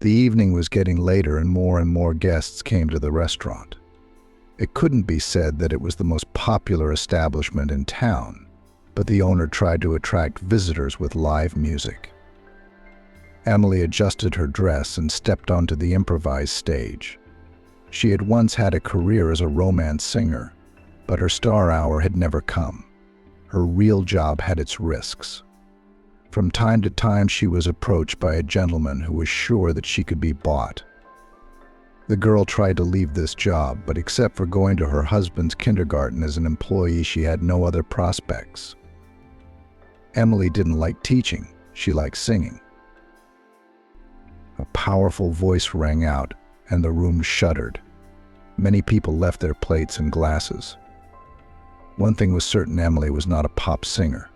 The evening was getting later and more guests came to the restaurant. It couldn't be said that it was the most popular establishment in town, but the owner tried to attract visitors with live music. Emily adjusted her dress and stepped onto the improvised stage. She had once had a career as a romance singer, but her star hour had never come. Her real job had its risks. From time to time, she was approached by a gentleman who was sure that she could be bought. The girl tried to leave this job, but except for going to her husband's kindergarten as an employee, she had no other prospects. Emily didn't like teaching, she liked singing. A powerful voice rang out, and the room shuddered. Many people left their plates and glasses. One thing was certain: Emily was not a pop singer.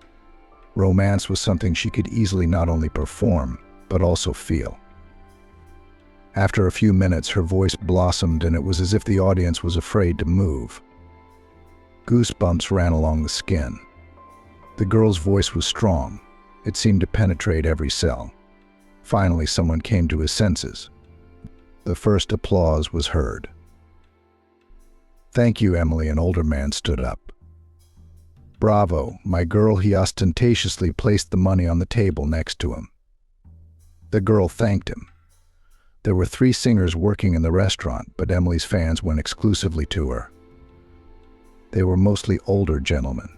Romance was something she could easily not only perform, but also feel. After a few minutes, her voice blossomed, and it was as if the audience was afraid to move. Goosebumps ran along the skin. The girl's voice was strong. It seemed to penetrate every cell. Finally, someone came to his senses. The first applause was heard. "Thank you, Emily," an older man stood up. "Bravo, my girl." He ostentatiously placed the money on the table next to him. The girl thanked him. There were 3 singers working in the restaurant, but Emily's fans went exclusively to her. They were mostly older gentlemen.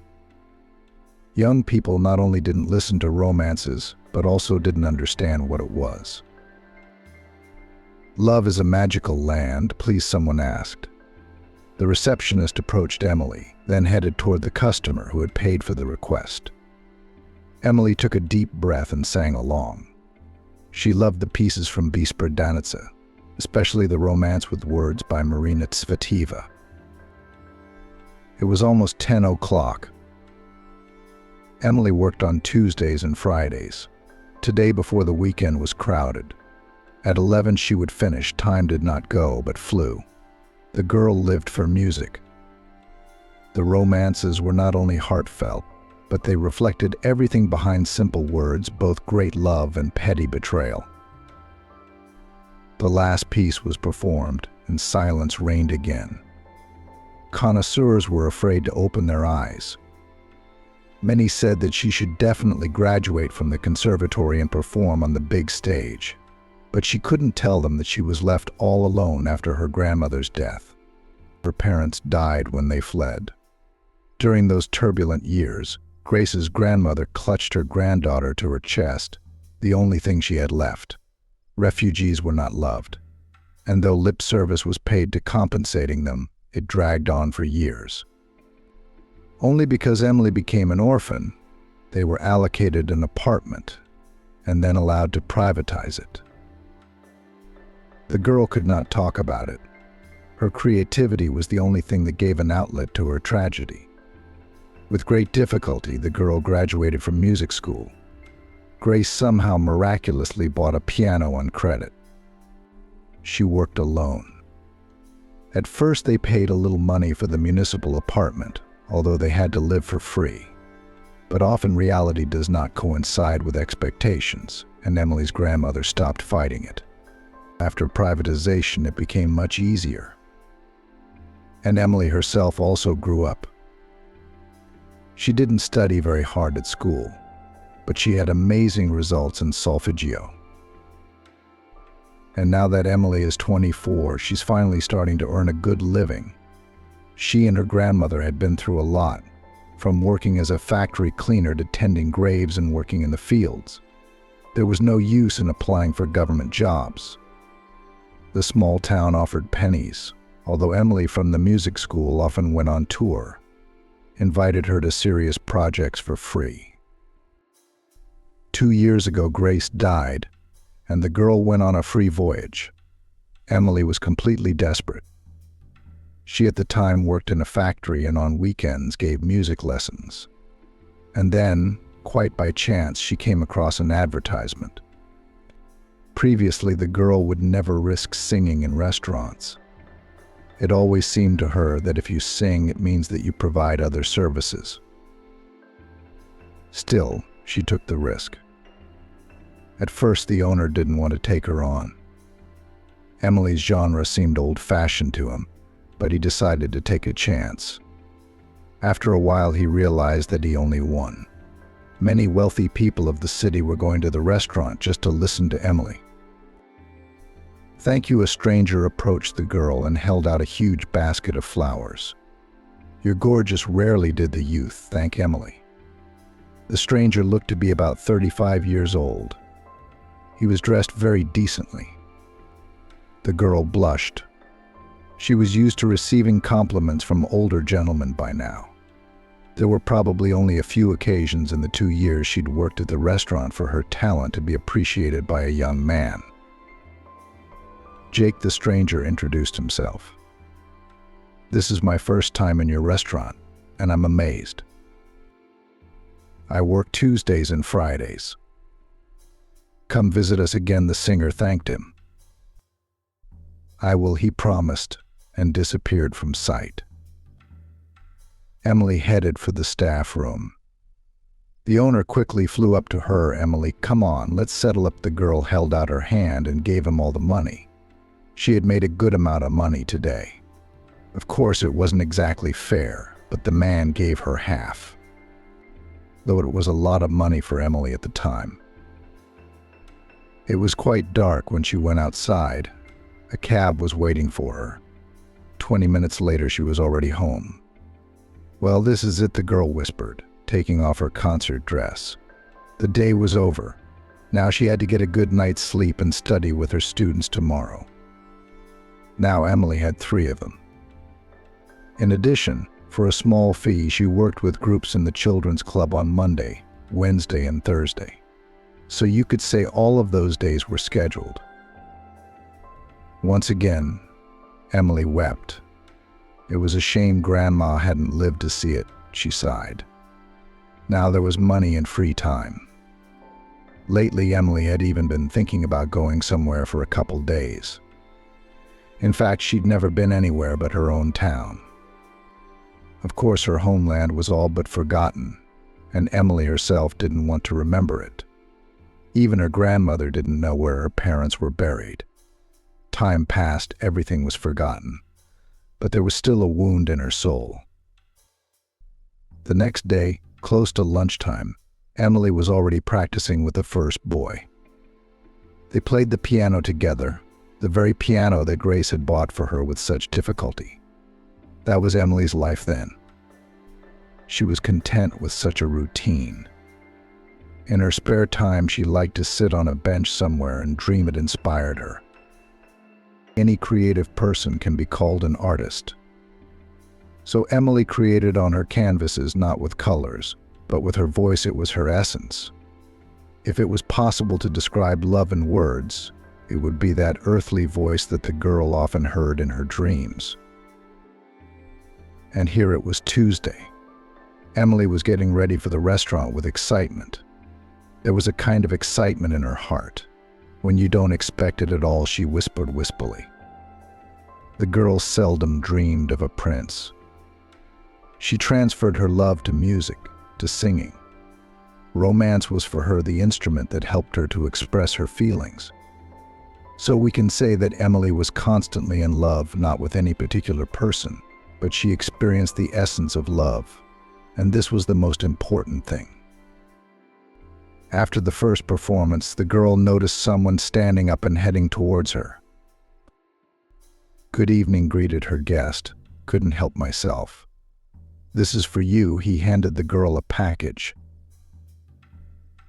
Young people not only didn't listen to romances, but also didn't understand what it was. "Love is a magical land, please?" someone asked. The receptionist approached Emily, then headed toward the customer who had paid for the request. Emily took a deep breath and sang along. She loved the pieces from Bespredaniца, especially the Romance with Words by Marina Tsvetiva. It was almost 10 o'clock. Emily worked on Tuesdays and Fridays. Today, before the weekend was crowded. At 11 she would finish. Time did not go, but flew. The girl lived for music. The romances were not only heartfelt, but they reflected everything behind simple words, both great love and petty betrayal. The last piece was performed, and silence reigned again. Connoisseurs were afraid to open their eyes. Many said that she should definitely graduate from the conservatory and perform on the big stage, but she couldn't tell them that she was left all alone after her grandmother's death. Her parents died when they fled. During those turbulent years, Grace's grandmother clutched her granddaughter to her chest, the only thing she had left. Refugees were not loved, and though lip service was paid to compensating them, it dragged on for years. Only because Emily became an orphan, they were allocated an apartment and then allowed to privatize it. The girl could not talk about it. Her creativity was the only thing that gave an outlet to her tragedy. With great difficulty, the girl graduated from music school. Grace somehow miraculously bought a piano on credit. She worked alone. At first, they paid a little money for the municipal apartment, although they had to live for free. But often reality does not coincide with expectations, and Emily's grandmother stopped fighting it. After privatization, it became much easier. And Emily herself also grew up. She didn't study very hard at school, but she had amazing results in solfeggio. And now that Emily is 24, she's finally starting to earn a good living. She and her grandmother had been through a lot, from working as a factory cleaner to tending graves and working in the fields. There was no use in applying for government jobs. The small town offered pennies, although Emily from the music school often went on tour, invited her to serious projects for free. 2 years ago, Grace died, and the girl went on a free voyage. Emily was completely desperate. She at the time worked in a factory and on weekends gave music lessons. And then, quite by chance, she came across an advertisement. Previously, the girl would never risk singing in restaurants. It always seemed to her that if you sing, it means that you provide other services. Still, she took the risk. At first, the owner didn't want to take her on. Emily's genre seemed old-fashioned to him, but he decided to take a chance. After a while, he realized that he only won. Many wealthy people of the city were going to the restaurant just to listen to Emily. "Thank you," a stranger approached the girl and held out a huge basket of flowers. "You're gorgeous." "Rarely did the youth thank Emily." The stranger looked to be about 35 years old. He was dressed very decently. The girl blushed. She was used to receiving compliments from older gentlemen by now. There were probably only a few occasions in the 2 years she'd worked at the restaurant for her talent to be appreciated by a young man. Jake, the stranger, introduced himself. "This is my first time in your restaurant, and I'm amazed. I work Tuesdays and Fridays. Come visit us again," the singer thanked him. "I will," he promised, and disappeared from sight. Emily headed for the staff room. The owner quickly flew up to her. "Emily, come on, let's settle up." The girl held out her hand and gave him all the money. She had made a good amount of money today. Of course, it wasn't exactly fair, but the man gave her half, though it was a lot of money for Emily at the time. It was quite dark when she went outside. A cab was waiting for her. 20 minutes later, she was already home. "Well, this is it," the girl whispered, taking off her concert dress. The day was over. Now she had to get a good night's sleep and study with her students tomorrow. Now Emily had 3 of them. In addition, for a small fee, she worked with groups in the children's club on Monday, Wednesday, and Thursday. So you could say all of those days were scheduled. Once again, Emily wept. It was a shame Grandma hadn't lived to see it, she sighed. Now there was money and free time. Lately, Emily had even been thinking about going somewhere for a couple days. In fact, she'd never been anywhere but her own town. Of course, her homeland was all but forgotten, and Emily herself didn't want to remember it. Even her grandmother didn't know where her parents were buried. Time passed, everything was forgotten, but there was still a wound in her soul. The next day, close to lunchtime, Emily was already practicing with the first boy. They played the piano together, the very piano that Grace had bought for her with such difficulty. That was Emily's life then. She was content with such a routine. In her spare time, she liked to sit on a bench somewhere and dream. It inspired her. Any creative person can be called an artist. So Emily created on her canvases, not with colors, but with her voice. It was her essence. If it was possible to describe love in words, it would be that earthly voice that the girl often heard in her dreams. And here it was Tuesday. Emily was getting ready for the restaurant with excitement. There was a kind of excitement in her heart. When you don't expect it at all, she whispered wispily. The girl seldom dreamed of a prince. She transferred her love to music, to singing. Romance was for her the instrument that helped her to express her feelings. So we can say that Emily was constantly in love, not with any particular person, but she experienced the essence of love, and this was the most important thing. After the first performance, the girl noticed someone standing up and heading towards her. "Good evening," greeted her guest. "Couldn't help myself." "This is for you," he handed the girl a package.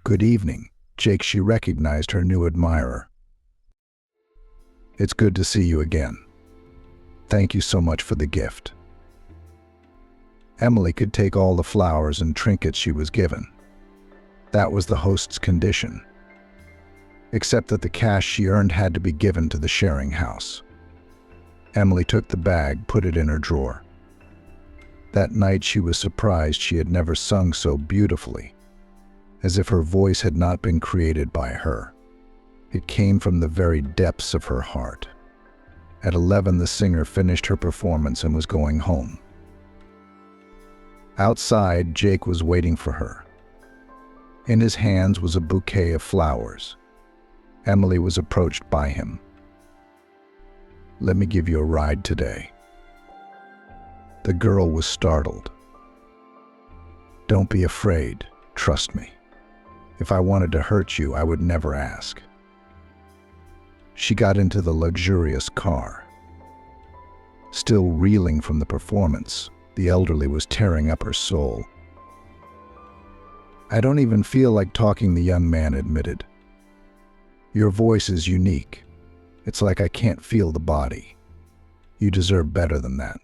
"Good evening, Jake." She recognized her new admirer. "It's good to see you again. Thank you so much for the gift." Emily could take all the flowers and trinkets she was given. That was the host's condition. Except that the cash she earned had to be given to the sharing house. Emily took the bag, put it in her drawer. That night she was surprised she had never sung so beautifully, as if her voice had not been created by her. It came from the very depths of her heart. At 11, the singer finished her performance and was going home. Outside, Jake was waiting for her. In his hands was a bouquet of flowers. Emily was approached by him. Let me give you a ride today." The girl was startled. "Don't be afraid. Trust me. If I wanted to hurt you, I would never ask." She got into the luxurious car. Still reeling from the performance, the elderly was tearing up her soul. "I don't even feel like talking," the young man admitted. "Your voice is unique. It's like I can't feel the body. You deserve better than that."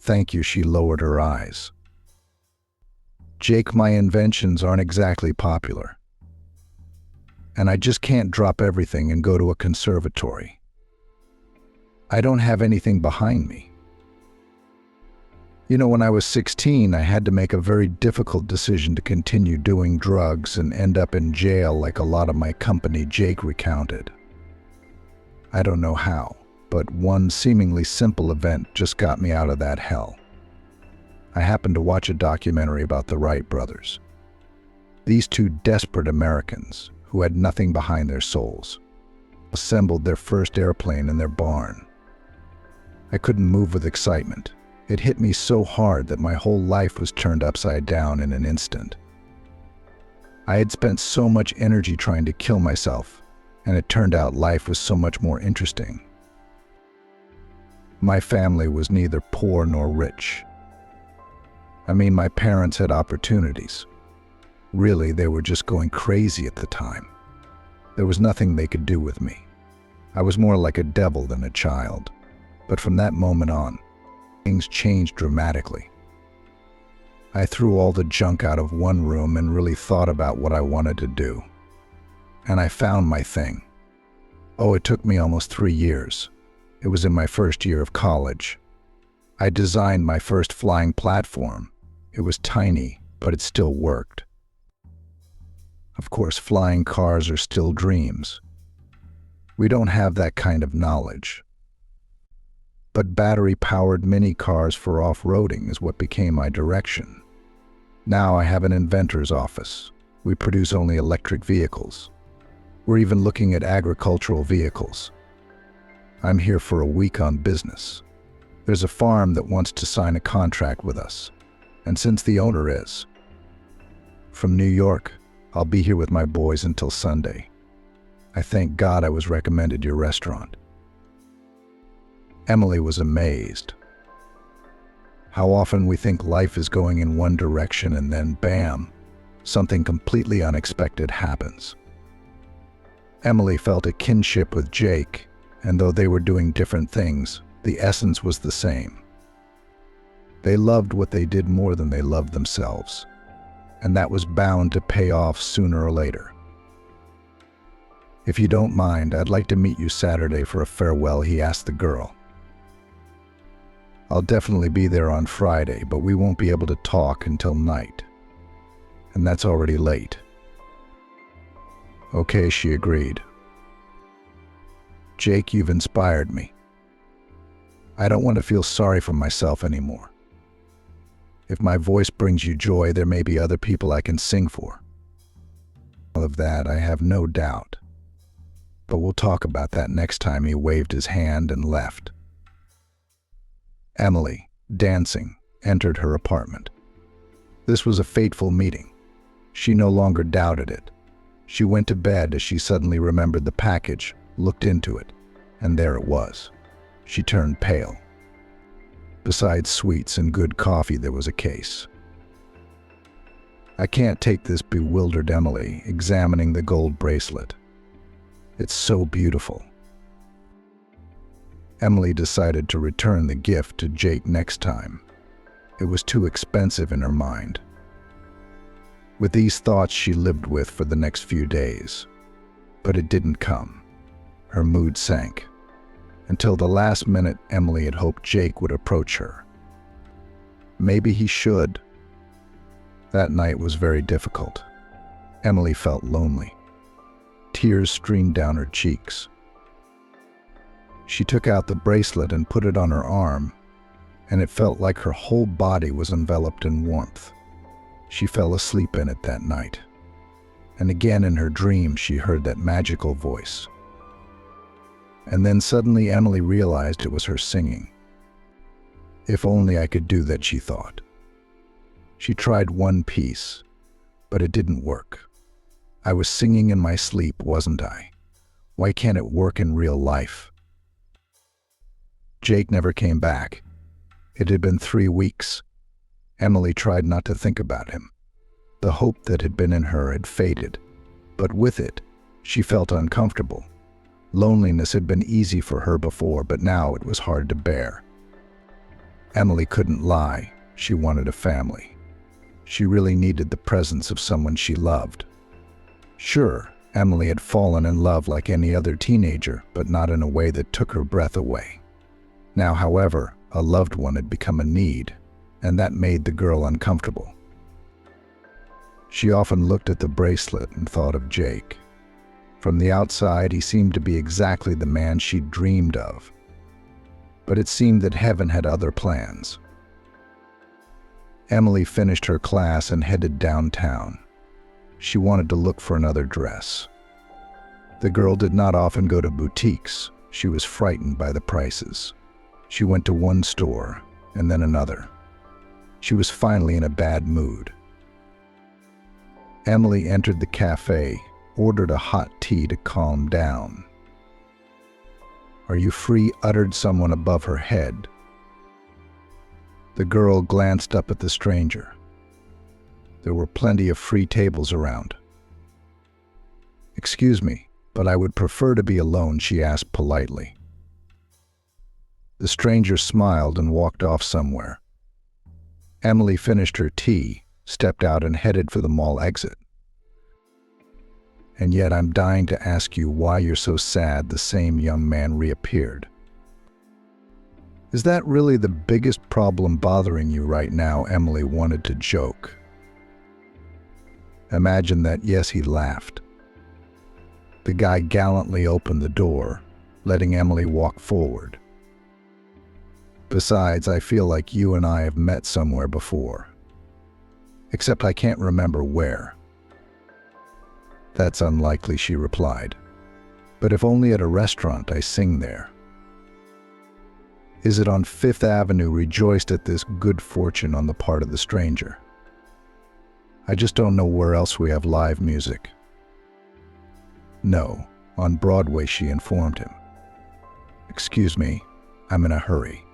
"Thank you," she lowered her eyes. "Jake, my inventions aren't exactly popular. And I just can't drop everything and go to a conservatory. I don't have anything behind me. You know, when I was 16, I had to make a very difficult decision to continue doing drugs and end up in jail like a lot of my company," Jake recounted. "I don't know how, but one seemingly simple event just got me out of that hell. I happened to watch a documentary about the Wright brothers. These two desperate Americans, who had nothing behind their souls, assembled their first airplane in their barn. I couldn't move with excitement. It hit me so hard that my whole life was turned upside down in an instant. I had spent so much energy trying to kill myself, and it turned out life was so much more interesting. My family was neither poor nor rich. I mean, my parents had opportunities. Really, they were just going crazy at the time. There was nothing they could do with me. I was more like a devil than a child. But from that moment on, things changed dramatically. I threw all the junk out of one room and really thought about what I wanted to do. And I found my thing. Oh, it took me almost 3 years. It was in my first year of college. I designed my first flying platform. It was tiny, but it still worked. Of course, flying cars are still dreams. We don't have that kind of knowledge. But battery-powered mini cars for off-roading is what became my direction. Now I have an inventor's office. We produce only electric vehicles. We're even looking at agricultural vehicles. I'm here for a week on business. There's a farm that wants to sign a contract with us. And since the owner is from New York, I'll be here with my boys until Sunday. I thank God I was recommended your restaurant." Emily was amazed. How often we think life is going in one direction and then bam, something completely unexpected happens. Emily felt a kinship with Jake, and though they were doing different things, the essence was the same. They loved what they did more than they loved themselves, and that was bound to pay off sooner or later. "If you don't mind, I'd like to meet you Saturday for a farewell," he asked the girl. "I'll definitely be there on Friday, but we won't be able to talk until night. And that's already late." "Okay," she agreed. "Jake, you've inspired me. I don't want to feel sorry for myself anymore. If my voice brings you joy, there may be other people I can sing for. Of that, I have no doubt. But we'll talk about that next time." He waved his hand and left. Emily, dancing, entered her apartment. This was a fateful meeting. She no longer doubted it. She went to bed as she suddenly remembered the package, looked into it, and there it was. She turned pale. Besides sweets and good coffee, there was a case. "I can't take this," bewildered Emily, examining the gold bracelet. "It's so beautiful." Emily decided to return the gift to Jake next time. It was too expensive in her mind. With these thoughts she lived with for the next few days. But it didn't come. Her mood sank. Until the last minute, Emily had hoped Jake would approach her. Maybe he should. That night was very difficult. Emily felt lonely. Tears streamed down her cheeks. She took out the bracelet and put it on her arm, and it felt like her whole body was enveloped in warmth. She fell asleep in it that night. And again in her dream she heard that magical voice. And then suddenly Emily realized it was her singing. If only I could do that, she thought. She tried one piece, but it didn't work. I was singing in my sleep, wasn't I? Why can't it work in real life? Jake never came back. It had been 3 weeks. Emily tried not to think about him. The hope that had been in her had faded, but with it, she felt uncomfortable. Loneliness had been easy for her before, but now it was hard to bear. Emily couldn't lie. She wanted a family. She really needed the presence of someone she loved. Sure, Emily had fallen in love like any other teenager, but not in a way that took her breath away. Now, however, a loved one had become a need, and that made the girl uncomfortable. She often looked at the bracelet and thought of Jake. From the outside, he seemed to be exactly the man she'd dreamed of. But it seemed that heaven had other plans. Emily finished her class and headed downtown. She wanted to look for another dress. The girl did not often go to boutiques. She was frightened by the prices. She went to one store and then another. She was finally in a bad mood. Emily entered the café, ordered a hot tea to calm down. "Are you free?" uttered someone above her head. The girl glanced up at the stranger. There were plenty of free tables around. "Excuse me, but I would prefer to be alone," she asked politely. The stranger smiled and walked off somewhere. Emily finished her tea, stepped out and headed for the mall exit. "And yet I'm dying to ask you why you're so sad," the same young man reappeared. "Is that really the biggest problem bothering you right now?" Emily wanted to joke. Imagine that. Yes, he laughed. The guy gallantly opened the door, letting Emily walk forward. "Besides, I feel like you and I have met somewhere before. Except I can't remember where." "That's unlikely," she replied. "But if only at a restaurant. I sing there." "Is it on Fifth Avenue?" rejoiced at this good fortune on the part of the stranger. "I just don't know where else we have live music." "No, on Broadway," she informed him. "Excuse me, I'm in a hurry."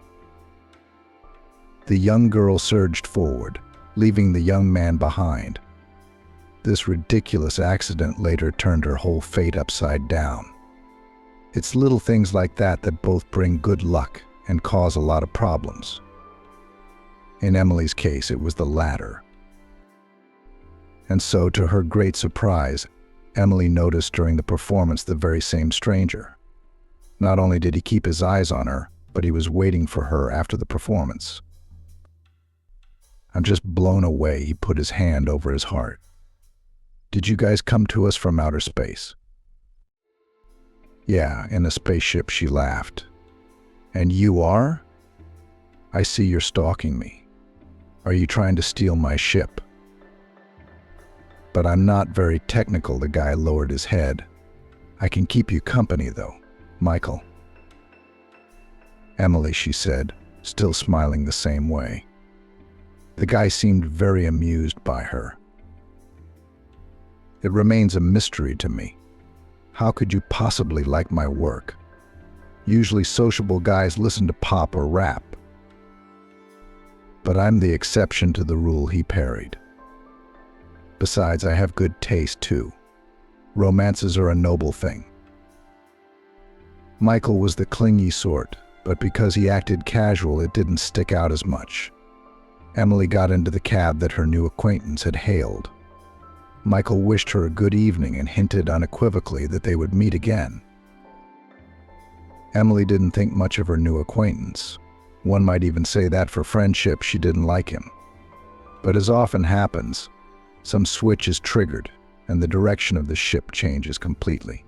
The young girl surged forward, leaving the young man behind. This ridiculous accident later turned her whole fate upside down. It's little things like that that both bring good luck and cause a lot of problems. In Emily's case, it was the latter. And so, to her great surprise, Emily noticed during the performance the very same stranger. Not only did he keep his eyes on her, but he was waiting for her after the performance. "I'm just blown away," he put his hand over his heart. "Did you guys come to us from outer space?" "Yeah, in a spaceship," she laughed. "And you are? I see you're stalking me. Are you trying to steal my ship?" "But I'm not very technical," the guy lowered his head. "I can keep you company, though, Michael." "Emily," she said, still smiling the same way. The guy seemed very amused by her. "It remains a mystery to me. How could you possibly like my work? Usually sociable guys listen to pop or rap." "But I'm the exception to the rule," he parried. "Besides, I have good taste, too. Romances are a noble thing." Michael was the clingy sort, but because he acted casual, it didn't stick out as much. Emily got into the cab that her new acquaintance had hailed. Michael wished her a good evening and hinted unequivocally that they would meet again. Emily didn't think much of her new acquaintance. One might even say that for friendship she didn't like him. But as often happens, some switch is triggered and the direction of the ship changes completely.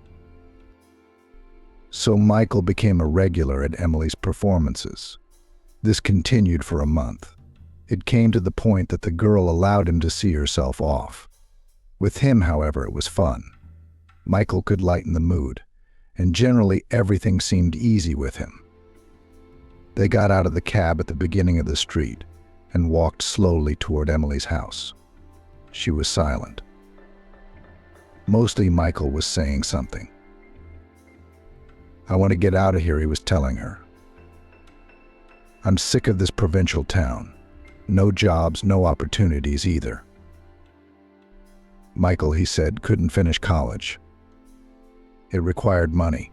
So Michael became a regular at Emily's performances. This continued for a month. It came to the point that the girl allowed him to see herself off. With him, however, it was fun. Michael could lighten the mood, and generally everything seemed easy with him. They got out of the cab at the beginning of the street and walked slowly toward Emily's house. She was silent. Mostly Michael was saying something. "I want to get out of here," he was telling her. "I'm sick of this provincial town. No jobs, no opportunities either." Michael, he said, couldn't finish college. It required money,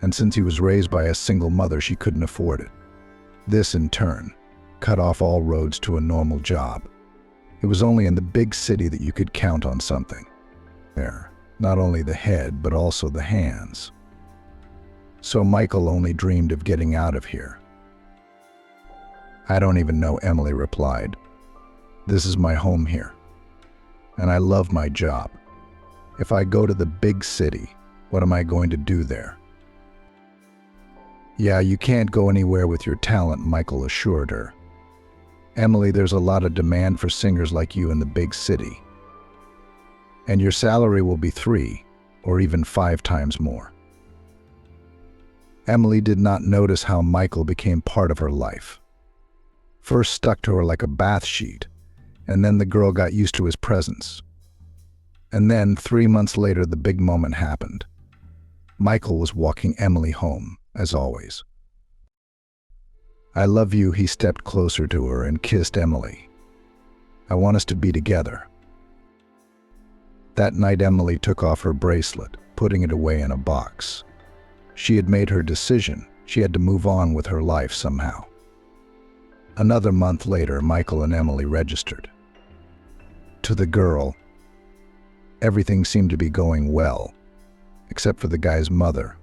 and since he was raised by a single mother, she couldn't afford it. This, in turn, cut off all roads to a normal job. It was only in the big city that you could count on something. There, not only the head, but also the hands. So Michael only dreamed of getting out of here. "I don't even know," Emily replied. "This is my home here, and I love my job. If I go to the big city, what am I going to do there?" "Yeah, you can't go anywhere with your talent," Michael assured her. "Emily, there's a lot of demand for singers like you in the big city. And your salary will be 3 or even 5 times more." Emily did not notice how Michael became part of her life. First stuck to her like a bath sheet, and then the girl got used to his presence. And then, 3 months later, the big moment happened. Michael was walking Emily home, as always. "I love you," he stepped closer to her and kissed Emily. "I want us to be together." That night, Emily took off her bracelet, putting it away in a box. She had made her decision. She had to move on with her life somehow. Another month later, Michael and Emily registered. To the girl, everything seemed to be going well, except for the guy's mother,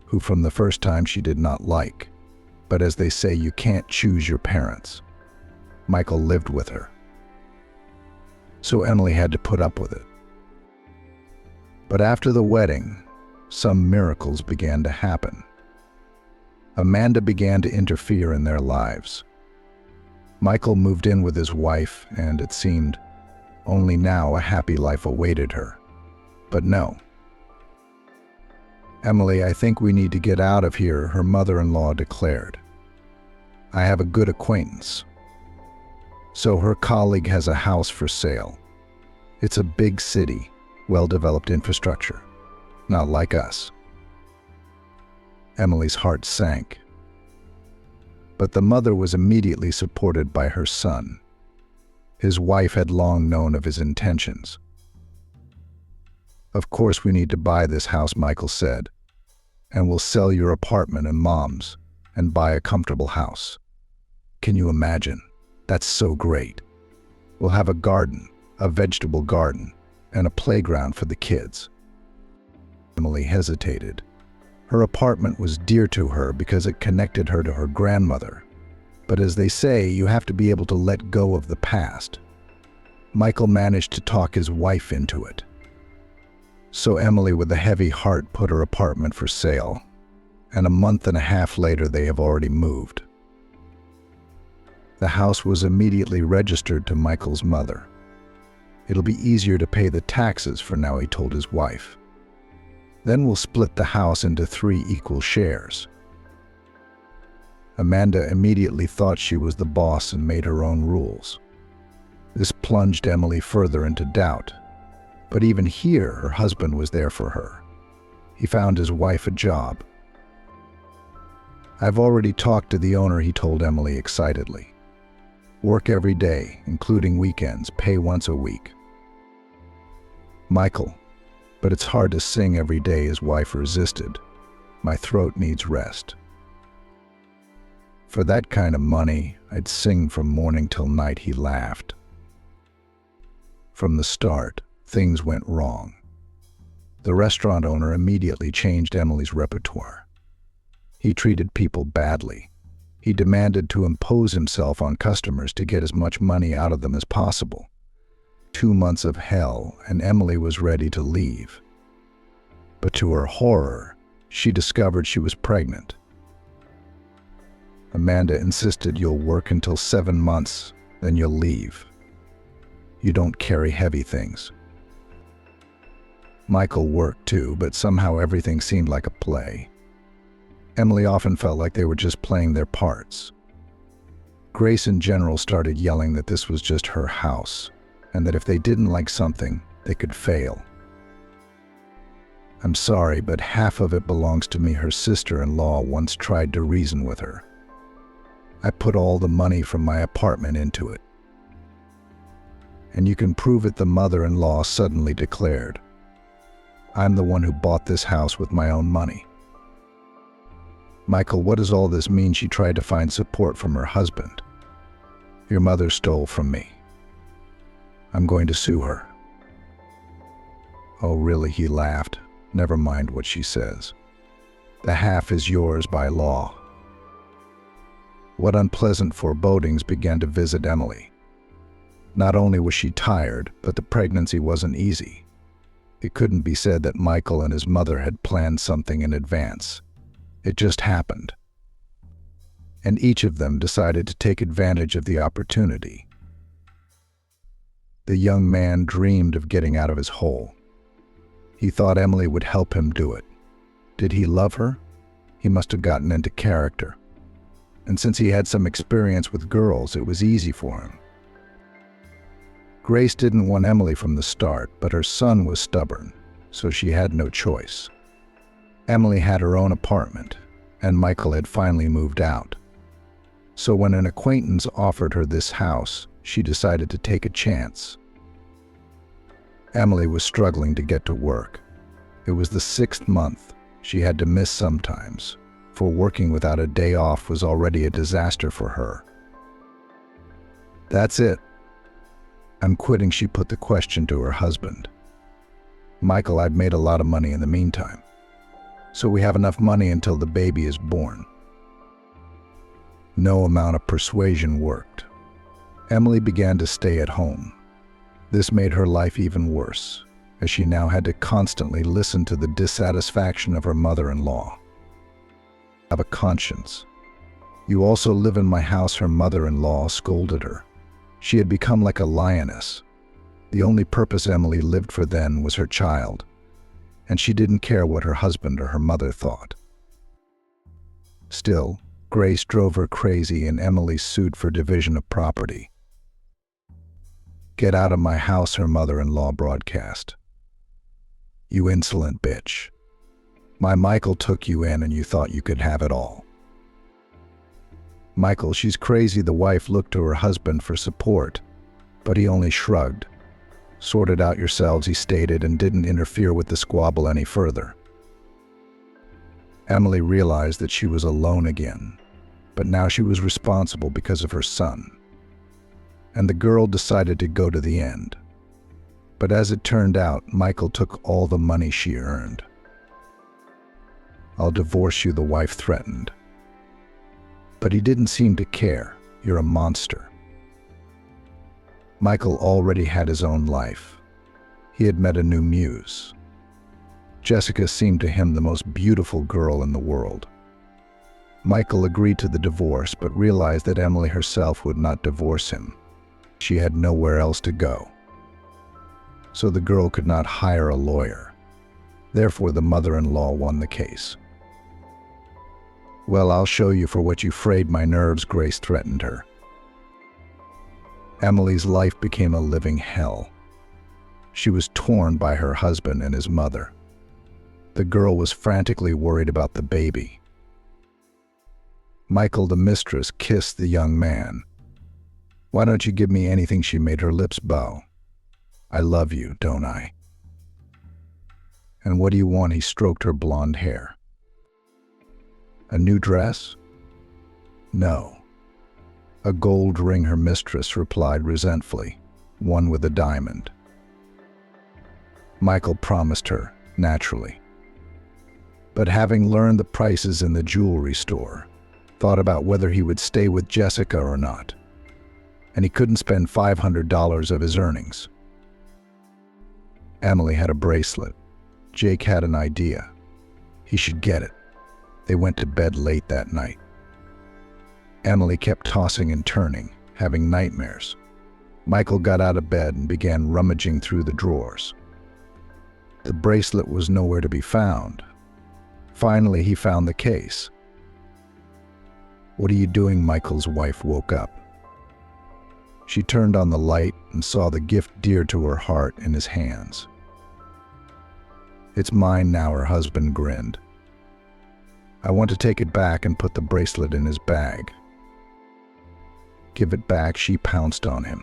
who from the first time she did not like. But as they say, you can't choose your parents. Michael lived with her. So Emily had to put up with it. But after the wedding, some miracles began to happen. Amanda began to interfere in their lives. Michael moved in with his wife, and it seemed only now a happy life awaited her. But no. "Emily, I think we need to get out of here," her mother-in-law declared. "I have a good acquaintance." So her colleague has a house for sale. It's a big city, well-developed infrastructure. Not like us. Emily's heart sank. But the mother was immediately supported by her son. His wife had long known of his intentions. "Of course we need to buy this house," Michael said, "and we'll sell your apartment and Mom's and buy a comfortable house. Can you imagine? That's so great. We'll have a garden, a vegetable garden, and a playground for the kids." Emily hesitated. Her apartment was dear to her because it connected her to her grandmother. But as they say, you have to be able to let go of the past. Michael managed to talk his wife into it. So Emily, with a heavy heart, put her apartment for sale. And a month and a half later, they have already moved. The house was immediately registered to Michael's mother. "It'll be easier to pay the taxes for now," he told his wife. "Then we'll split the house into 3 equal shares." Amanda immediately thought she was the boss and made her own rules. This plunged Emily further into doubt. But even here, her husband was there for her. He found his wife a job. "I've already talked to the owner," he told Emily excitedly. "Work every day, including weekends, pay once a week." "Michael, but it's hard to sing every day," his wife resisted. "My throat needs rest." "For that kind of money, I'd sing from morning till night," he laughed. From the start, things went wrong. The restaurant owner immediately changed Emily's repertoire. He treated people badly. He demanded to impose himself on customers to get as much money out of them as possible. 2 months of hell, and Emily was ready to leave. But to her horror, she discovered she was pregnant. Amanda insisted, "You'll work until 7 months, then you'll leave. You don't carry heavy things." Michael worked too, but somehow everything seemed like a play. Emily often felt like they were just playing their parts. Grace in general started yelling that this was just her house, and that if they didn't like something, they could fail. "I'm sorry, but half of it belongs to me," her sister-in-law once tried to reason with her. "I put all the money from my apartment into it." "And you can prove it," the mother-in-law suddenly declared. "I'm the one who bought this house with my own money." "Michael, what does all this mean?" She tried to find support from her husband. "Your mother stole from me. I'm going to sue her." "Oh, really?" he laughed. "Never mind what she says. The half is yours by law." What unpleasant forebodings began to visit Emily. Not only was she tired, but the pregnancy wasn't easy. It couldn't be said that Michael and his mother had planned something in advance. It just happened. And each of them decided to take advantage of the opportunity. The young man dreamed of getting out of his hole. He thought Emily would help him do it. Did he love her? He must have gotten into character. And since he had some experience with girls, it was easy for him. Grace didn't want Emily from the start, but her son was stubborn, so she had no choice. Emily had her own apartment, and Michael had finally moved out. So when an acquaintance offered her this house, she decided to take a chance. Emily was struggling to get to work. It was the 6th month. She had to miss sometimes, for working without a day off was already a disaster for her. "That's it. I'm quitting," she put the question to her husband. "Michael, I've made a lot of money in the meantime, so we have enough money until the baby is born." No amount of persuasion worked. Emily began to stay at home. This made her life even worse, as she now had to constantly listen to the dissatisfaction of her mother-in-law. "Have a conscience. You also live in my house," her mother-in-law scolded her. She had become like a lioness. The only purpose Emily lived for then was her child, and she didn't care what her husband or her mother thought. Still, Grace drove her crazy and Emily sued for division of property. "Get out of my house," her mother-in-law broadcast. "You insolent bitch. My Michael took you in and you thought you could have it all." "Michael, she's crazy." The wife looked to her husband for support, but he only shrugged. "Sort it out yourselves," he stated, and didn't interfere with the squabble any further. Emily realized that she was alone again, but now she was responsible because of her son. And the girl decided to go to the end. But as it turned out, Michael took all the money she earned. "I'll divorce you," the wife threatened. But he didn't seem to care. "You're a monster." Michael already had his own life. He had met a new muse. Jessica seemed to him the most beautiful girl in the world. Michael agreed to the divorce, but realized that Emily herself would not divorce him. She had nowhere else to go. So the girl could not hire a lawyer. Therefore, the mother-in-law won the case. "Well, I'll show you for what you frayed my nerves," Grace threatened her. Emily's life became a living hell. She was torn by her husband and his mother. The girl was frantically worried about the baby. Michael, the mistress, kissed the young man. "Why don't you give me anything?" She made her lips bow. "I love you, don't I?" "And what do you want?" He stroked her blonde hair. "A new dress?" "No." "A gold ring," her mistress replied resentfully, "one with a diamond." Michael promised her, naturally. But having learned the prices in the jewelry store, thought about whether he would stay with Jessica or not. And he couldn't spend $500 of his earnings. Emily had a bracelet. Jake had an idea. He should get it. They went to bed late that night. Emily kept tossing and turning, having nightmares. Michael got out of bed and began rummaging through the drawers. The bracelet was nowhere to be found. Finally, he found the case. "What are you doing?" Michael's wife woke up. She turned on the light and saw the gift dear to her heart in his hands. "It's mine now," her husband grinned. "I want to take it back and put the bracelet in his bag." "Give it back," she pounced on him.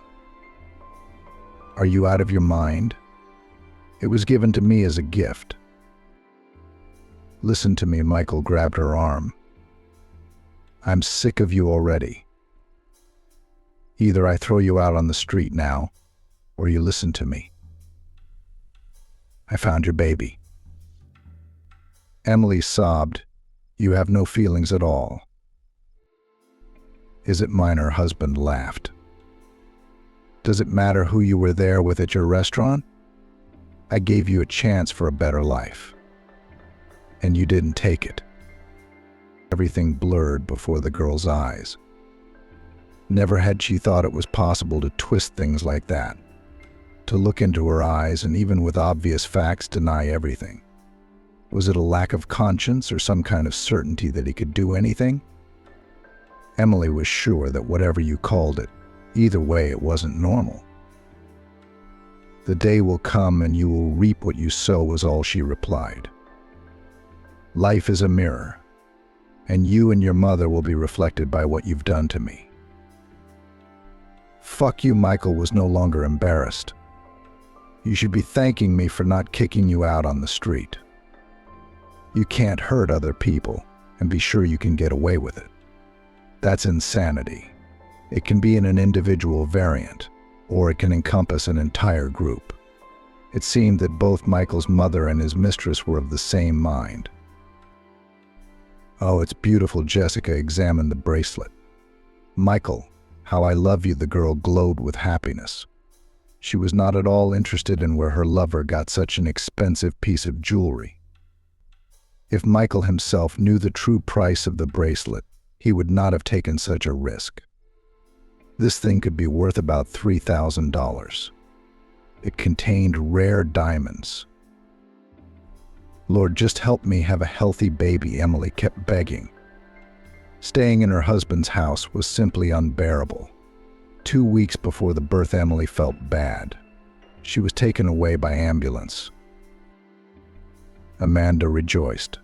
"Are you out of your mind? It was given to me as a gift." "Listen to me," Michael grabbed her arm. "I'm sick of you already. Either I throw you out on the street now, or you listen to me. I found your baby." Emily sobbed. "You have no feelings at all." "Is it mine?" Her husband laughed. "Does it matter who you were there with at your restaurant? I gave you a chance for a better life, and you didn't take it." Everything blurred before the girl's eyes. Never had she thought it was possible to twist things like that, to look into her eyes and even with obvious facts deny everything. Was it a lack of conscience or some kind of certainty that he could do anything? Emily was sure that whatever you called it, either way it wasn't normal. "The day will come and you will reap what you sow," was all she replied. "Life is a mirror, and you and your mother will be reflected by what you've done to me." "Fuck you." Michael was no longer embarrassed. "You should be thanking me for not kicking you out on the street. You can't hurt other people and be sure you can get away with it. That's insanity. It can be in an individual variant, or it can encompass an entire group." It seemed that both Michael's mother and his mistress were of the same mind. "Oh, it's beautiful." Jessica examined the bracelet. "Michael, how I love you." The girl glowed with happiness. She was not at all interested in where her lover got such an expensive piece of jewelry. If Michael himself knew the true price of the bracelet, he would not have taken such a risk. This thing could be worth about $3,000. It contained rare diamonds. "Lord, just help me have a healthy baby," Emily kept begging. Staying in her husband's house was simply unbearable. 2 weeks before the birth, Emily felt bad. She was taken away by ambulance. Amanda rejoiced.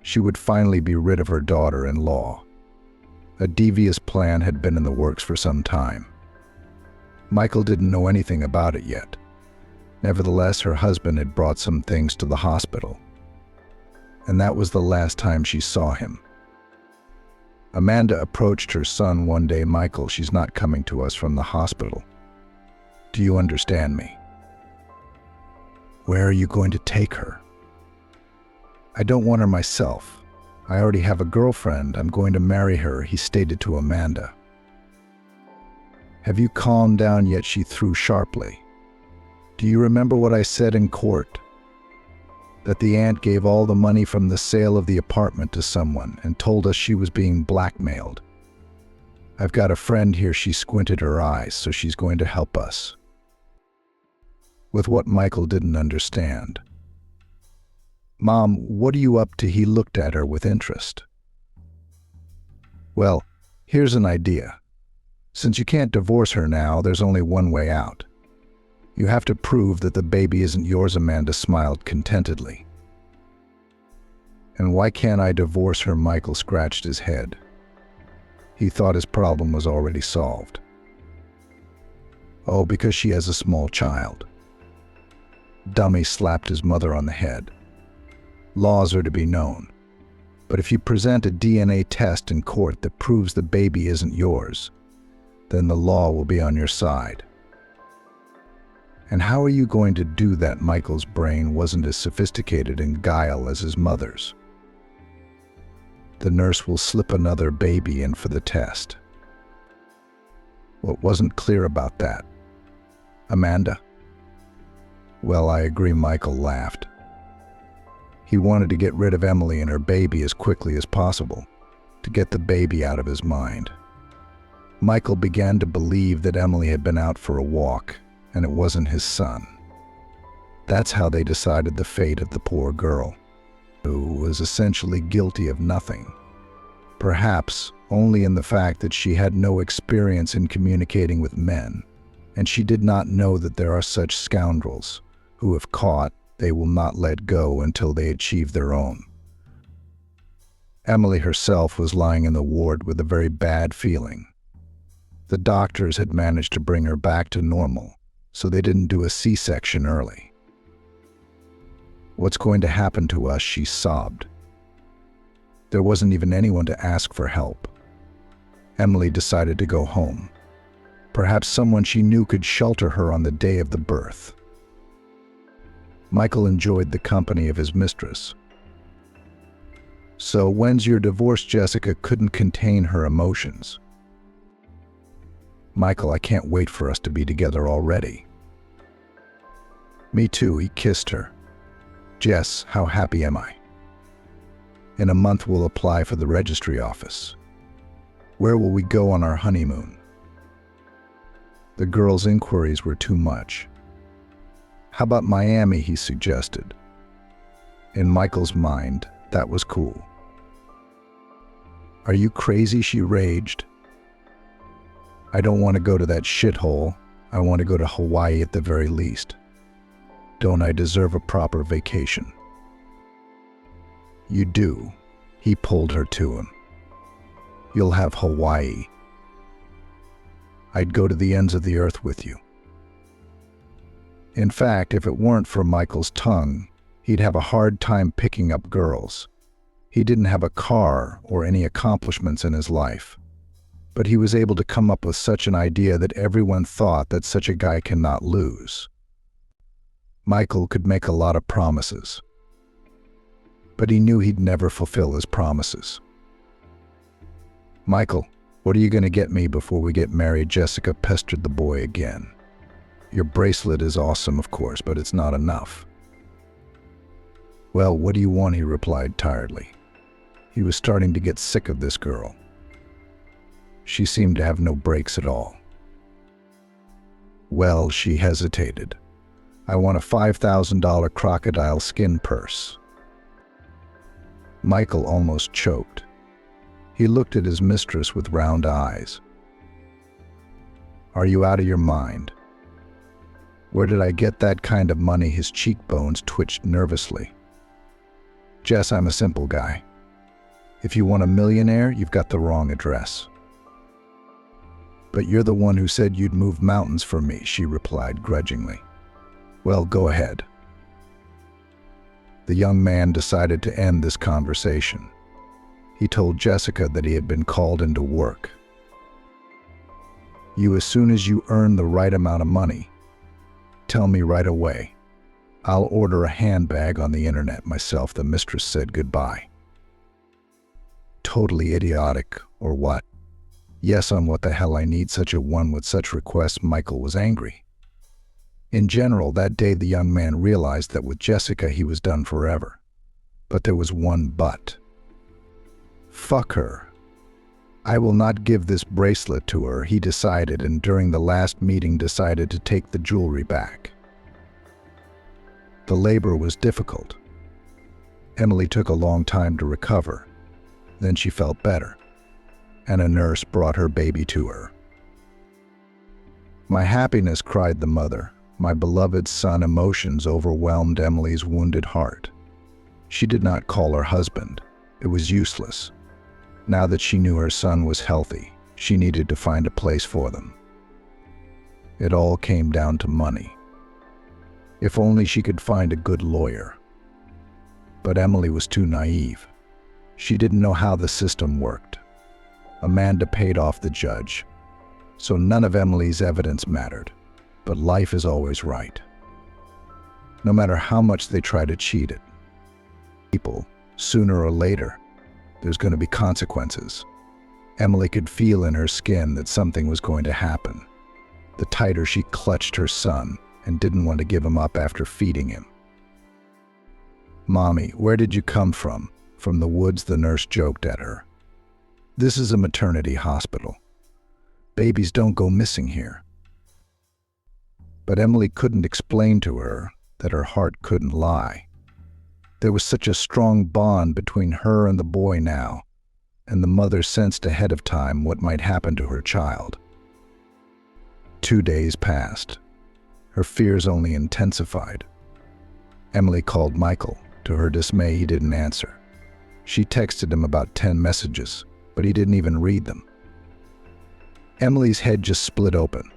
She would finally be rid of her daughter-in-law. A devious plan had been in the works for some time. Michael didn't know anything about it yet. Nevertheless, her husband had brought some things to the hospital, and that was the last time she saw him. Amanda approached her son one day. "Michael, she's not coming to us from the hospital. Do you understand me?" "Where are you going to take her?" "I don't want her myself. I already have a girlfriend. I'm going to marry her," he stated to Amanda. "Have you calmed down yet?" she threw sharply. "Do you remember what I said in court? That the aunt gave all the money from the sale of the apartment to someone and told us she was being blackmailed. I've got a friend here." She squinted her eyes. "So she's going to help us." With what Michael didn't understand. "Mom, what are you up to?" He looked at her with interest. "Well, here's an idea. Since you can't divorce her now, there's only one way out. You have to prove that the baby isn't yours." Amanda smiled contentedly. "And why can't I divorce her?" Michael scratched his head. He thought his problem was already solved. "Oh, because she has a small child." Dummy slapped his mother on the head. "Laws are to be known. But if you present a DNA test in court that proves the baby isn't yours, then the law will be on your side." "And how are you going to do that?" Michael's brain wasn't as sophisticated in guile as his mother's. "The nurse will slip another baby in for the test." "What wasn't clear about that, Amanda?" "Well, I agree." Michael laughed. He wanted to get rid of Emily and her baby as quickly as possible, to get the baby out of his mind. Michael began to believe that Emily had been out for a walk, and it wasn't his son. That's how they decided the fate of the poor girl, who was essentially guilty of nothing. Perhaps only in the fact that she had no experience in communicating with men, and she did not know that there are such scoundrels who, if caught, they will not let go until they achieve their own. Emily herself was lying in the ward with a very bad feeling. The doctors had managed to bring her back to normal, so they didn't do a C-section early. "What's going to happen to us?" she sobbed. There wasn't even anyone to ask for help. Emily decided to go home. Perhaps someone she knew could shelter her on the day of the birth. Michael enjoyed the company of his mistress. "So when's your divorce?" Jessica couldn't contain her emotions. "Michael, I can't wait for us to be together already." "Me too," he kissed her. "Jess, how happy am I? In a month we'll apply for the registry office. Where will we go on our honeymoon?" The girl's inquiries were too much. "How about Miami?" he suggested. In Michael's mind, that was cool. "Are you crazy?" she raged. "I don't want to go to that shithole. I want to go to Hawaii at the very least. Don't I deserve a proper vacation?" "You do." He pulled her to him. "You'll have Hawaii. I'd go to the ends of the earth with you." In fact, if it weren't for Michael's tongue, he'd have a hard time picking up girls. He didn't have a car or any accomplishments in his life, but he was able to come up with such an idea that everyone thought that such a guy cannot lose. Michael could make a lot of promises, but he knew he'd never fulfill his promises. "Michael, what are you going to get me before we get married?" Jessica pestered the boy again. "Your bracelet is awesome, of course, but it's not enough." "Well, what do you want?" he replied tiredly. He was starting to get sick of this girl. She seemed to have no brakes at all. "Well," she hesitated. "I want a $5,000 crocodile skin purse." Michael almost choked. He looked at his mistress with round eyes. "Are you out of your mind? Where did I get that kind of money?" His cheekbones twitched nervously. "Jess, I'm a simple guy. If you want a millionaire, you've got the wrong address." "But you're the one who said you'd move mountains for me," she replied grudgingly. "Well, go ahead." The young man decided to end this conversation. He told Jessica that he had been called into work. "As soon as you earn the right amount of money, tell me right away. I'll order a handbag on the internet myself." The mistress said goodbye. Totally idiotic, or what? Yes, on what the hell I need such a one with such requests? Michael was angry. In general, that day the young man realized that with Jessica he was done forever. But there was one but. Fuck her. I will not give this bracelet to her, he decided, and during the last meeting decided to take the jewelry back. The labor was difficult. Emily took a long time to recover. Then she felt better, and a nurse brought her baby to her. "My happiness," cried the mother. "My beloved son." Emotions overwhelmed Emily's wounded heart. She did not call her husband. It was useless. Now that she knew her son was healthy, she needed to find a place for them. It all came down to money. If only she could find a good lawyer. But Emily was too naive. She didn't know how the system worked. Amanda paid off the judge, so none of Emily's evidence mattered. But life is always right. No matter how much they try to cheat it. People, sooner or later, there's going to be consequences. Emily could feel in her skin that something was going to happen. The tighter she clutched her son and didn't want to give him up after feeding him. "Mommy, where did you come from?" "From the woods," the nurse joked at her. "This is a maternity hospital. Babies don't go missing here." But Emily couldn't explain to her that her heart couldn't lie. There was such a strong bond between her and the boy now, and the mother sensed ahead of time what might happen to her child. 2 days passed. Her fears only intensified. Emily called Michael. To her dismay, he didn't answer. She texted him about 10 messages, but he didn't even read them. Emily's head just split open.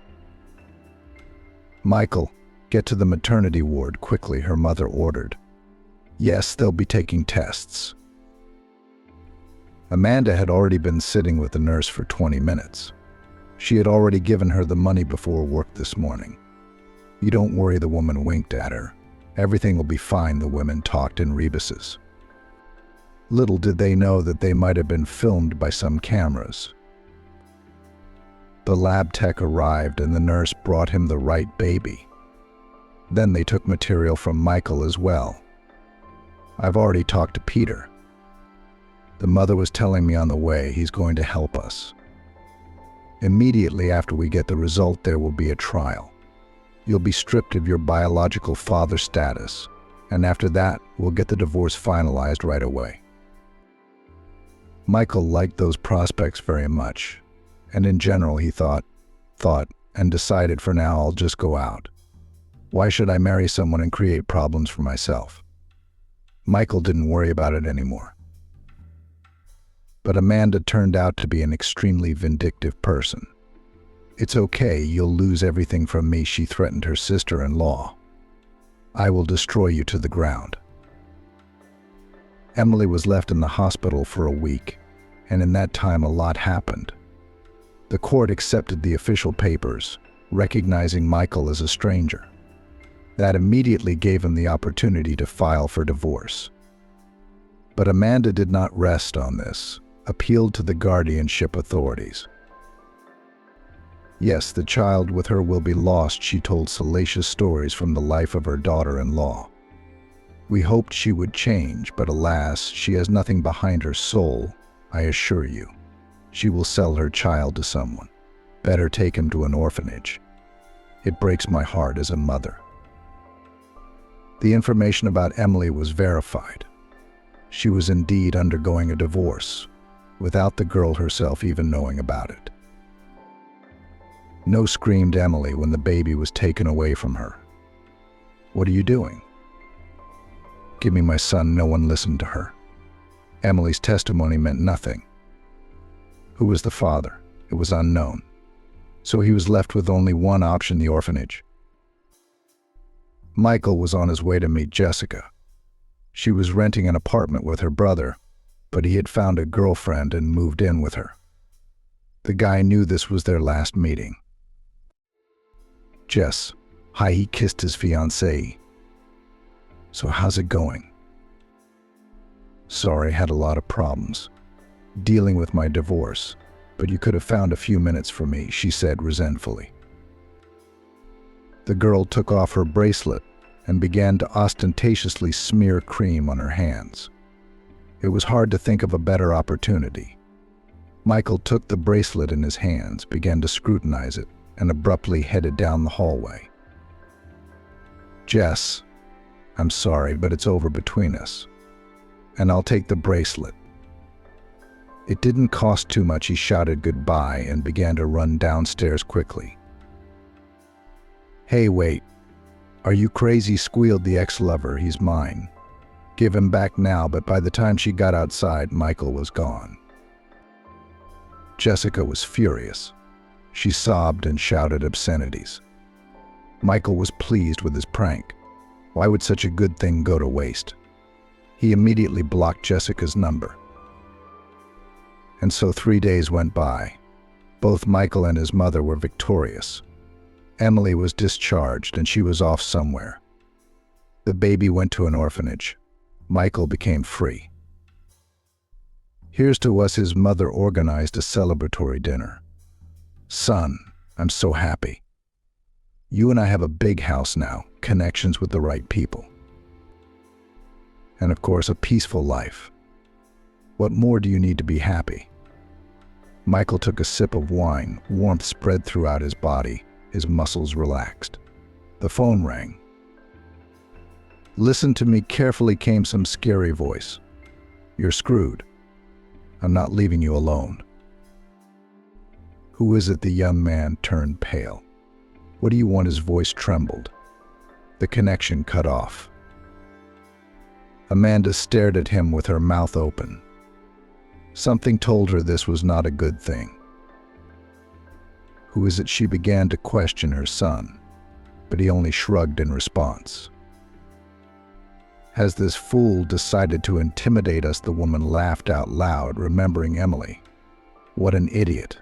"Michael, get to the maternity ward quickly," her mother ordered. "Yes, they'll be taking tests." Amanda had already been sitting with the nurse for 20 minutes. She had already given her the money before work this morning. "You don't worry," the woman winked at her. "Everything will be fine," the women talked in rebuses. Little did they know that they might have been filmed by some cameras. The lab tech arrived and the nurse brought him the right baby. Then they took material from Michael as well. "I've already talked to Peter. The mother was telling me on the way he's going to help us. Immediately after we get the result, there will be a trial. You'll be stripped of your biological father status, and after that, we'll get the divorce finalized right away." Michael liked those prospects very much, and in general he thought, and decided, for now I'll just go out. Why should I marry someone and create problems for myself? Michael didn't worry about it anymore. But Amanda turned out to be an extremely vindictive person. "It's okay, you'll lose everything from me," she threatened her sister-in-law. "I will destroy you to the ground." Emily was left in the hospital for a week, and in that time a lot happened. The court accepted the official papers, recognizing Michael as a stranger. That immediately gave him the opportunity to file for divorce. But Amanda did not rest on this, appealed to the guardianship authorities. "Yes, the child with her will be lost," she told salacious stories from the life of her daughter-in-law. "We hoped she would change, but alas, she has nothing behind her soul, I assure you. She will sell her child to someone. Better take him to an orphanage. It breaks my heart as a mother." The information about Emily was verified. She was indeed undergoing a divorce, without the girl herself even knowing about it. "No," screamed Emily when the baby was taken away from her. "What are you doing?" "Give me my son." No one listened to her. Emily's testimony meant nothing. Who was the father? It was unknown. So he was left with only one option: the orphanage. Michael was on his way to meet Jessica. She was renting an apartment with her brother, but he had found a girlfriend and moved in with her. The guy knew this was their last meeting. "Jess, hi," he kissed his fiancée. "So how's it going?" "Sorry, had a lot of problems dealing with my divorce, but you could have found a few minutes for me," she said resentfully. The girl took off her bracelet and began to ostentatiously smear cream on her hands. It was hard to think of a better opportunity. Michael took the bracelet in his hands, began to scrutinize it, and abruptly headed down the hallway. "Jess, I'm sorry, but it's over between us. And I'll take the bracelet." It didn't cost too much. He shouted goodbye and began to run downstairs quickly. "Hey, wait. Are you crazy?" squealed the ex-lover. "He's mine. Give him back now." But by the time she got outside, Michael was gone. Jessica was furious. She sobbed and shouted obscenities. Michael was pleased with his prank. Why would such a good thing go to waste? He immediately blocked Jessica's number. And so 3 days went by. Both Michael and his mother were victorious. Emily was discharged and she was off somewhere. The baby went to an orphanage. Michael became free. Here's to us, his mother organized a celebratory dinner. "Son, I'm so happy. You and I have a big house now, connections with the right people. And of course, a peaceful life. What more do you need to be happy?" Michael took a sip of wine. Warmth spread throughout his body. His muscles relaxed. The phone rang. Listen to me carefully, came some scary voice. You're screwed. I'm not leaving you alone. Who is it? The young man turned pale. What do you want? His voice trembled. The connection cut off. Amanda stared at him with her mouth open. Something told her this was not a good thing. Who is it? She began to question her son, but he only shrugged in response. Has this fool decided to intimidate us? The woman laughed out loud, remembering Emily. What an idiot.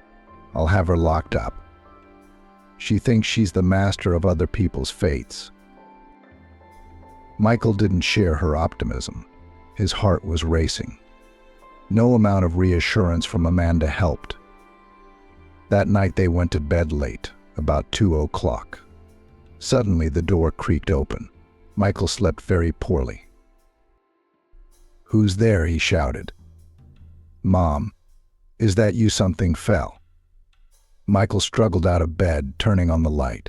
I'll have her locked up. She thinks she's the master of other people's fates. Michael didn't share her optimism. His heart was racing. No amount of reassurance from Amanda helped. That night they went to bed late, about 2:00. Suddenly the door creaked open. Michael slept very poorly. Who's there? He shouted. Mom, is that you? Something fell. Michael struggled out of bed, turning on the light.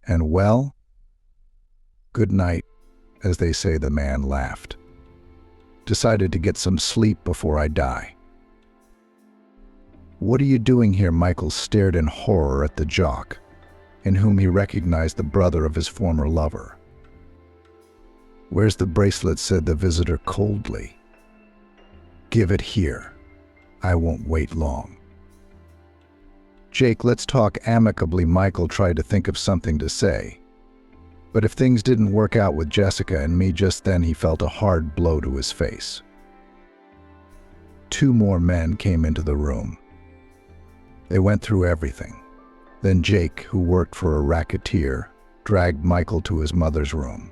And well? Good night, as they say, the man laughed. Decided to get some sleep before I die. What are you doing here? Michael stared in horror at the jock, in whom he recognized the brother of his former lover. Where's the bracelet? Said the visitor coldly. Give it here. I won't wait long. Jake, let's talk amicably. Michael tried to think of something to say. But if things didn't work out with Jessica and me just then, he felt a hard blow to his face. 2 more men came into the room. They went through everything. Then Jake, who worked for a racketeer, dragged Michael to his mother's room.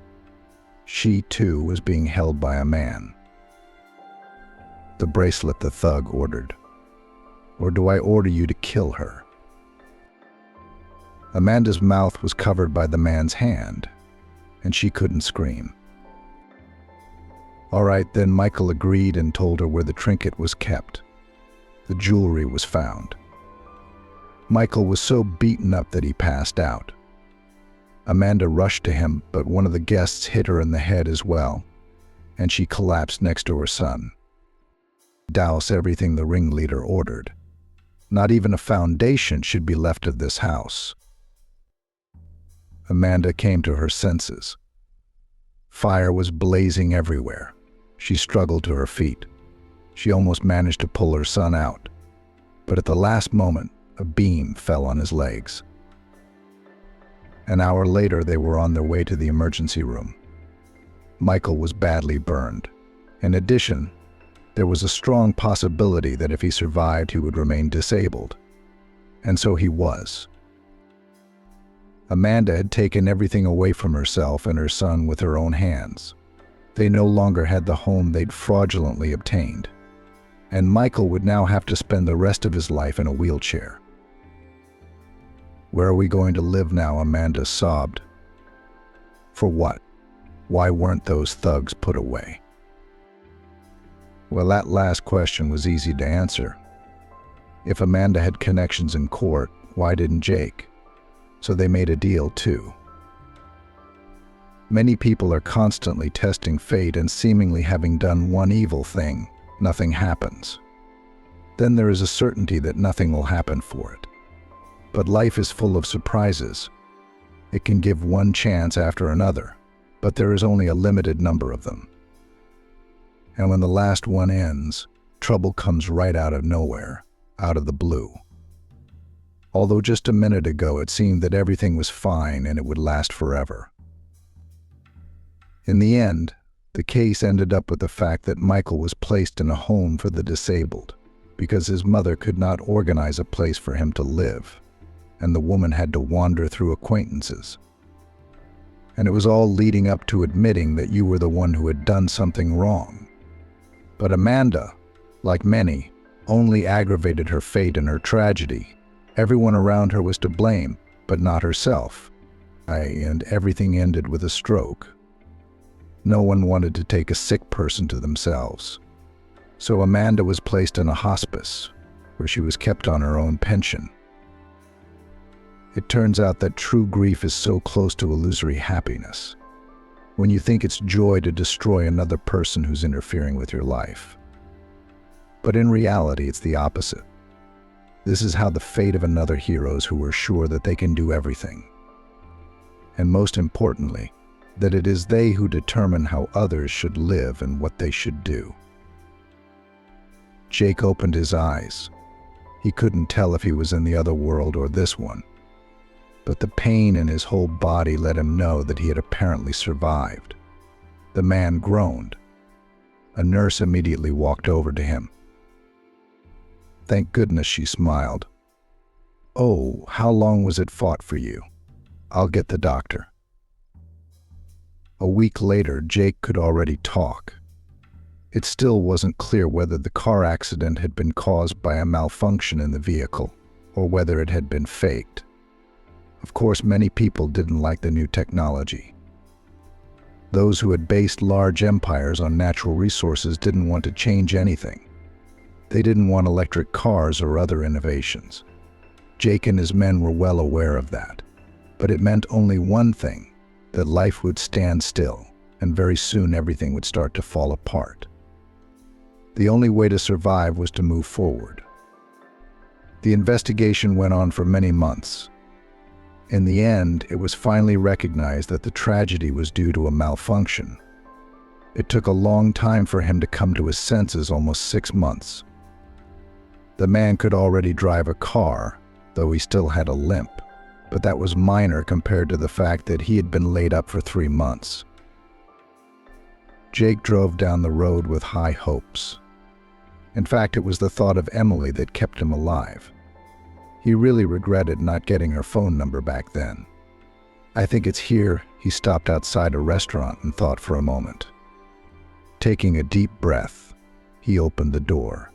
She, too, was being held by a man. The bracelet, the thug ordered. Or do I order you to kill her? Amanda's mouth was covered by the man's hand, and she couldn't scream. All right, then Michael agreed and told her where the trinket was kept. The jewelry was found. Michael was so beaten up that he passed out. Amanda rushed to him, but one of the guests hit her in the head as well, and she collapsed next to her son. Douse everything the ringleader ordered. Not even a foundation should be left of this house. Amanda came to her senses. Fire was blazing everywhere. She struggled to her feet. She almost managed to pull her son out, but at the last moment, a beam fell on his legs. An hour later, they were on their way to the emergency room. Michael was badly burned. In addition, there was a strong possibility that if he survived, he would remain disabled. And so he was. Amanda had taken everything away from herself and her son with her own hands. They no longer had the home they'd fraudulently obtained. And Michael would now have to spend the rest of his life in a wheelchair. Where are we going to live now? Amanda sobbed. For what? Why weren't those thugs put away? Well, that last question was easy to answer. If Amanda had connections in court, why didn't Jake? So they made a deal too. Many people are constantly testing fate, and seemingly having done one evil thing, nothing happens. Then there is a certainty that nothing will happen for it. But life is full of surprises. It can give one chance after another, but there is only a limited number of them. And when the last one ends, trouble comes right out of nowhere, out of the blue. Although just a minute ago it seemed that everything was fine and it would last forever. In the end, the case ended up with the fact that Michael was placed in a home for the disabled because his mother could not organize a place for him to live, and the woman had to wander through acquaintances. And it was all leading up to admitting that you were the one who had done something wrong. But Amanda, like many, only aggravated her fate and her tragedy. Everyone around her was to blame, but not herself. And everything ended with a stroke. No one wanted to take a sick person to themselves. So Amanda was placed in a hospice, where she was kept on her own pension. It turns out that true grief is so close to illusory happiness. when you think it's joy to destroy another person who's interfering with your life. But in reality, it's the opposite. This is how the fate of another heroes who are sure that they can do everything. And most importantly, that it is they who determine how others should live and what they should do. Jake opened his eyes. He couldn't tell if he was in the other world or this one, but the pain in his whole body let him know that he had apparently survived. The man groaned. A nurse immediately walked over to him. "Thank goodness," she smiled. "Oh, how long was it fought for you? I'll get the doctor." A week later, Jake could already talk. It still wasn't clear whether the car accident had been caused by a malfunction in the vehicle or whether it had been faked. Of course, many people didn't like the new technology. Those who had based large empires on natural resources didn't want to change anything. They didn't want electric cars or other innovations. Jake and his men were well aware of that. But it meant only one thing, that life would stand still, and very soon everything would start to fall apart. The only way to survive was to move forward. The investigation went on for many months. In the end, it was finally recognized that the tragedy was due to a malfunction. It took a long time for him to come to his senses, almost 6 months. The man could already drive a car, though he still had a limp, but that was minor compared to the fact that he had been laid up for 3 months. Jake drove down the road with high hopes. In fact, it was the thought of Emily that kept him alive. He really regretted not getting her phone number back then. "I think it's here." He stopped outside a restaurant and thought for a moment. Taking a deep breath, he opened the door.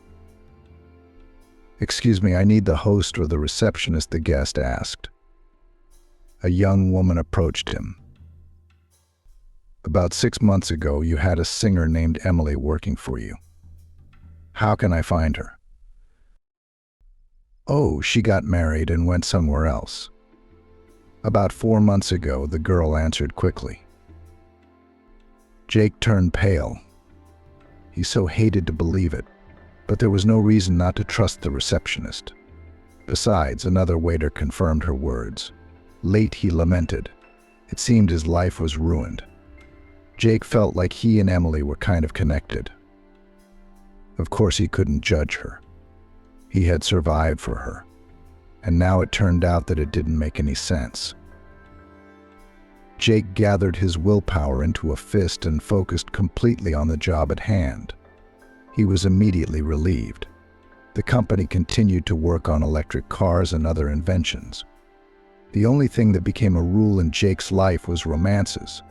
"Excuse me, I need the host or the receptionist," the guest asked. A young woman approached him. "About 6 months ago, you had a singer named Emily working for you. How can I find her?" "Oh, she got married and went somewhere else." "About 4 months ago," the girl answered quickly. Jake turned pale. He so hated to believe it, but there was no reason not to trust the receptionist. Besides, another waiter confirmed her words. Late, he lamented. It seemed his life was ruined. Jake felt like he and Emily were kind of connected. Of course, he couldn't judge her. He had survived for her, and now it turned out that it didn't make any sense. Jake gathered his willpower into a fist and focused completely on the job at hand. He was immediately relieved. The company continued to work on electric cars and other inventions. The only thing that became a rule in Jake's life was romances.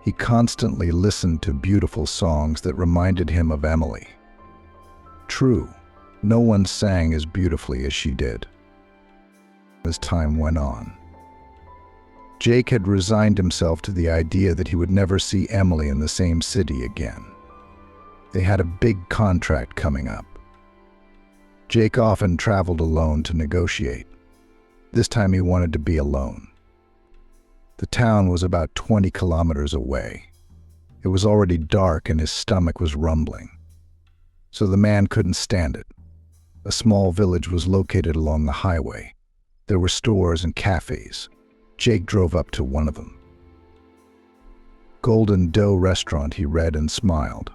He constantly listened to beautiful songs that reminded him of Emily. True, no one sang as beautifully as she did. As time went on, Jake had resigned himself to the idea that he would never see Emily in the same city again. They had a big contract coming up. Jake often traveled alone to negotiate. This time he wanted to be alone. The town was about 20 kilometers away. It was already dark and his stomach was rumbling. So the man couldn't stand it. A small village was located along the highway. There were stores and cafes. Jake drove up to one of them. Golden Dough Restaurant, he read and smiled.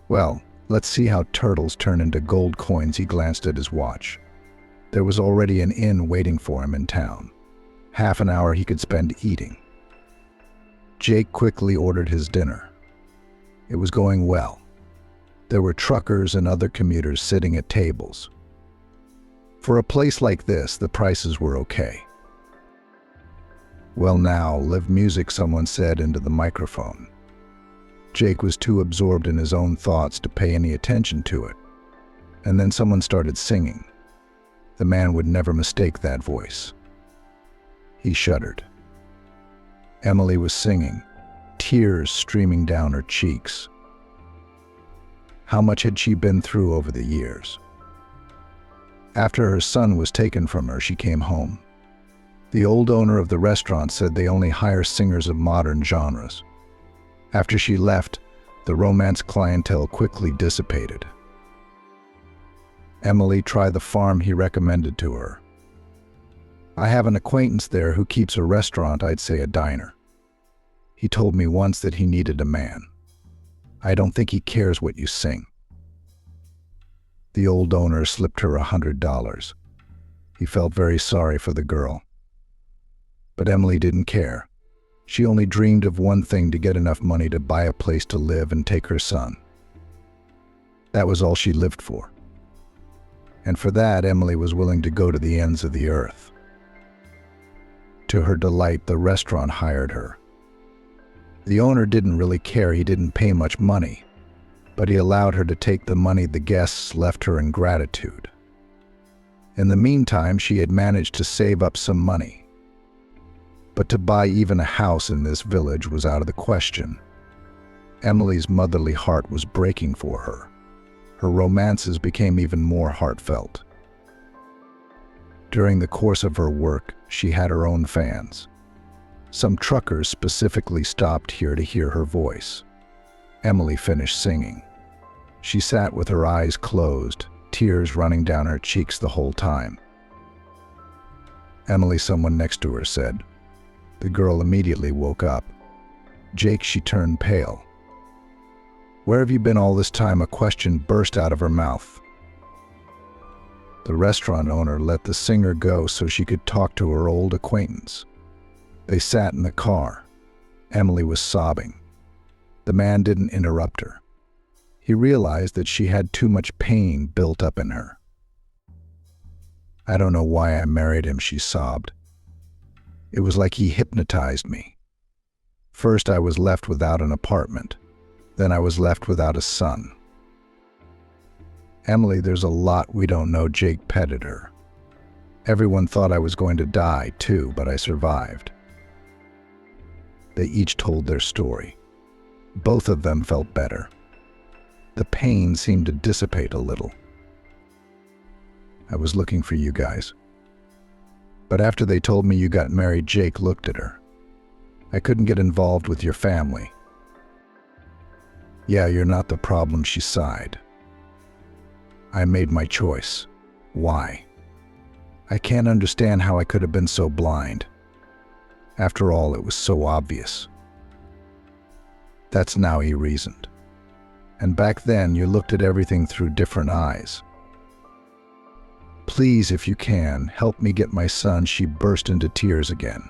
Well, let's see how turtles turn into gold coins. He glanced at his watch. There was already an inn waiting for him in town. Half an hour he could spend eating. Jake quickly ordered his dinner. It was going well. There were truckers and other commuters sitting at tables. For a place like this, the prices were okay. "Well now, live music," someone said into the microphone. Jake was too absorbed in his own thoughts to pay any attention to it. And then someone started singing. The man would never mistake that voice. He shuddered. Emily was singing, tears streaming down her cheeks. How much had she been through over the years? After her son was taken from her, she came home. The old owner of the restaurant said they only hire singers of modern genres. After she left, the romance clientele quickly dissipated. Emily tried the farm he recommended to her. I have an acquaintance there who keeps a restaurant, I'd say a diner. He told me once that he needed a man. I don't think he cares what you sing. The old owner slipped her $100. He felt very sorry for the girl. But Emily didn't care. She only dreamed of one thing: to get enough money to buy a place to live and take her son. That was all she lived for. And for that, Emily was willing to go to the ends of the earth. To her delight, the restaurant hired her. The owner didn't really care. He didn't pay much money, but he allowed her to take the money the guests left her in gratitude. In the meantime, she had managed to save up some money. But to buy even a house in this village was out of the question. Emily's motherly heart was breaking for her. Her romances became even more heartfelt. During the course of her work, she had her own fans. Some truckers specifically stopped here to hear her voice. Emily finished singing. She sat with her eyes closed, tears running down her cheeks the whole time. Emily, someone next to her said. The girl immediately woke up. Jake, she turned pale. Where have you been all this time? A question burst out of her mouth. The restaurant owner let the singer go so she could talk to her old acquaintance. They sat in the car. Emily was sobbing. The man didn't interrupt her. He realized that she had too much pain built up in her. I don't know why I married him, she sobbed. It was like he hypnotized me. First, I was left without an apartment. Then I was left without a son. Emily, there's a lot we don't know, Jake petted her. Everyone thought I was going to die too, but I survived. They each told their story. Both of them felt better. The pain seemed to dissipate a little. I was looking for you guys. But after they told me you got married, Jake looked at her. I couldn't get involved with your family. Yeah, you're not the problem, she sighed. I made my choice. Why? I can't understand how I could have been so blind. After all, it was so obvious. That's now, he reasoned. And back then, you looked at everything through different eyes. Please, if you can, help me get my son. She burst into tears again.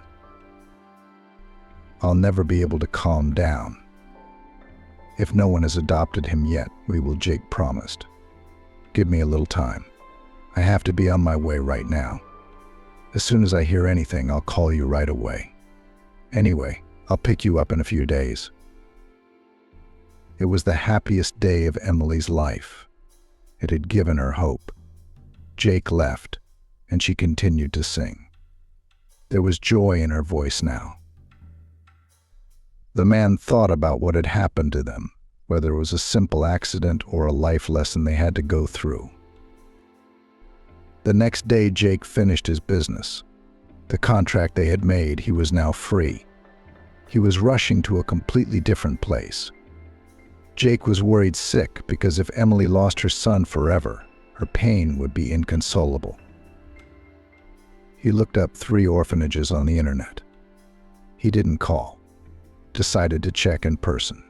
I'll never be able to calm down. If no one has adopted him yet, we will, Jake promised. Give me a little time. I have to be on my way right now. As soon as I hear anything, I'll call you right away. Anyway, I'll pick you up in a few days. It was the happiest day of Emily's life. It had given her hope. Jake left, and she continued to sing. There was joy in her voice now. The man thought about what had happened to them, whether it was a simple accident or a life lesson they had to go through. The next day, Jake finished his business. The contract they had made, he was now free. He was rushing to a completely different place. Jake was worried sick because if Emily lost her son forever, her pain would be inconsolable. He looked up 3 orphanages on the internet. He didn't call. Decided to check in person.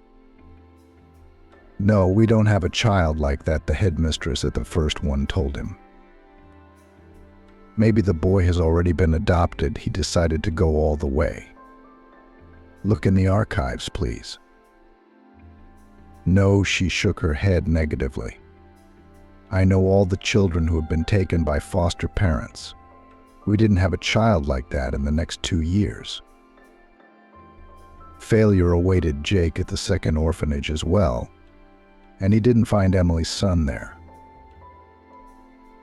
No, we don't have a child like that, the headmistress at the first one told him. Maybe the boy has already been adopted. He decided to go all the way. Look in the archives, please. No, she shook her head negatively. I know all the children who have been taken by foster parents. We didn't have a child like that in the next 2 years. Failure awaited Jake at the second orphanage as well, and he didn't find Emily's son there.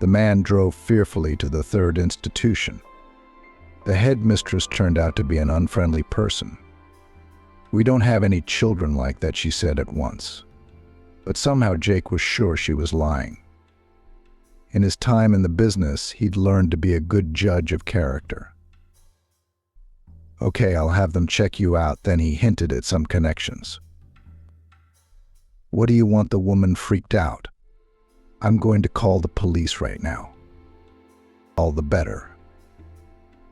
The man drove fearfully to the third institution. The headmistress turned out to be an unfriendly person. We don't have any children like that, she said at once. But somehow Jake was sure she was lying. In his time in the business, he'd learned to be a good judge of character. Okay, I'll have them check you out. Then he hinted at some connections. What do you want? The woman freaked out. I'm going to call the police right now. All the better.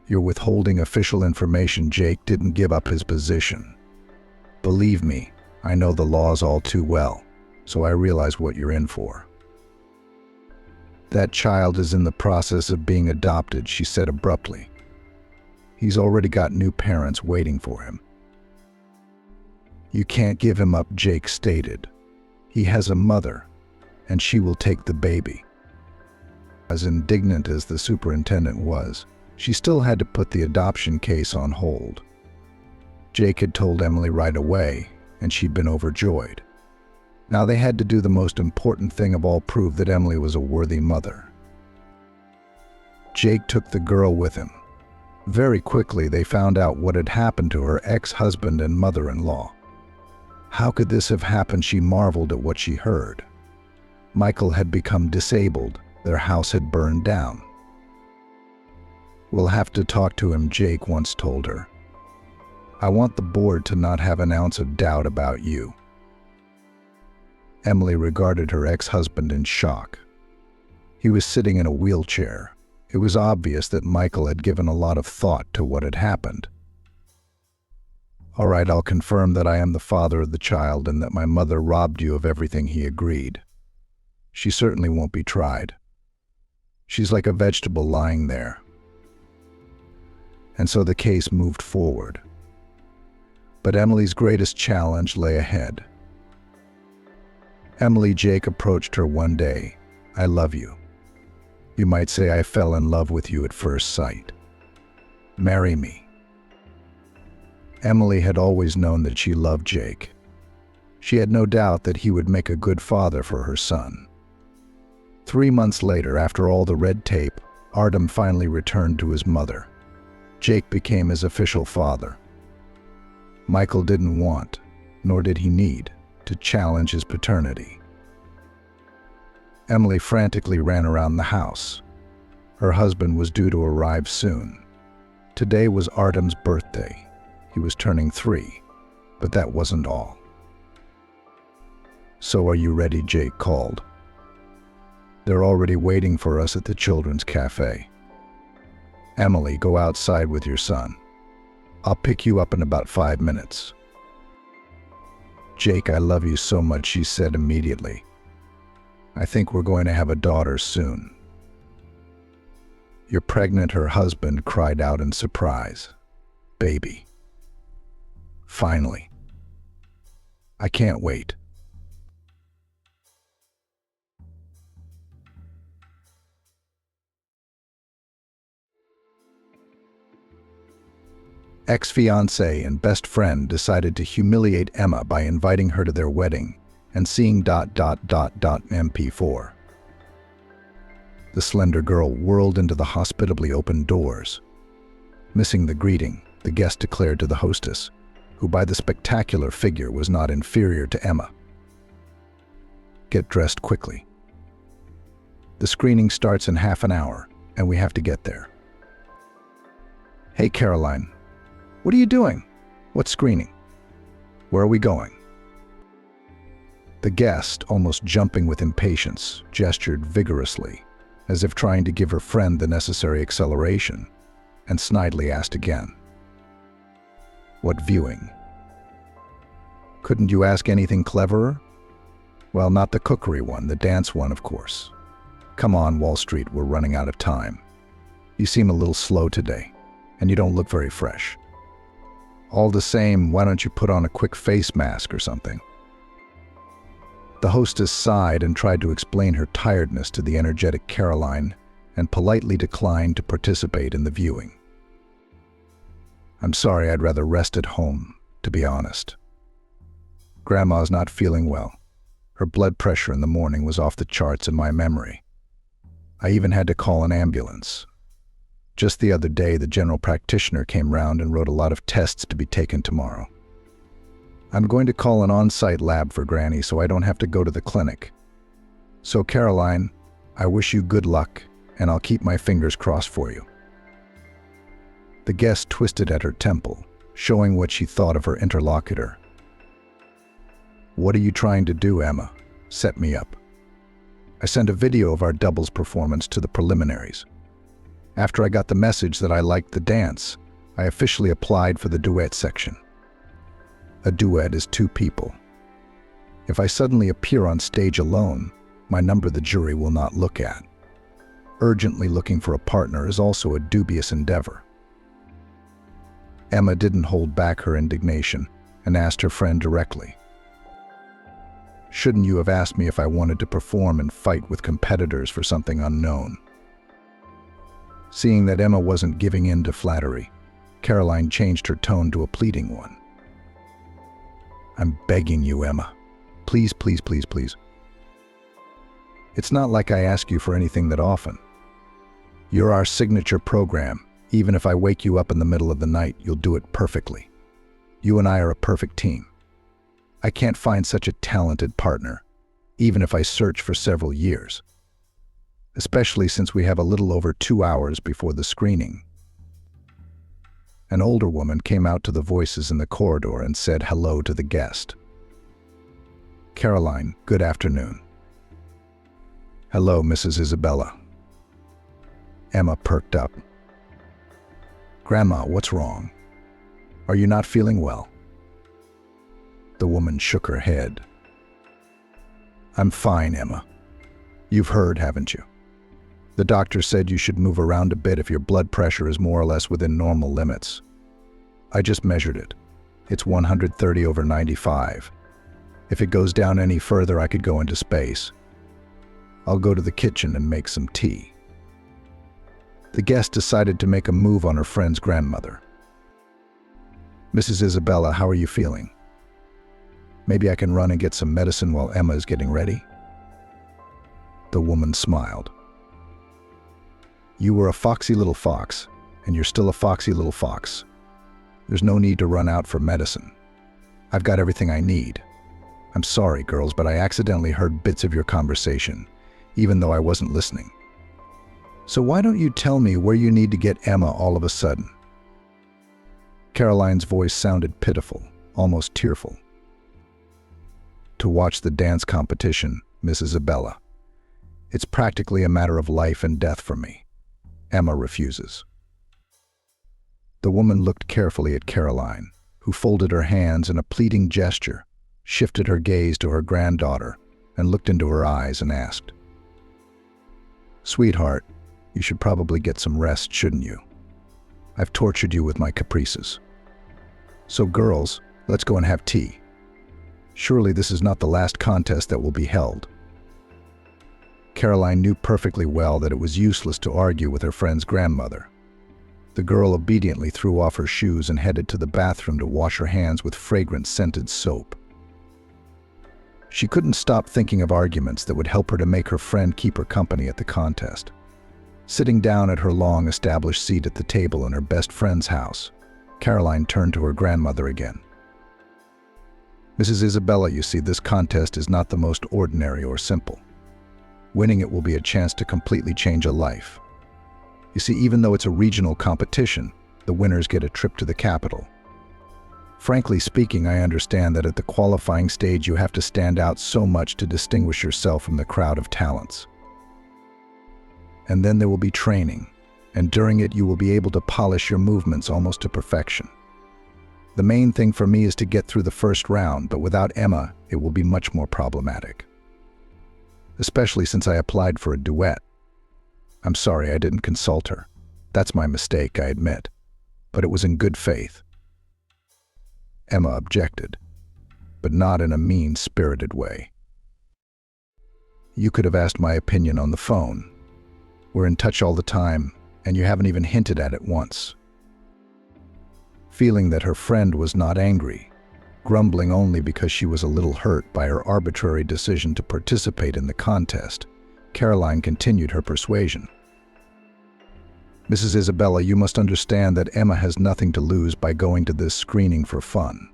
You're withholding official information. Jake didn't give up his position. Believe me, I know the laws all too well, so I realize what you're in for. That child is in the process of being adopted, she said abruptly. He's already got new parents waiting for him. You can't give him up, Jake stated. He has a mother, and she will take the baby. As indignant as the superintendent was, she still had to put the adoption case on hold. Jake had told Emily right away, and she'd been overjoyed. Now they had to do the most important thing of all, prove that Emily was a worthy mother. Jake took the girl with him. Very quickly they found out what had happened to her ex-husband and mother-in-law. How could this have happened? She marveled at what she heard. Michael had become disabled. Their house had burned down. We'll have to talk to him, Jake once told her. I want the board to not have an ounce of doubt about you. Emily regarded her ex-husband in shock. He was sitting in a wheelchair. It was obvious that Michael had given a lot of thought to what had happened. All right, I'll confirm that I am the father of the child and that my mother robbed you of everything. He agreed. She certainly won't be tried. She's like a vegetable lying there. And so the case moved forward. But Emily's greatest challenge lay ahead. Emily, Jake approached her one day. I love you. You might say I fell in love with you at first sight. Marry me. Emily had always known that she loved Jake. She had no doubt that he would make a good father for her son. 3 months later, after all the red tape, Artem finally returned to his mother. Jake became his official father. Michael didn't want, nor did he need, to challenge his paternity. Emily frantically ran around the house. Her husband was due to arrive soon. Today was Artem's birthday. He was turning 3, but that wasn't all. So are you ready? Jake called. They're already waiting for us at the children's cafe. Emily, go outside with your son. I'll pick you up in about 5 minutes. Jake, I love you so much, she said immediately. I think we're going to have a daughter soon. You're pregnant, her husband cried out in surprise. Baby. Finally. I can't wait. Ex-fiancé and best friend decided to humiliate Emma by inviting her to their wedding and seeing MP4. The slender girl whirled into the hospitably opened doors. Missing the greeting, the guest declared to the hostess, who by the spectacular figure was not inferior to Emma. Get dressed quickly. The screening starts in half an hour, and we have to get there. Hey, Caroline. What are you doing? What screening? Where are we going? The guest, almost jumping with impatience, gestured vigorously, as if trying to give her friend the necessary acceleration, and snidely asked again. What viewing? Couldn't you ask anything cleverer? Well, not the cookery one, the dance one, of course. Come on, Wall Street, we're running out of time. You seem a little slow today, and you don't look very fresh. All the same, why don't you put on a quick face mask or something? The hostess sighed and tried to explain her tiredness to the energetic Caroline and politely declined to participate in the viewing. I'm sorry, I'd rather rest at home, to be honest. Grandma's not feeling well. Her blood pressure in the morning was off the charts in my memory. I even had to call an ambulance. Just the other day, the general practitioner came round and wrote a lot of tests to be taken tomorrow. I'm going to call an on-site lab for Granny so I don't have to go to the clinic. So, Caroline, I wish you good luck, and I'll keep my fingers crossed for you. The guest twisted at her temple, showing what she thought of her interlocutor. "What are you trying to do, Emma? Set me up." I sent a video of our doubles performance to the preliminaries. After I got the message that I liked the dance, I officially applied for the duet section. A duet is two people. If I suddenly appear on stage alone, my number the jury will not look at. Urgently looking for a partner is also a dubious endeavor. Emma didn't hold back her indignation and asked her friend directly, "Shouldn't you have asked me if I wanted to perform and fight with competitors for something unknown?" Seeing that Emma wasn't giving in to flattery, Caroline changed her tone to a pleading one. "I'm begging you, Emma. Please, please, please, please. It's not like I ask you for anything that often. You're our signature program. Even if I wake you up in the middle of the night, you'll do it perfectly. You and I are a perfect team. I can't find such a talented partner, even if I search for several years. Especially since we have a little over 2 hours before the screening." An older woman came out to the voices in the corridor and said hello to the guest. "Caroline, good afternoon." "Hello, Mrs. Isabella." Emma perked up. "Grandma, what's wrong? Are you not feeling well?" The woman shook her head. "I'm fine, Emma. You've heard, haven't you? The doctor said you should move around a bit if your blood pressure is more or less within normal limits. I just measured it. It's 130/95. If it goes down any further, I could go into space. I'll go to the kitchen and make some tea." The guest decided to make a move on her friend's grandmother. "Mrs. Isabella, how are you feeling? Maybe I can run and get some medicine while Emma is getting ready?" The woman smiled. "You were a foxy little fox, and you're still a foxy little fox. There's no need to run out for medicine. I've got everything I need. I'm sorry, girls, but I accidentally heard bits of your conversation, even though I wasn't listening. So why don't you tell me where you need to get Emma all of a sudden?" Caroline's voice sounded pitiful, almost tearful. "To watch the dance competition, Miss Isabella. It's practically a matter of life and death for me. Emma refuses." The woman looked carefully at Caroline, who folded her hands in a pleading gesture, shifted her gaze to her granddaughter, and looked into her eyes and asked, "Sweetheart, you should probably get some rest, shouldn't you? I've tortured you with my caprices. So girls, let's go and have tea. Surely this is not the last contest that will be held." Caroline knew perfectly well that it was useless to argue with her friend's grandmother. The girl obediently threw off her shoes and headed to the bathroom to wash her hands with fragrant scented soap. She couldn't stop thinking of arguments that would help her to make her friend keep her company at the contest. Sitting down at her long-established seat at the table in her best friend's house, Caroline turned to her grandmother again. "Mrs. Isabella, you see, this contest is not the most ordinary or simple. Winning it will be a chance to completely change a life. You see, even though it's a regional competition, the winners get a trip to the capital. Frankly speaking, I understand that at the qualifying stage you have to stand out so much to distinguish yourself from the crowd of talents. And then there will be training, and during it you will be able to polish your movements almost to perfection. The main thing for me is to get through the first round, but without Emma, it will be much more problematic. Especially since I applied for a duet. I'm sorry I didn't consult her. That's my mistake, I admit. But it was in good faith." Emma objected, but not in a mean-spirited way. "You could have asked my opinion on the phone. We're in touch all the time, and you haven't even hinted at it once." Feeling that her friend was not angry, grumbling only because she was a little hurt by her arbitrary decision to participate in the contest, Caroline continued her persuasion. "Mrs. Isabella, you must understand that Emma has nothing to lose by going to this screening for fun.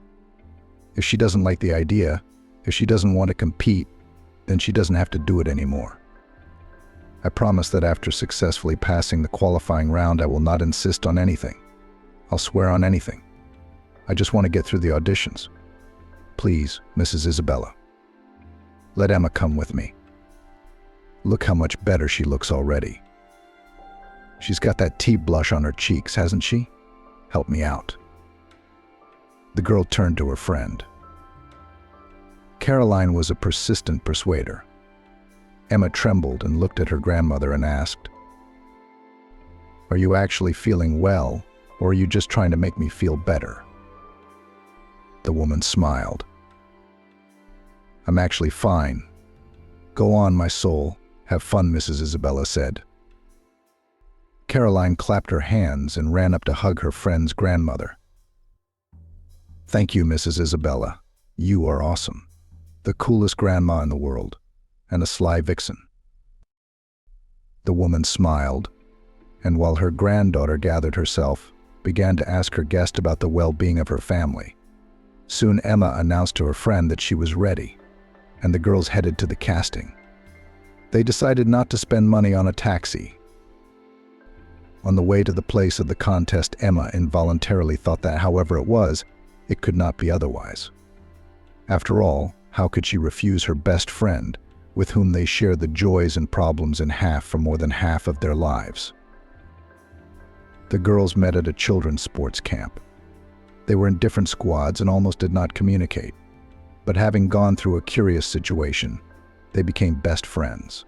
If she doesn't like the idea, if she doesn't want to compete, then she doesn't have to do it anymore. I promise that after successfully passing the qualifying round, I will not insist on anything. I'll swear on anything. I just want to get through the auditions. Please, Mrs. Isabella. Let Emma come with me. Look how much better she looks already. She's got that tea blush on her cheeks, hasn't she? Help me out." The girl turned to her friend. Caroline was a persistent persuader. Emma trembled and looked at her grandmother and asked, "Are you actually feeling well, or are you just trying to make me feel better?" The woman smiled. "I'm actually fine. Go on, my soul. Have fun," Mrs. Isabella said. Caroline clapped her hands and ran up to hug her friend's grandmother. "Thank you, Mrs. Isabella. You are awesome. The coolest grandma in the world, and a sly vixen." The woman smiled, and while her granddaughter gathered herself, began to ask her guest about the well-being of her family. Soon Emma announced to her friend that she was ready, and the girls headed to the casting. They decided not to spend money on a taxi. On the way to the place of the contest, Emma involuntarily thought that, however it was, it could not be otherwise. After all, how could she refuse her best friend, with whom they shared the joys and problems in half for more than half of their lives? The girls met at a children's sports camp. They were in different squads and almost did not communicate, but having gone through a curious situation, they became best friends.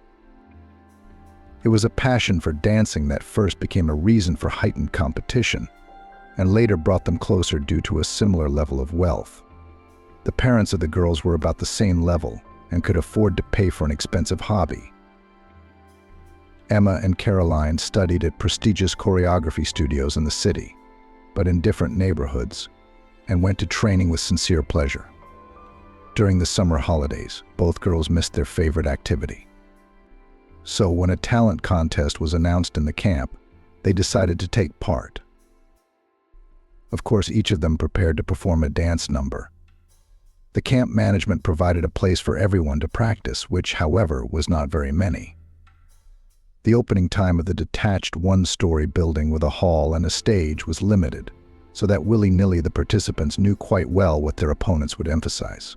It was a passion for dancing that first became a reason for heightened competition, and later brought them closer due to a similar level of wealth. The parents of the girls were about the same level and could afford to pay for an expensive hobby. Emma and Caroline studied at prestigious choreography studios in the city, but in different neighborhoods, and went to training with sincere pleasure. During the summer holidays, both girls missed their favorite activity. So when a talent contest was announced in the camp, they decided to take part. Of course, each of them prepared to perform a dance number. The camp management provided a place for everyone to practice, which, however, was not very many. The opening time of the detached one-story building with a hall and a stage was limited, so that willy-nilly the participants knew quite well what their opponents would emphasize.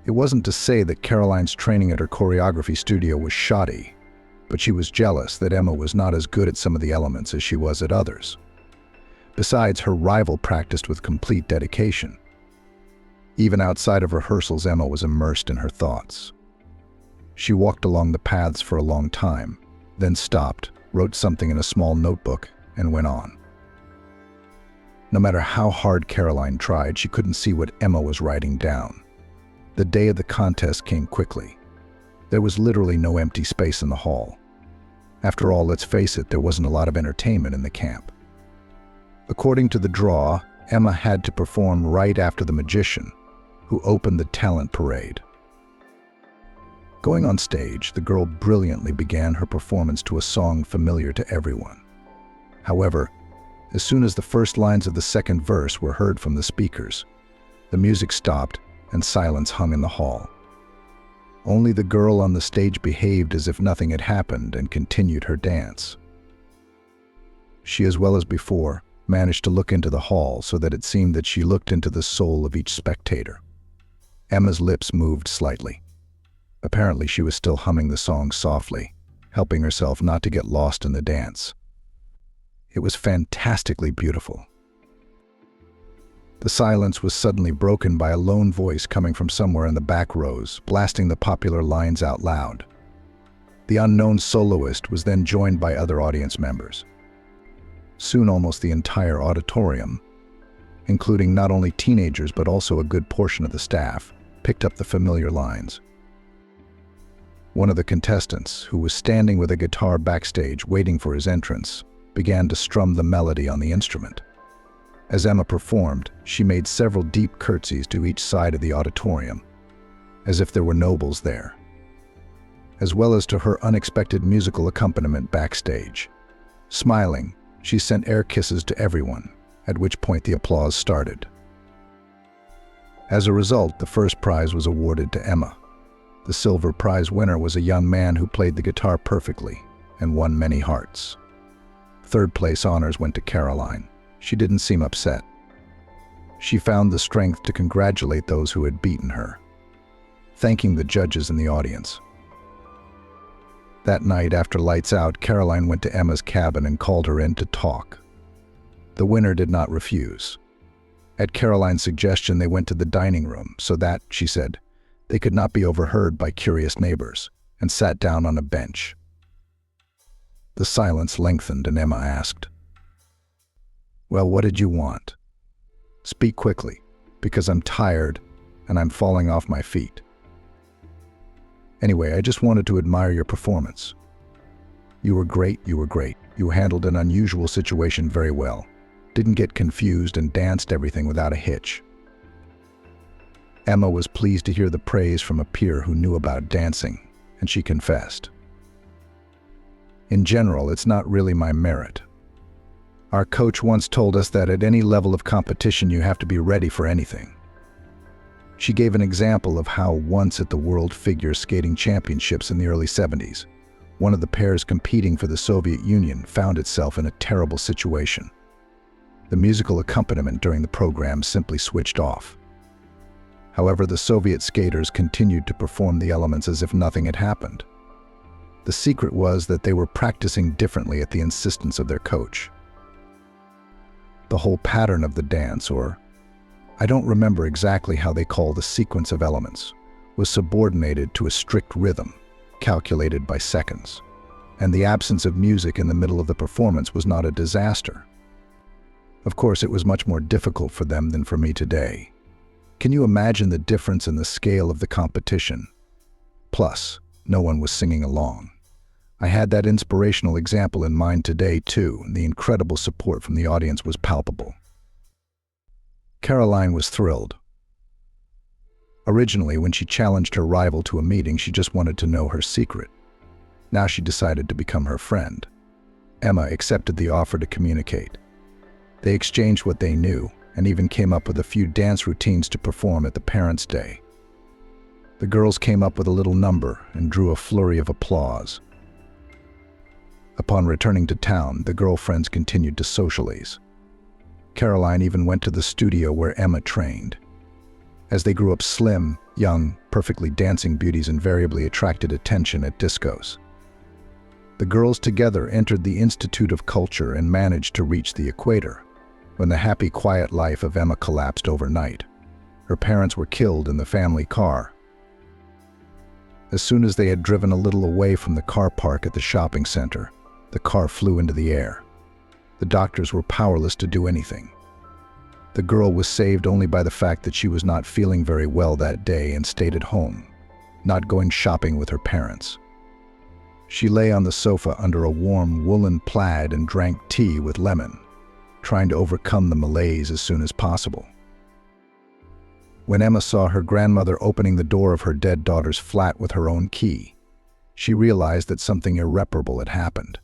It wasn't to say that Caroline's training at her choreography studio was shoddy, but she was jealous that Emma was not as good at some of the elements as she was at others. Besides, her rival practiced with complete dedication. Even outside of rehearsals, Emma was immersed in her thoughts. She walked along the paths for a long time, then stopped, wrote something in a small notebook, and went on. No matter how hard Caroline tried, she couldn't see what Emma was writing down. The day of the contest came quickly. There was literally no empty space in the hall. After all, let's face it, there wasn't a lot of entertainment in the camp. According to the draw, Emma had to perform right after the magician, who opened the talent parade. Going on stage, the girl brilliantly began her performance to a song familiar to everyone. However, as soon as the first lines of the second verse were heard from the speakers, the music stopped and silence hung in the hall. Only the girl on the stage behaved as if nothing had happened and continued her dance. She, as well as before, managed to look into the hall so that it seemed that she looked into the soul of each spectator. Emma's lips moved slightly. Apparently, she was still humming the song softly, helping herself not to get lost in the dance. It was fantastically beautiful. The silence was suddenly broken by a lone voice coming from somewhere in the back rows, blasting the popular lines out loud. The unknown soloist was then joined by other audience members. Soon almost the entire auditorium, including not only teenagers but also a good portion of the staff, picked up the familiar lines. One of the contestants, who was standing with a guitar backstage waiting for his entrance, began to strum the melody on the instrument. As Emma performed, she made several deep curtsies to each side of the auditorium, as if there were nobles there, as well as to her unexpected musical accompaniment backstage. Smiling, she sent air kisses to everyone, at which point the applause started. As a result, the first prize was awarded to Emma. The silver prize winner was a young man who played the guitar perfectly and won many hearts. Third place honors went to Caroline. She didn't seem upset. She found the strength to congratulate those who had beaten her, thanking the judges in the audience. That night, after lights out, Caroline went to Emma's cabin and called her in to talk. The winner did not refuse. At Caroline's suggestion, they went to the dining room so that, she said, they could not be overheard by curious neighbors, and sat down on a bench. The silence lengthened and Emma asked, "Well, what did you want? Speak quickly, because I'm tired and I'm falling off my feet." "Anyway, I just wanted to admire your performance. You were great, you were great. You handled an unusual situation very well. Didn't get confused and danced everything without a hitch." Emma was pleased to hear the praise from a peer who knew about dancing, and she confessed, "In general, it's not really my merit. Our coach once told us that at any level of competition you have to be ready for anything." She gave an example of how once at the World Figure Skating Championships in the early 70s, one of the pairs competing for the Soviet Union found itself in a terrible situation. The musical accompaniment during the program simply switched off. However, the Soviet skaters continued to perform the elements as if nothing had happened. The secret was that they were practicing differently at the insistence of their coach. The whole pattern of the dance, or I don't remember exactly how they call the sequence of elements, was subordinated to a strict rhythm, calculated by seconds. And the absence of music in the middle of the performance was not a disaster. Of course, it was much more difficult for them than for me today. Can you imagine the difference in the scale of the competition? Plus, no one was singing along. I had that inspirational example in mind today, too, and the incredible support from the audience was palpable. Caroline was thrilled. Originally, when she challenged her rival to a meeting, she just wanted to know her secret. Now she decided to become her friend. Emma accepted the offer to communicate. They exchanged what they knew, and even came up with a few dance routines to perform at the Parents' Day. The girls came up with a little number and drew a flurry of applause. Upon returning to town, the girlfriends continued to socialize. Caroline even went to the studio where Emma trained. As they grew up, slim, young, perfectly dancing beauties invariably attracted attention at discos. The girls together entered the Institute of Culture and managed to reach the equator, when the happy, quiet life of Emma collapsed overnight. Her parents were killed in the family car. As soon as they had driven a little away from the car park at the shopping center, the car flew into the air. The doctors were powerless to do anything. The girl was saved only by the fact that she was not feeling very well that day and stayed at home, not going shopping with her parents. She lay on the sofa under a warm woolen plaid and drank tea with lemon, trying to overcome the malaise as soon as possible. When Emma saw her grandmother opening the door of her dead daughter's flat with her own key, she realized that something irreparable had happened.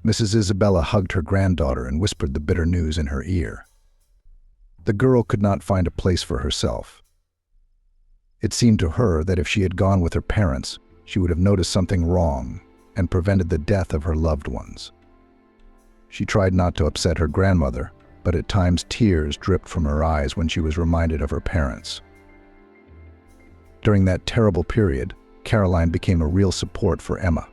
Mrs. Isabella hugged her granddaughter and whispered the bitter news in her ear. The girl could not find a place for herself. It seemed to her that if she had gone with her parents, she would have noticed something wrong and prevented the death of her loved ones. She tried not to upset her grandmother, but at times tears dripped from her eyes when she was reminded of her parents. During that terrible period, Caroline became a real support for Emma.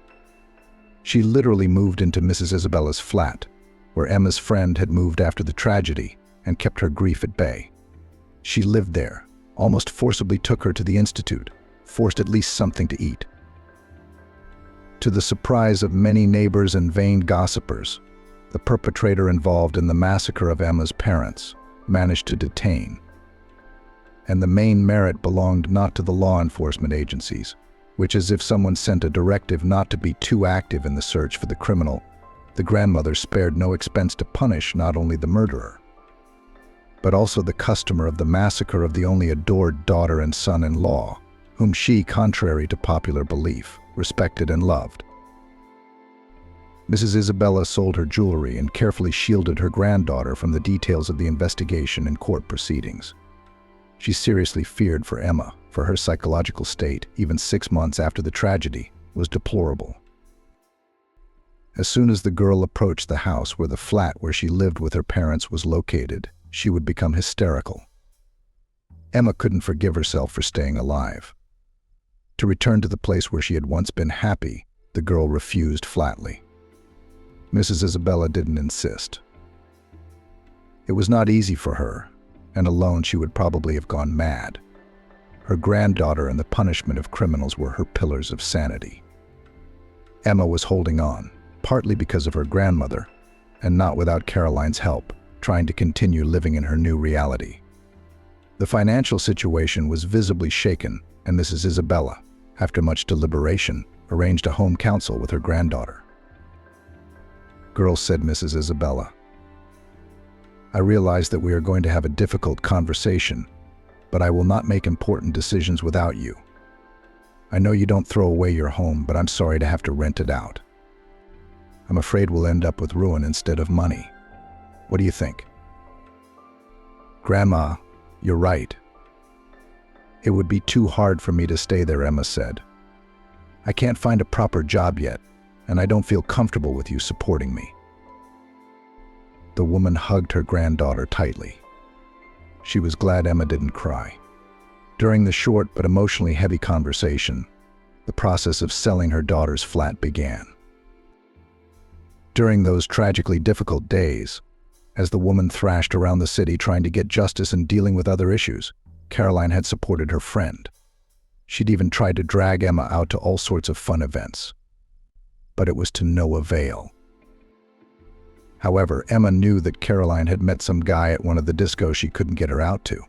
She literally moved into Mrs. Isabella's flat, where Emma's friend had moved after the tragedy, and kept her grief at bay. She lived there, almost forcibly took her to the institute, forced at least something to eat. To the surprise of many neighbors and vain gossipers, the perpetrator involved in the massacre of Emma's parents managed to detain. And the main merit belonged not to the law enforcement agencies, which, as if someone sent a directive not to be too active in the search for the criminal, the grandmother spared no expense to punish not only the murderer, but also the customer of the massacre of the only adored daughter and son-in-law, whom she, contrary to popular belief, respected and loved. Mrs. Isabella sold her jewelry and carefully shielded her granddaughter from the details of the investigation and court proceedings. She seriously feared for Emma, for her psychological state, even 6 months after the tragedy, was deplorable. As soon as the girl approached the house where the flat where she lived with her parents was located, she would become hysterical. Emma couldn't forgive herself for staying alive. To return to the place where she had once been happy, the girl refused flatly. Mrs. Isabella didn't insist. It was not easy for her, and alone she would probably have gone mad. Her granddaughter and the punishment of criminals were her pillars of sanity. Emma was holding on, partly because of her grandmother, and not without Caroline's help, trying to continue living in her new reality. The financial situation was visibly shaken, and Mrs. Isabella, after much deliberation, arranged a home council with her granddaughter. "Girls," said Mrs. Isabella, "I realize that we are going to have a difficult conversation, but I will not make important decisions without you. I know you don't throw away your home, but I'm sorry to have to rent it out. I'm afraid we'll end up with ruin instead of money. What do you think?" "Grandma, you're right. It would be too hard for me to stay there," Emma said. "I can't find a proper job yet, and I don't feel comfortable with you supporting me." The woman hugged her granddaughter tightly. She was glad Emma didn't cry. During the short but emotionally heavy conversation, the process of selling her daughter's flat began. During those tragically difficult days, as the woman thrashed around the city trying to get justice and dealing with other issues, Caroline had supported her friend. She'd even tried to drag Emma out to all sorts of fun events. But it was to no avail. However, Emma knew that Caroline had met some guy at one of the discos she couldn't get her out to.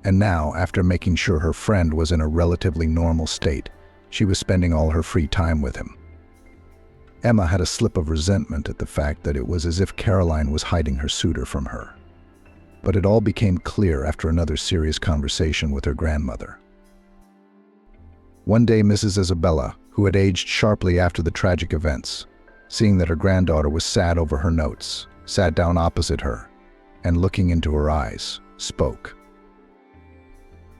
And now, after making sure her friend was in a relatively normal state, she was spending all her free time with him. Emma had a slip of resentment at the fact that it was as if Caroline was hiding her suitor from her. But it all became clear after another serious conversation with her grandmother. One day, Mrs. Isabella, who had aged sharply after the tragic events, seeing that her granddaughter was sad over her notes, sat down opposite her, and looking into her eyes, spoke.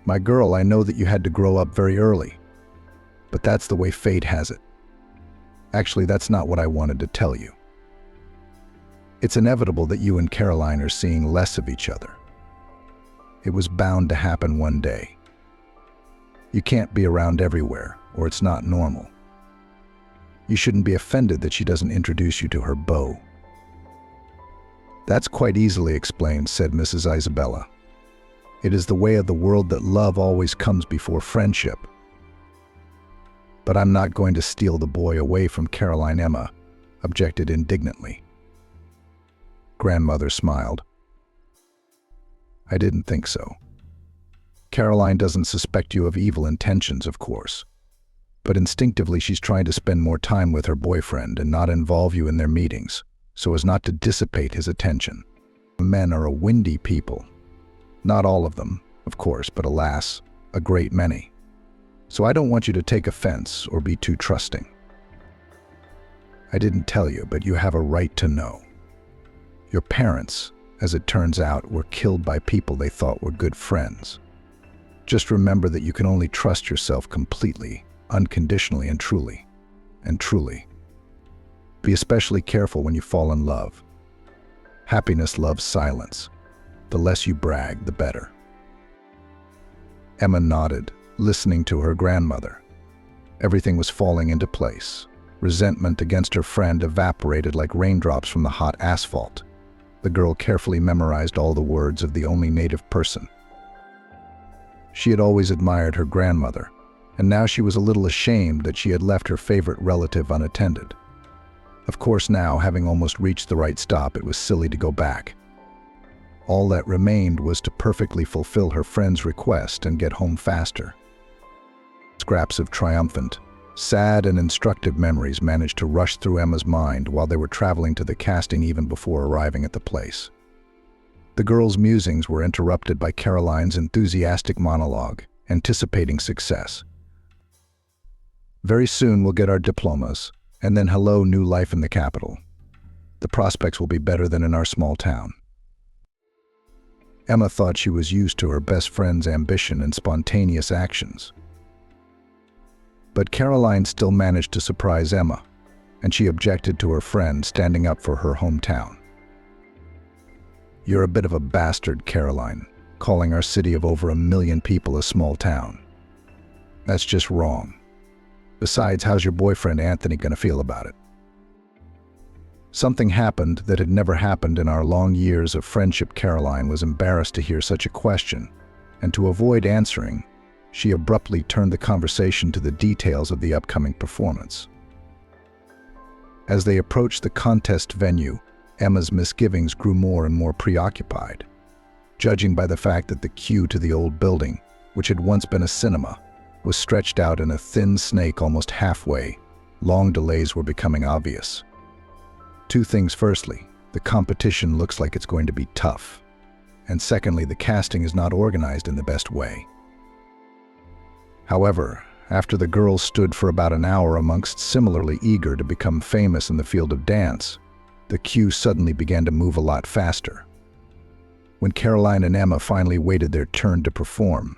"My girl, I know that you had to grow up very early, but that's the way fate has it. Actually, that's not what I wanted to tell you. It's inevitable that you and Caroline are seeing less of each other. It was bound to happen one day. You can't be around everywhere, or it's not normal. You shouldn't be offended that she doesn't introduce you to her beau." "That's quite easily explained," said Mrs. Isabella. "It is the way of the world that love always comes before friendship." "But I'm not going to steal the boy away from Caroline," Emma objected indignantly. Grandmother smiled. "I didn't think so. Caroline doesn't suspect you of evil intentions, of course. But instinctively she's trying to spend more time with her boyfriend and not involve you in their meetings, so as not to dissipate his attention. Men are a windy people. Not all of them, of course, but alas, a great many. So I don't want you to take offense or be too trusting. I didn't tell you, but you have a right to know. Your parents, as it turns out, were killed by people they thought were good friends. Just remember that you can only trust yourself completely, unconditionally and truly. Be especially careful when you fall in love. Happiness loves silence. The less you brag, the better." Emma nodded, listening to her grandmother. Everything was falling into place. Resentment against her friend evaporated like raindrops from the hot asphalt. The girl carefully memorized all the words of the only native person. She had always admired her grandmother, and now she was a little ashamed that she had left her favorite relative unattended. Of course now, having almost reached the right stop, it was silly to go back. All that remained was to perfectly fulfill her friend's request and get home faster. Scraps of triumphant, sad and instructive memories managed to rush through Emma's mind while they were traveling to the casting even before arriving at the place. The girls' musings were interrupted by Caroline's enthusiastic monologue, anticipating success. "Very soon we'll get our diplomas, and then hello, new life in the capital. The prospects will be better than in our small town." Emma thought she was used to her best friend's ambition and spontaneous actions. But Caroline still managed to surprise Emma. and she objected to her friend standing up for her hometown. "You're a bit of a bastard, Caroline, calling our city of over 1 million people a small town. That's just wrong. Besides, how's your boyfriend Anthony gonna feel about it?" Something happened that had never happened in our long years of friendship. Caroline was embarrassed to hear such a question, and to avoid answering, she abruptly turned the conversation to the details of the upcoming performance. As they approached the contest venue, Emma's misgivings grew more and more preoccupied. Judging by the fact that the queue to the old building, which had once been a cinema, was stretched out in a thin snake almost halfway, long delays were becoming obvious. Two things. Firstly, the competition looks like it's going to be tough. And secondly, the casting is not organized in the best way. However, after the girls stood for about an hour amongst similarly eager to become famous in the field of dance, the queue suddenly began to move a lot faster. When Caroline and Emma finally waited their turn to perform,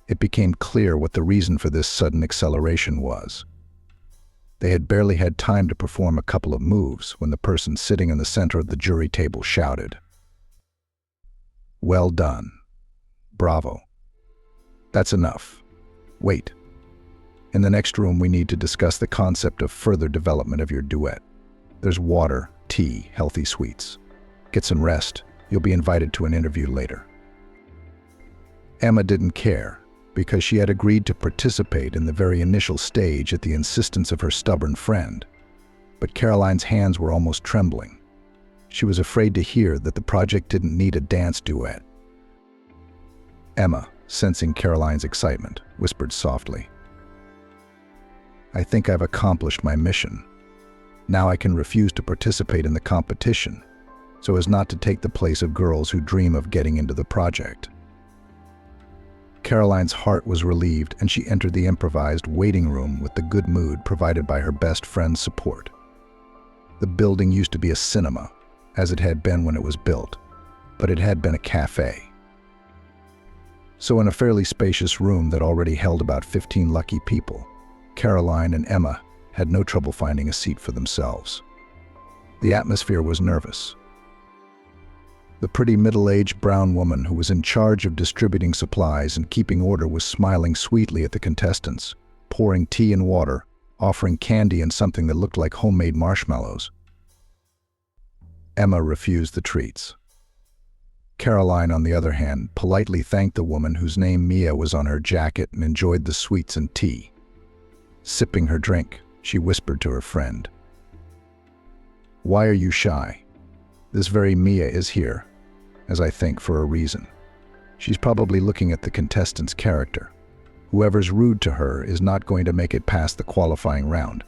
it became clear what the reason for this sudden acceleration was. They had barely had time to perform a couple of moves when the person sitting in the center of the jury table shouted, "Well done. Bravo. That's enough. Wait. In the next room, we need to discuss the concept of further development of your duet. There's water, tea, healthy sweets. Get some rest. You'll be invited to an interview later." Emma didn't care, because she had agreed to participate in the very initial stage at the insistence of her stubborn friend. But Caroline's hands were almost trembling. She was afraid to hear that the project didn't need a dance duet. Emma, sensing Caroline's excitement, whispered softly, "I think I've accomplished my mission. Now I can refuse to participate in the competition, so as not to take the place of girls who dream of getting into the project." Caroline's heart was relieved, and she entered the improvised waiting room with the good mood provided by her best friend's support. The building used to be a cinema, as it had been when it was built, but it had been a café. So in a fairly spacious room that already held about 15 lucky people, Caroline and Emma had no trouble finding a seat for themselves. The atmosphere was nervous. The pretty middle-aged brown woman who was in charge of distributing supplies and keeping order was smiling sweetly at the contestants, pouring tea and water, offering candy and something that looked like homemade marshmallows. Emma refused the treats. Caroline, on the other hand, politely thanked the woman whose name Mia was on her jacket and enjoyed the sweets and tea. Sipping her drink, she whispered to her friend, "Why are you shy? This very Mia is here, as I think, for a reason. She's probably looking at the contestant's character. Whoever's rude to her is not going to make it past the qualifying round.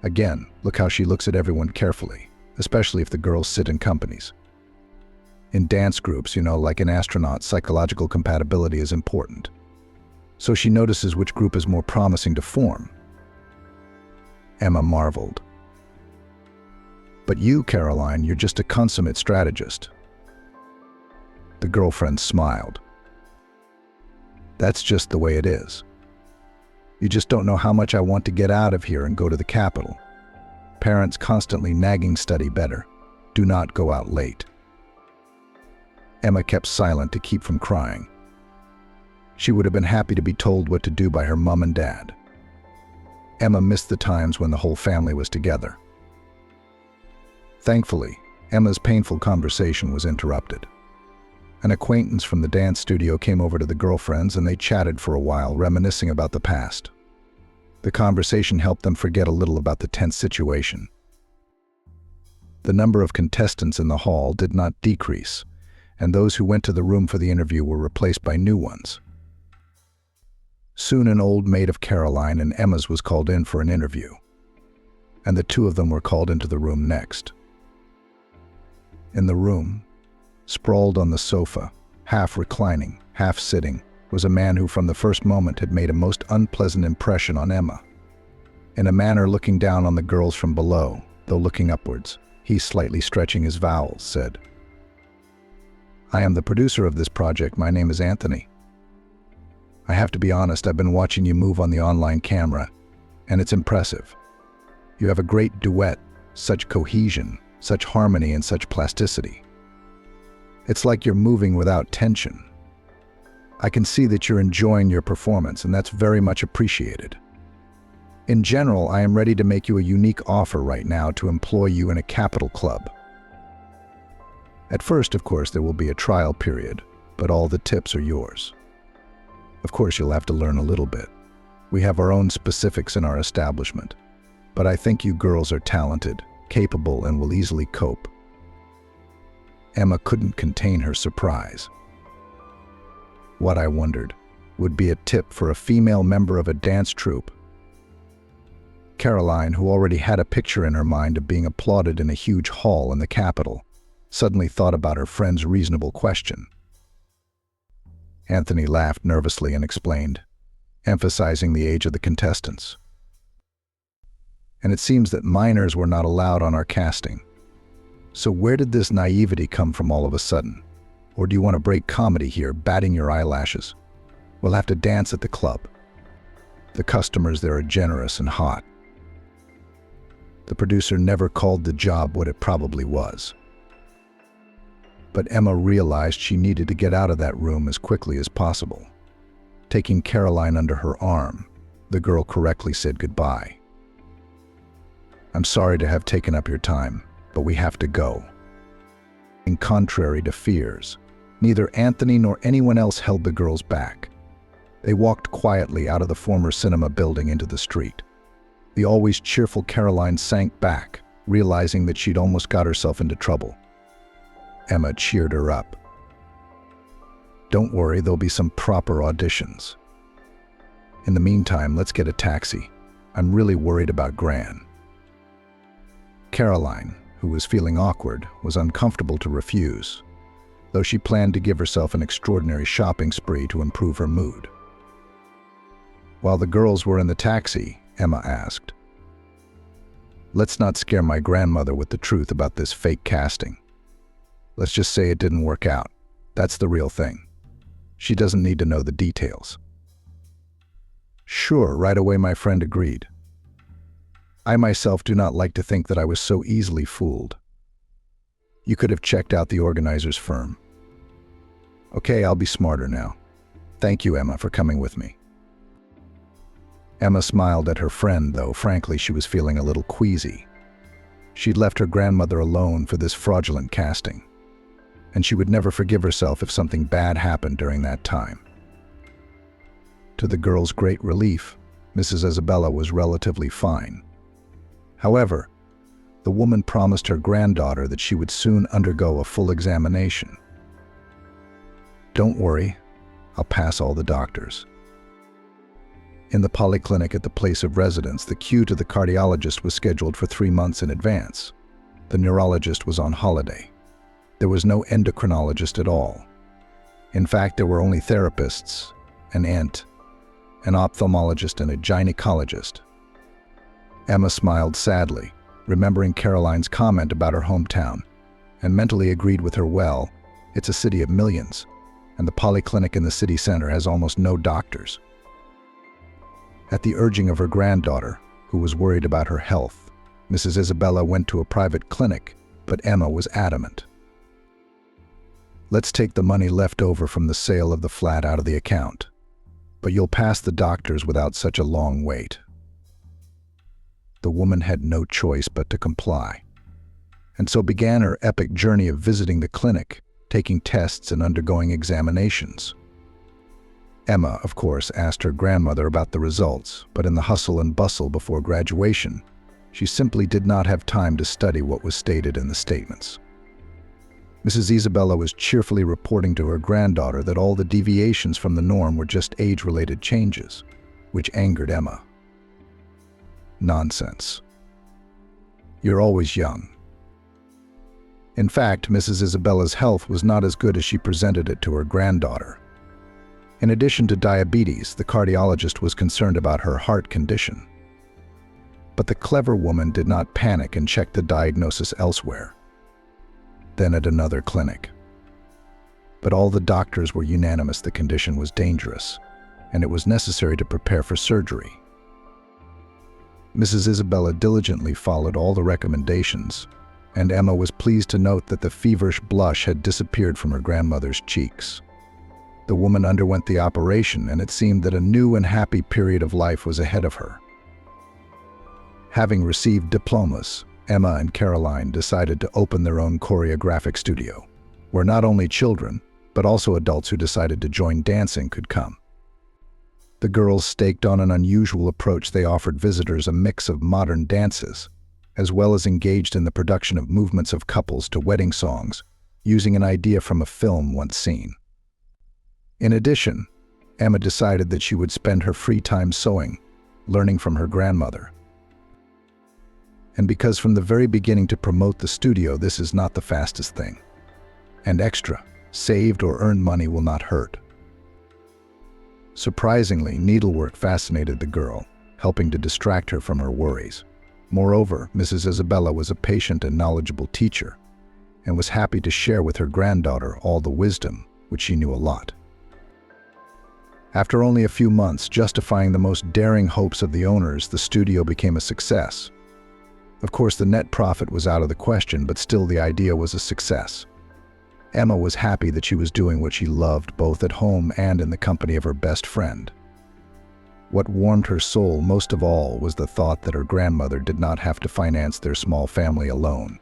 Again, look how she looks at everyone carefully, especially if the girls sit in companies. In dance groups, like an astronaut, psychological compatibility is important. So she notices which group is more promising to form." Emma marveled. "But you, Caroline, you're just a consummate strategist." The girlfriend smiled. "That's just the way it is. You just don't know how much I want to get out of here and go to the capital. Parents constantly nagging, study better. Do not go out late." Emma kept silent to keep from crying. She would have been happy to be told what to do by her mom and dad. Emma missed the times when the whole family was together. Thankfully, Emma's painful conversation was interrupted. An acquaintance from the dance studio came over to the girlfriends and they chatted for a while, reminiscing about the past. The conversation helped them forget a little about the tense situation. The number of contestants in the hall did not decrease, and those who went to the room for the interview were replaced by new ones. Soon an old maid of Caroline and Emma's was called in for an interview, and the two of them were called into the room next. In the room, sprawled on the sofa, half reclining, half sitting, was a man who from the first moment had made a most unpleasant impression on Emma. In a manner looking down on the girls from below, though looking upwards, he, slightly stretching his vowels, said, "I am the producer of this project. My name is Anthony. I have to be honest, I've been watching you move on the online camera, and it's impressive. You have a great duet, such cohesion, such harmony, and such plasticity. It's like you're moving without tension. I can see that you're enjoying your performance, and that's very much appreciated. In general, I am ready to make you a unique offer right now to employ you in a capital club. At first, of course, there will be a trial period, but all the tips are yours. Of course, you'll have to learn a little bit. We have our own specifics in our establishment, but I think you girls are talented, capable, and will easily cope. Emma couldn't contain her surprise. What, I wondered, would be a tip for a female member of a dance troupe? Caroline, who already had a picture in her mind of being applauded in a huge hall in the capital, suddenly thought about her friend's reasonable question. Anthony laughed nervously and explained, emphasizing the age of the contestants. And it seems that minors were not allowed on our casting. So where did this naivety come from all of a sudden? Or do you want to break comedy here, batting your eyelashes? We'll have to dance at the club. The customers there are generous and hot. The producer never called the job what it probably was. But Emma realized she needed to get out of that room as quickly as possible. Taking Caroline under her arm, the girl correctly said goodbye. I'm sorry to have taken up your time, but we have to go. And contrary to fears, neither Anthony nor anyone else held the girls back. They walked quietly out of the former cinema building into the street. The always cheerful Caroline sank back, realizing that she'd almost got herself into trouble. Emma cheered her up. Don't worry, there'll be some proper auditions. In the meantime, let's get a taxi. I'm really worried about Gran. Caroline, who was feeling awkward, was uncomfortable to refuse, though she planned to give herself an extraordinary shopping spree to improve her mood. While the girls were in the taxi, Emma asked, "Let's not scare my grandmother with the truth about this fake casting. Let's just say it didn't work out. That's the real thing. She doesn't need to know the details." Sure, right away my friend agreed. I myself do not like to think that I was so easily fooled. You could have checked out the organizer's firm. Okay, I'll be smarter now. Thank you, Emma, for coming with me. Emma smiled at her friend, though frankly she was feeling a little queasy. She'd left her grandmother alone for this fraudulent casting, and she would never forgive herself if something bad happened during that time. To the girl's great relief, Mrs. Isabella was relatively fine. However, the woman promised her granddaughter that she would soon undergo a full examination. Don't worry, I'll pass all the doctors. In the polyclinic at the place of residence, the queue to the cardiologist was scheduled for 3 months in advance. The neurologist was on holiday. There was no endocrinologist at all. In fact, there were only therapists, an aunt, an ophthalmologist, and a gynecologist. Emma smiled sadly, remembering Caroline's comment about her hometown, and mentally agreed with her. Well, it's a city of millions, and the polyclinic in the city center has almost no doctors. At the urging of her granddaughter, who was worried about her health, Mrs. Isabella went to a private clinic, but Emma was adamant. Let's take the money left over from the sale of the flat out of the account, but you'll pass the doctors without such a long wait. The woman had no choice but to comply, and so began her epic journey of visiting the clinic, taking tests and undergoing examinations. Emma, of course, asked her grandmother about the results, but in the hustle and bustle before graduation, she simply did not have time to study what was stated in the statements. Mrs. Isabella was cheerfully reporting to her granddaughter that all the deviations from the norm were just age-related changes, which angered Emma. Nonsense. You're always young. In fact, Mrs. Isabella's health was not as good as she presented it to her granddaughter. In addition to diabetes, the cardiologist was concerned about her heart condition. But the clever woman did not panic and checked the diagnosis elsewhere, then at another clinic. But all the doctors were unanimous the condition was dangerous, and it was necessary to prepare for surgery. Mrs. Isabella diligently followed all the recommendations, and Emma was pleased to note that the feverish blush had disappeared from her grandmother's cheeks. The woman underwent the operation, and it seemed that a new and happy period of life was ahead of her. Having received diplomas, Emma and Caroline decided to open their own choreographic studio, where not only children, but also adults who decided to join dancing could come. The girls staked on an unusual approach. They offered visitors a mix of modern dances, as well as engaged in the production of movements of couples to wedding songs, using an idea from a film once seen. In addition, Emma decided that she would spend her free time sewing, learning from her grandmother. And because from the very beginning to promote the studio, this is not the fastest thing. And extra, saved or earned money will not hurt. Surprisingly, needlework fascinated the girl, helping to distract her from her worries. Moreover, Mrs. Isabella was a patient and knowledgeable teacher, and was happy to share with her granddaughter all the wisdom, which she knew a lot. After only a few months justifying the most daring hopes of the owners, the studio became a success. Of course, the net profit was out of the question, but still the idea was a success. Emma was happy that she was doing what she loved both at home and in the company of her best friend. What warmed her soul most of all was the thought that her grandmother did not have to finance their small family alone.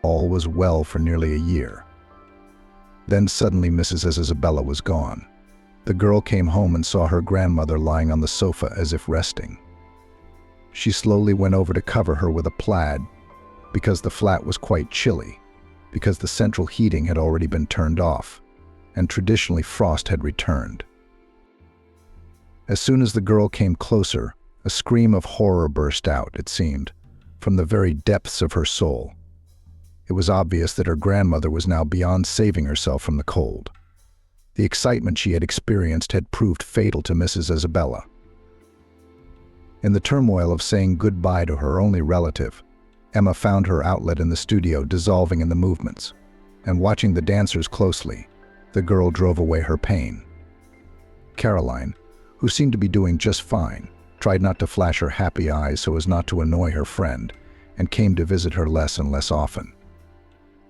All was well for nearly a year. Then suddenly Mrs. Isabella was gone. The girl came home and saw her grandmother lying on the sofa as if resting. She slowly went over to cover her with a plaid, because the flat was quite chilly, because the central heating had already been turned off, and traditionally frost had returned. As soon as the girl came closer, a scream of horror burst out, it seemed, from the very depths of her soul. It was obvious that her grandmother was now beyond saving herself from the cold. The excitement she had experienced had proved fatal to Mrs. Isabella. In the turmoil of saying goodbye to her only relative, Emma found her outlet in the studio, dissolving in the movements, and watching the dancers closely, the girl drove away her pain. Caroline, who seemed to be doing just fine, tried not to flash her happy eyes so as not to annoy her friend, and came to visit her less and less often.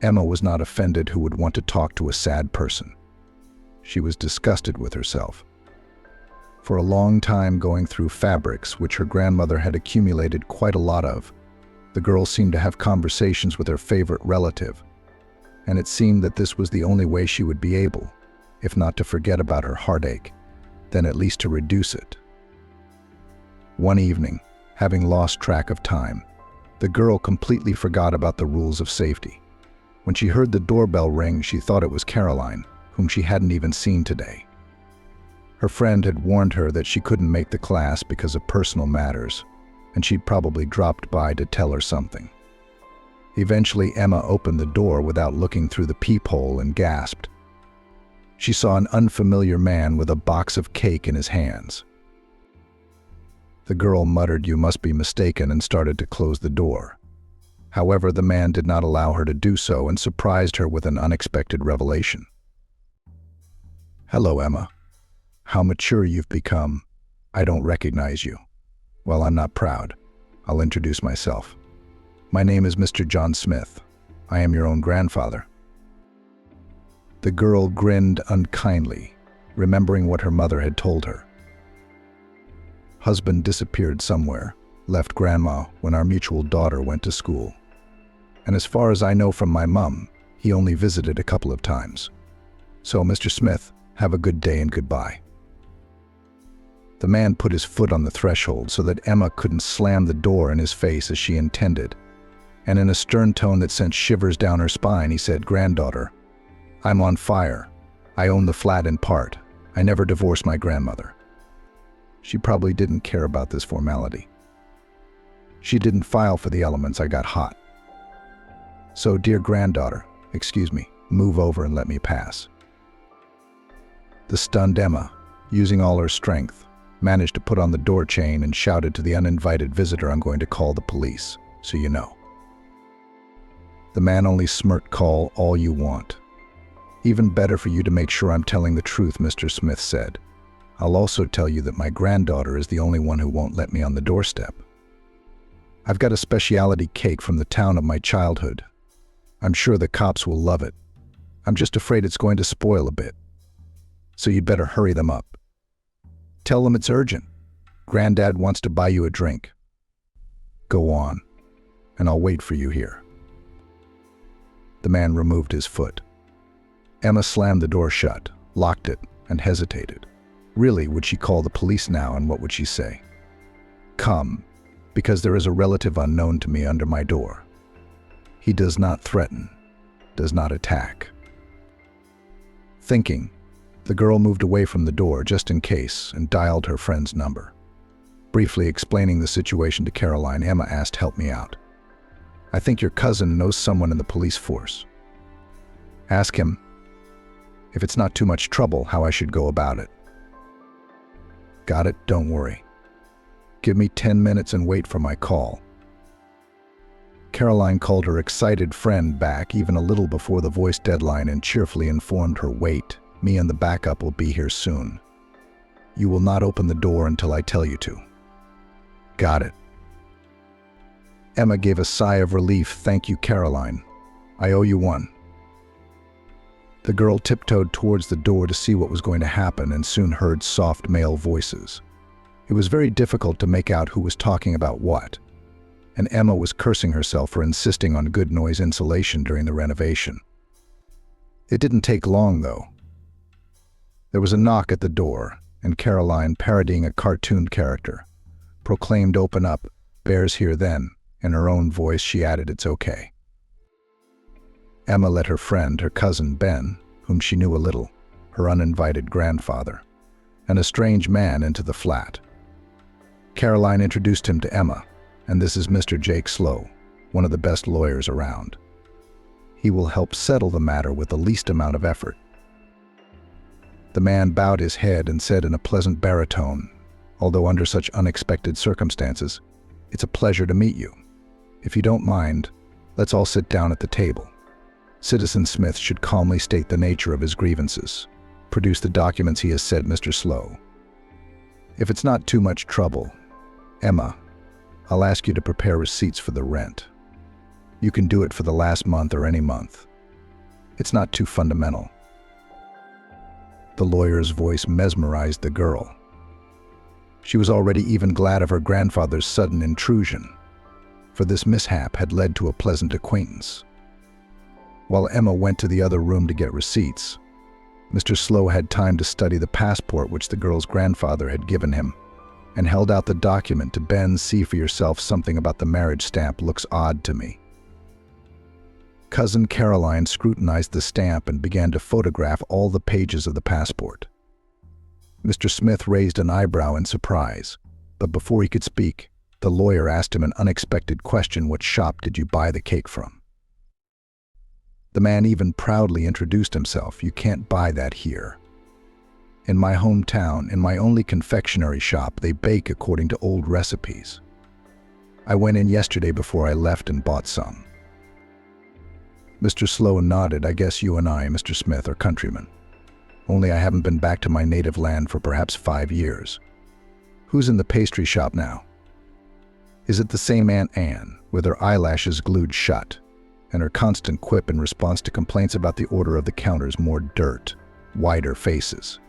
Emma was not offended who would want to talk to a sad person. She was disgusted with herself. For a long time going through fabrics, which her grandmother had accumulated quite a lot of, the girl seemed to have conversations with her favorite relative, and it seemed that this was the only way she would be able, if not to forget about her heartache, then at least to reduce it. One evening, having lost track of time, the girl completely forgot about the rules of safety. When she heard the doorbell ring, she thought it was Caroline, whom she hadn't even seen today. Her friend had warned her that she couldn't make the class because of personal matters, and she'd probably dropped by to tell her something. Eventually, Emma opened the door without looking through the peephole and gasped. She saw an unfamiliar man with a box of cake in his hands. The girl muttered, "You must be mistaken," and started to close the door. However, the man did not allow her to do so and surprised her with an unexpected revelation. "Hello, Emma. How mature you've become. I don't recognize you. Well, I'm not proud. I'll introduce myself. My name is Mr. John Smith. I am your own grandfather." The girl grinned unkindly, remembering what her mother had told her. "Husband disappeared somewhere, left grandma when our mutual daughter went to school. And as far as I know from my mum, he only visited a couple of times. So, Mr. Smith, have a good day and goodbye." The man put his foot on the threshold so that Emma couldn't slam the door in his face as she intended, and in a stern tone that sent shivers down her spine, he said, "Granddaughter, I'm on fire. I own the flat in part. I never divorced my grandmother." She probably didn't care about this formality. "She didn't file for the elements. I got hot. So, dear granddaughter, excuse me, move over and let me pass." The stunned Emma, using all her strength, managed to put on the door chain and shouted to the uninvited visitor, "I'm going to call the police, so you know." The man only smirked. "Call all you want. Even better for you to make sure I'm telling the truth," Mr. Smith said. "I'll also tell you that my granddaughter is the only one who won't let me on the doorstep." I've got a specialty cake from the town of my childhood. I'm sure the cops will love it. I'm just afraid it's going to spoil a bit. So you'd better hurry them up. Tell them it's urgent. Granddad wants to buy you a drink. Go on, and I'll wait for you here." The man removed his foot. Emma slammed the door shut, locked it, and hesitated. Really, would she call the police now, and what would she say? "Come, because there is a relative unknown to me under my door. He does not threaten, does not attack." Thinking, the girl moved away from the door just in case and dialed her friend's number. Briefly explaining the situation to Caroline, Emma asked, "Help me out. I think your cousin knows someone in the police force. Ask him, if it's not too much trouble, how I should go about it." "Got it, don't worry. Give me 10 minutes and wait for my call." Caroline called her excited friend back even a little before the voice deadline and cheerfully informed her, "Wait, me and the backup will be here soon. You will not open the door until I tell you to." "Got it." Emma gave a sigh of relief. "Thank you, Caroline. I owe you one." The girl tiptoed towards the door to see what was going to happen and soon heard soft male voices. It was very difficult to make out who was talking about what, and Emma was cursing herself for insisting on good noise insulation during the renovation. It didn't take long, though. There was a knock at the door, and Caroline, parodying a cartoon character, proclaimed, "Open up, bear's here then." In her own voice, she added, "It's okay." Emma let her friend, her cousin Ben, whom she knew a little, her uninvited grandfather, and a strange man into the flat. Caroline introduced him to Emma, and this is Mr. Jake Slow, one of the best lawyers around. He will help settle the matter with the least amount of effort. The man bowed his head and said in a pleasant baritone, although under such unexpected circumstances, "It's a pleasure to meet you. If you don't mind, let's all sit down at the table." Citizen Smith should calmly state the nature of his grievances. "Produce the documents," he has said, Mr. Slow. "If it's not too much trouble, Emma, I'll ask you to prepare receipts for the rent. You can do it for the last month or any month. It's not too fundamental." The lawyer's voice mesmerized the girl. She was already even glad of her grandfather's sudden intrusion, for this mishap had led to a pleasant acquaintance. While Emma went to the other room to get receipts, Mr. Slow had time to study the passport which the girl's grandfather had given him, and held out the document to Ben. "See for yourself, something about the marriage stamp looks odd to me." Cousin Caroline scrutinized the stamp and began to photograph all the pages of the passport. Mr. Smith raised an eyebrow in surprise, but before he could speak, the lawyer asked him an unexpected question: "What shop did you buy the cake from?" The man even proudly introduced himself. "You can't buy that here. In my hometown, in my only confectionery shop, they bake according to old recipes. I went in yesterday before I left and bought some." Mr. Slow nodded. "I guess you and I, Mr. Smith, are countrymen. Only I haven't been back to my native land for perhaps 5 years. Who's in the pastry shop now? Is it the same Aunt Anne, with her eyelashes glued shut, and her constant quip in response to complaints about the order of the counters: more dirt, wider faces?"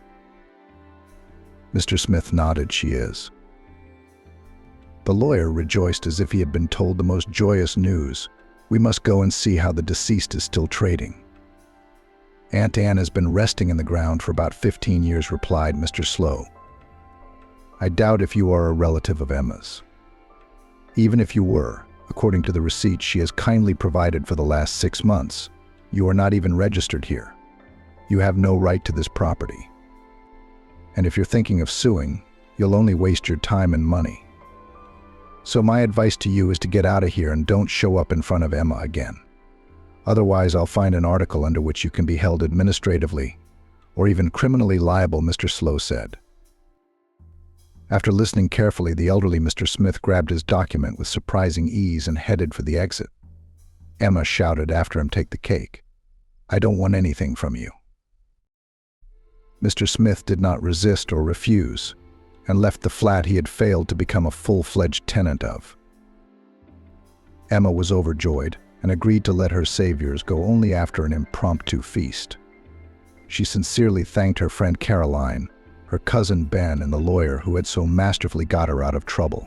Mr. Smith nodded. "She is." The lawyer rejoiced as if he had been told the most joyous news. "We must go and see how the deceased is still trading." "Aunt Anne has been resting in the ground for about 15 years, replied Mr. Slow. "I doubt if you are a relative of Emma's. Even if you were, according to the receipt she has kindly provided for the last 6 months, you are not even registered here. You have no right to this property. And if you're thinking of suing, you'll only waste your time and money. So my advice to you is to get out of here and don't show up in front of Emma again. Otherwise, I'll find an article under which you can be held administratively or even criminally liable," Mr. Slow said. After listening carefully, the elderly Mr. Smith grabbed his document with surprising ease and headed for the exit. Emma shouted after him, "Take the cake. I don't want anything from you." Mr. Smith did not resist or refuse, and left the flat he had failed to become a full-fledged tenant of. Emma was overjoyed and agreed to let her saviors go only after an impromptu feast. She sincerely thanked her friend Caroline, her cousin Ben, and the lawyer who had so masterfully got her out of trouble.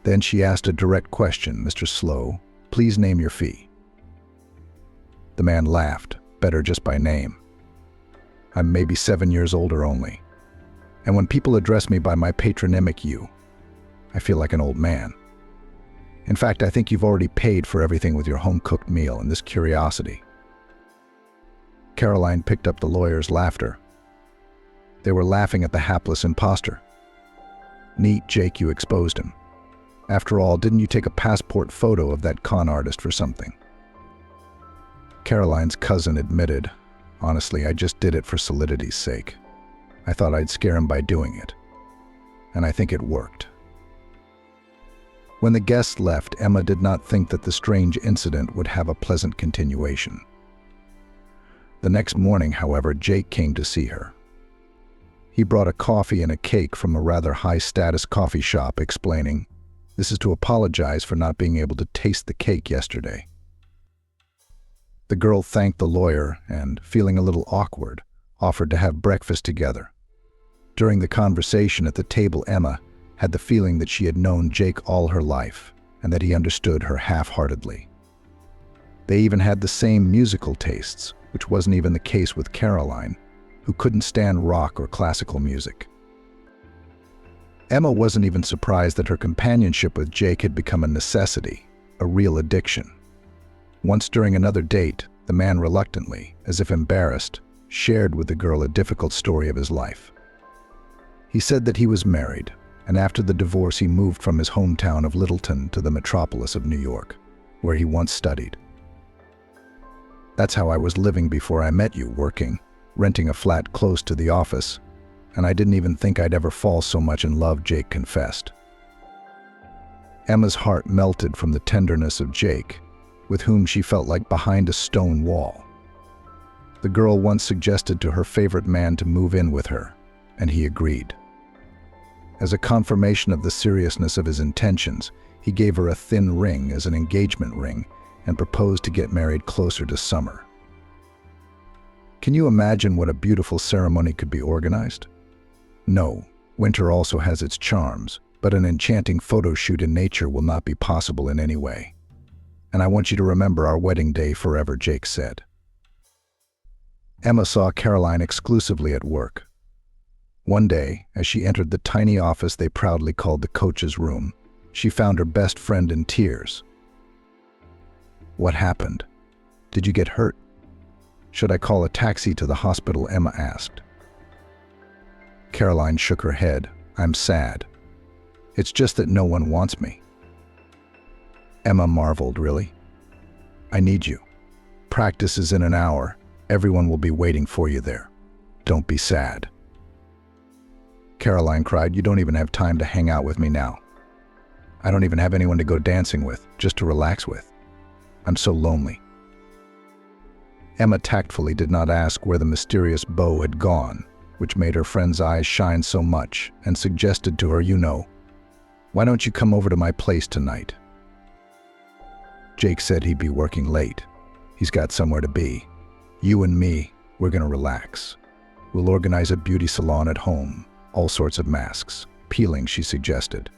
Then she asked a direct question. "Mr. Slow, please name your fee." The man laughed, better just by name. "I'm maybe 7 years older only. And when people address me by my patronymic you, I feel like an old man. In fact, I think you've already paid for everything with your home-cooked meal and this curiosity." Caroline picked up the lawyer's laughter. They were laughing at the hapless imposter. "Neat, Jake, you exposed him. After all, didn't you take a passport photo of that con artist for something?" Caroline's cousin admitted, "Honestly, I just did it for solidity's sake. I thought I'd scare him by doing it. And I think it worked." When the guests left, Emma did not think that the strange incident would have a pleasant continuation. The next morning, however, Jake came to see her. He brought a coffee and a cake from a rather high-status coffee shop, explaining, "This is to apologize for not being able to taste the cake yesterday." The girl thanked the lawyer and, feeling a little awkward, offered to have breakfast together. During the conversation at the table, Emma had the feeling that she had known Jake all her life and that he understood her half-heartedly. They even had the same musical tastes, which wasn't even the case with Caroline, who couldn't stand rock or classical music. Emma wasn't even surprised that her companionship with Jake had become a necessity, a real addiction. Once during another date, the man reluctantly, as if embarrassed, shared with the girl a difficult story of his life. He said that he was married, and after the divorce he moved from his hometown of Littleton to the metropolis of New York, where he once studied. "That's how I was living before I met you, working, renting a flat close to the office, and I didn't even think I'd ever fall so much in love," Jake confessed. Emma's heart melted from the tenderness of Jake, with whom she felt like behind a stone wall. The girl once suggested to her favorite man to move in with her, and he agreed. As a confirmation of the seriousness of his intentions, he gave her a thin ring as an engagement ring and proposed to get married closer to summer. Can you imagine what a beautiful ceremony could be organized? No, winter also has its charms, but an enchanting photo shoot in nature will not be possible in any way. "And I want you to remember our wedding day forever," Jake said. Emma saw Caroline exclusively at work. One day, as she entered the tiny office they proudly called the coach's room, she found her best friend in tears. "What happened? Did you get hurt? Should I call a taxi to the hospital?" Emma asked. Caroline shook her head. "I'm sad. It's just that no one wants me." Emma marveled, "Really? I need you. Practice is in an hour. Everyone will be waiting for you there. Don't be sad." Caroline cried, "You don't even have time to hang out with me now. I don't even have anyone to go dancing with, just to relax with. I'm so lonely." Emma tactfully did not ask where the mysterious beau had gone, which made her friend's eyes shine so much, and suggested to her, "Why don't you come over to my place tonight?" Jake said he'd be working late. He's got somewhere to be. You and me, we're gonna relax. We'll organize a beauty salon at home, all sorts of masks, peeling, she suggested.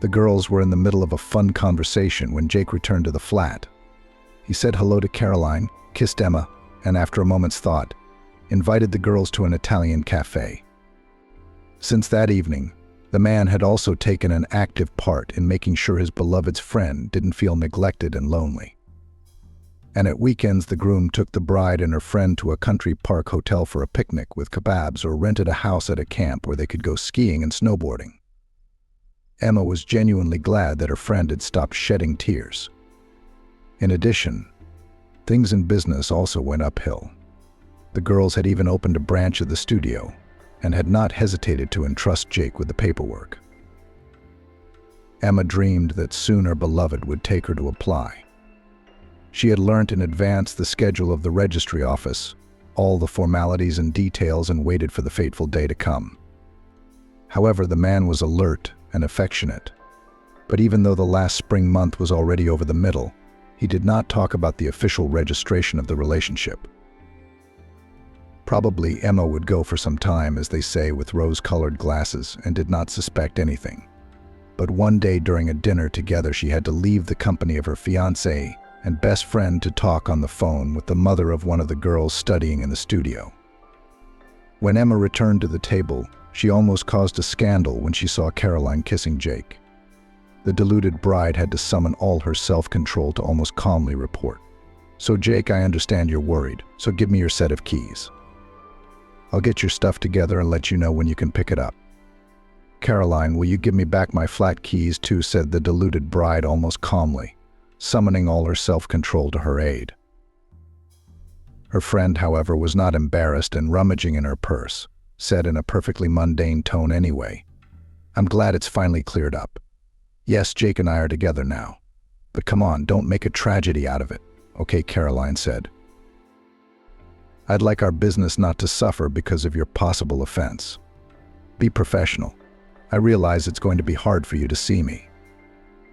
The girls were in the middle of a fun conversation when Jake returned to the flat. He said hello to Caroline, kissed Emma, and after a moment's thought, invited the girls to an Italian café. Since that evening, the man had also taken an active part in making sure his beloved's friend didn't feel neglected and lonely. And at weekends, the groom took the bride and her friend to a country park hotel for a picnic with kebabs or rented a house at a camp where they could go skiing and snowboarding. Emma was genuinely glad that her friend had stopped shedding tears. In addition, things in business also went uphill. The girls had even opened a branch of the studio and had not hesitated to entrust Jake with the paperwork. Emma dreamed that soon her beloved would take her to apply. She had learnt in advance the schedule of the registry office, all the formalities and details, and waited for the fateful day to come. However, the man was alert and affectionate, But even though the last spring month was already over the middle, he did not talk about the official registration of the relationship. Probably Emma would go for some time, as they say, with rose-colored glasses, and did not suspect anything. But one day during a dinner together, she had to leave the company of her fiancé and best friend to talk on the phone with the mother of one of the girls studying in the studio. When Emma returned to the table, she almost caused a scandal when she saw Caroline kissing Jake. The deluded bride had to summon all her self-control to almost calmly report. "So Jake, I understand you're worried, so give me your set of keys. I'll get your stuff together and let you know when you can pick it up." "Caroline, will you give me back my flat keys too?" said the deluded bride almost calmly, summoning all her self-control to her aid. Her friend, however, was not embarrassed, and rummaging in her purse, said in a perfectly mundane tone anyway, "I'm glad it's finally cleared up. Yes, Jake and I are together now. But come on, don't make a tragedy out of it." "Okay," Caroline said. "I'd like our business not to suffer because of your possible offense. Be professional. I realize it's going to be hard for you to see me.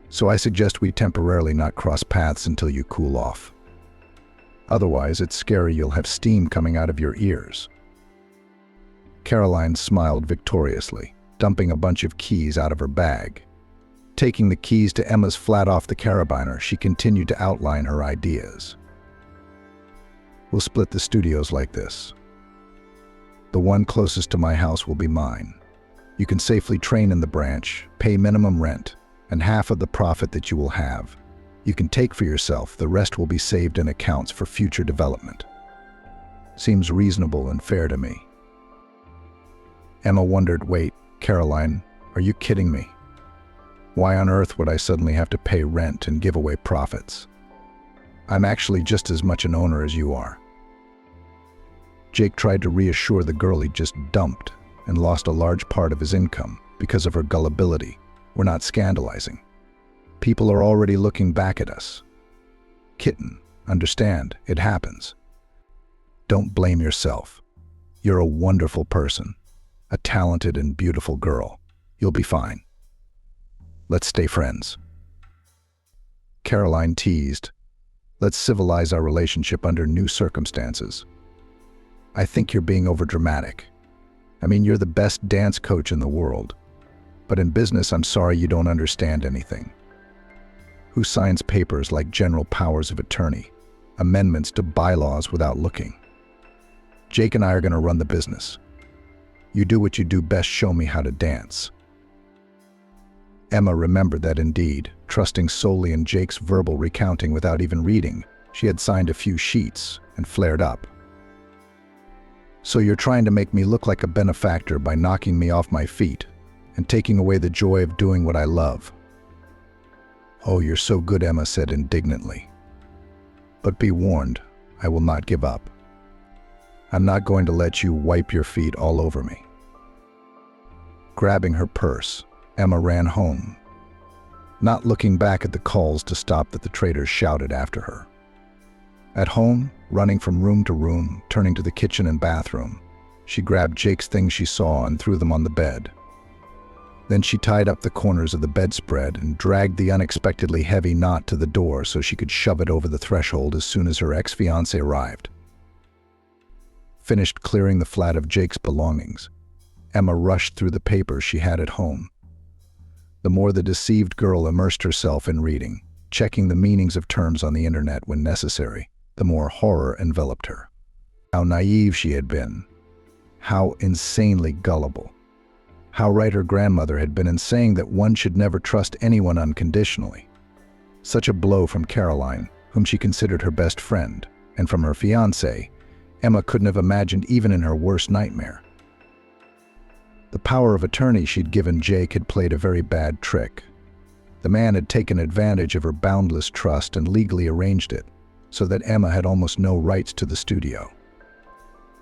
So I suggest we temporarily not cross paths until you cool off. Otherwise, it's scary you'll have steam coming out of your ears." Caroline smiled victoriously, dumping a bunch of keys out of her bag. Taking the keys to Emma's flat off the carabiner, she continued to outline her ideas. "We'll split the studios like this. The one closest to my house will be mine. You can safely train in the branch, pay minimum rent, and half of the profit that you will have you can take for yourself. The rest will be saved in accounts for future development. Seems reasonable and fair to me." Emma wondered, "Wait, Caroline, are you kidding me? Why on earth would I suddenly have to pay rent and give away profits? I'm actually just as much an owner as you are." Jake tried to reassure the girl he'd just dumped and lost a large part of his income because of her gullibility. "We're not scandalizing. People are already looking back at us. Kitten, understand, it happens. Don't blame yourself. You're a wonderful person, a talented and beautiful girl. You'll be fine. Let's stay friends." Caroline teased, "Let's civilize our relationship under new circumstances." "I think you're being overdramatic. I mean, you're the best dance coach in the world. But in business, I'm sorry you don't understand anything. Who signs papers like general powers of attorney, amendments to bylaws without looking? Jake and I are going to run the business. You do what you do best, show me how to dance." Emma remembered that indeed, trusting solely in Jake's verbal recounting without even reading, she had signed a few sheets and flared up. "So you're trying to make me look like a benefactor by knocking me off my feet and taking away the joy of doing what I love." "Oh, you're so good," Emma said indignantly. "But be warned, I will not give up. I'm not going to let you wipe your feet all over me." Grabbing her purse, Emma ran home, not looking back at the calls to stop that the traders shouted after her. At home, running from room to room, turning to the kitchen and bathroom, she grabbed Jake's things she saw and threw them on the bed. Then she tied up the corners of the bedspread and dragged the unexpectedly heavy knot to the door so she could shove it over the threshold as soon as her ex-fiancé arrived. Finished clearing the flat of Jake's belongings, Emma rushed through the papers she had at home. The more the deceived girl immersed herself in reading, checking the meanings of terms on the internet when necessary, the more horror enveloped her. How naive she had been. How insanely gullible. How right her grandmother had been in saying that one should never trust anyone unconditionally. Such a blow from Caroline, whom she considered her best friend, and from her fiancé, Emma couldn't have imagined even in her worst nightmare. The power of attorney she'd given Jake had played a very bad trick. The man had taken advantage of her boundless trust and legally arranged it, so that Emma had almost no rights to the studio.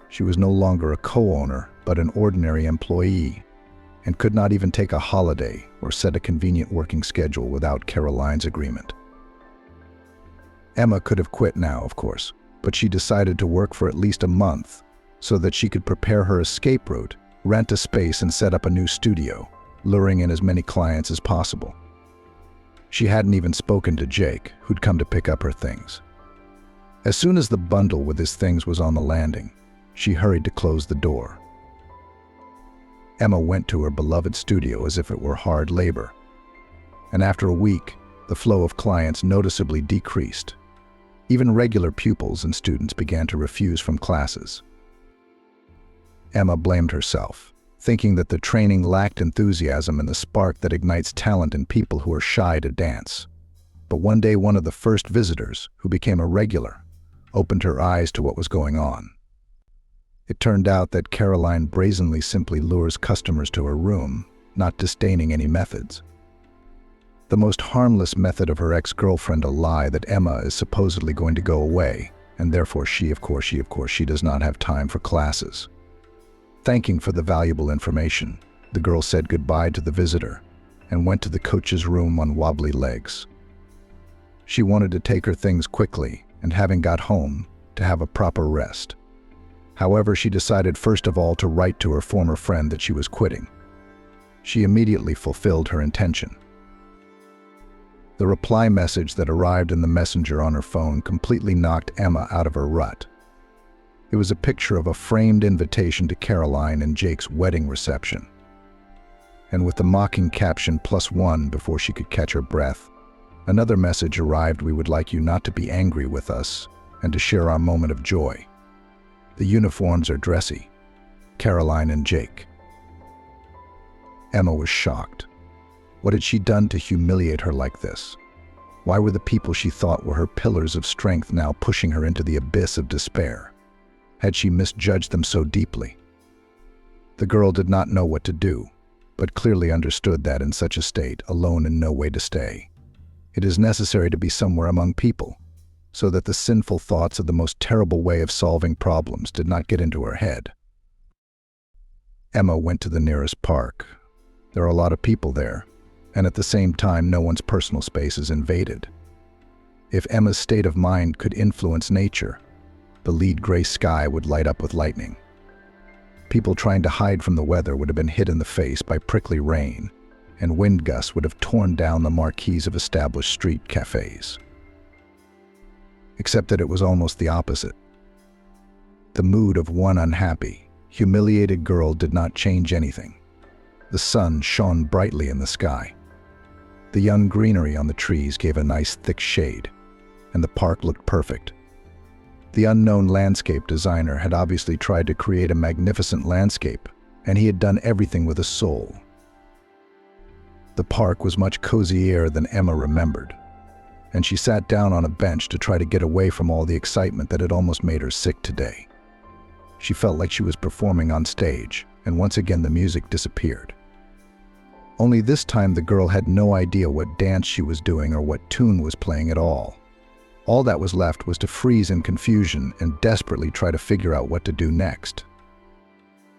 She was no longer a co-owner, but an ordinary employee, and could not even take a holiday or set a convenient working schedule without Caroline's agreement. Emma could have quit now, of course, but she decided to work for at least a month so that she could prepare her escape route, rent a space and set up a new studio, luring in as many clients as possible. She hadn't even spoken to Jake, who'd come to pick up her things. As soon as the bundle with his things was on the landing, she hurried to close the door. Emma went to her beloved studio as if it were hard labor. And after a week, the flow of clients noticeably decreased. Even regular pupils and students began to refuse from classes. Emma blamed herself, thinking that the training lacked enthusiasm and the spark that ignites talent in people who are shy to dance. But one day, one of the first visitors, who became a regular, opened her eyes to what was going on. It turned out that Caroline brazenly simply lures customers to her room, not disdaining any methods. The most harmless method of her ex-girlfriend, a lie that Emma is supposedly going to go away, and therefore she does not have time for classes. Thanking for the valuable information, the girl said goodbye to the visitor and went to the coach's room on wobbly legs. She wanted to take her things quickly and, having got home, to have a proper rest. However, she decided first of all to write to her former friend that she was quitting. She immediately fulfilled her intention. The reply message that arrived in the messenger on her phone completely knocked Emma out of her rut. It was a picture of a framed invitation to Caroline and Jake's wedding reception. And with the mocking caption +1 before she could catch her breath, another message arrived: "We would like you not to be angry with us and to share our moment of joy. The uniforms are dressy. Caroline and Jake." Emma was shocked. What had she done to humiliate her like this? Why were the people she thought were her pillars of strength now pushing her into the abyss of despair? Had she misjudged them so deeply? The girl did not know what to do, but clearly understood that in such a state, alone and no way to stay, it is necessary to be somewhere among people, so that the sinful thoughts of the most terrible way of solving problems did not get into her head. Emma went to the nearest park. There are a lot of people there, and at the same time no one's personal space is invaded. If Emma's state of mind could influence nature, the lead gray sky would light up with lightning. People trying to hide from the weather would have been hit in the face by prickly rain, and wind gusts would have torn down the marquees of established street cafes. Except that it was almost the opposite. The mood of one unhappy, humiliated girl did not change anything. The sun shone brightly in the sky. The young greenery on the trees gave a nice thick shade, and the park looked perfect. The unknown landscape designer had obviously tried to create a magnificent landscape, and he had done everything with a soul. The park was much cozier than Emma remembered, and she sat down on a bench to try to get away from all the excitement that had almost made her sick today. She felt like she was performing on stage, and once again the music disappeared. Only this time the girl had no idea what dance she was doing or what tune was playing at all. All that was left was to freeze in confusion and desperately try to figure out what to do next.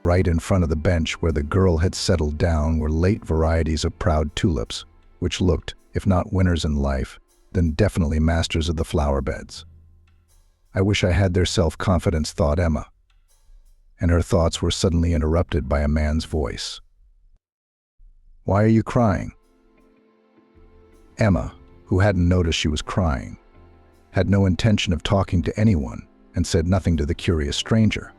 Right in front of the bench where the girl had settled down were late varieties of proud tulips, which looked, if not winners in life, then definitely masters of the flower beds. "I wish I had their self-confidence," thought Emma. And her thoughts were suddenly interrupted by a man's voice. "Why are you crying?" Emma, who hadn't noticed she was crying, had no intention of talking to anyone and said nothing to the curious stranger.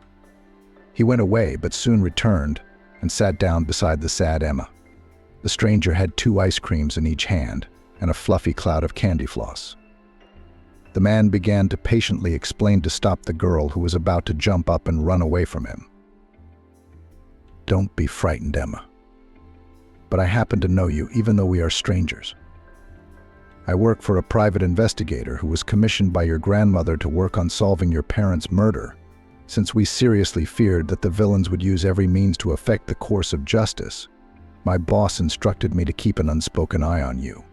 He went away but soon returned and sat down beside the sad Emma. The stranger had 2 ice creams in each hand and a fluffy cloud of candy floss. The man began to patiently explain to stop the girl who was about to jump up and run away from him. "Don't be frightened, Emma. But I happen to know you even though we are strangers. I work for a private investigator who was commissioned by your grandmother to work on solving your parents' murder, since we seriously feared that the villains would use every means to affect the course of justice. My boss instructed me to keep an unspoken eye on you.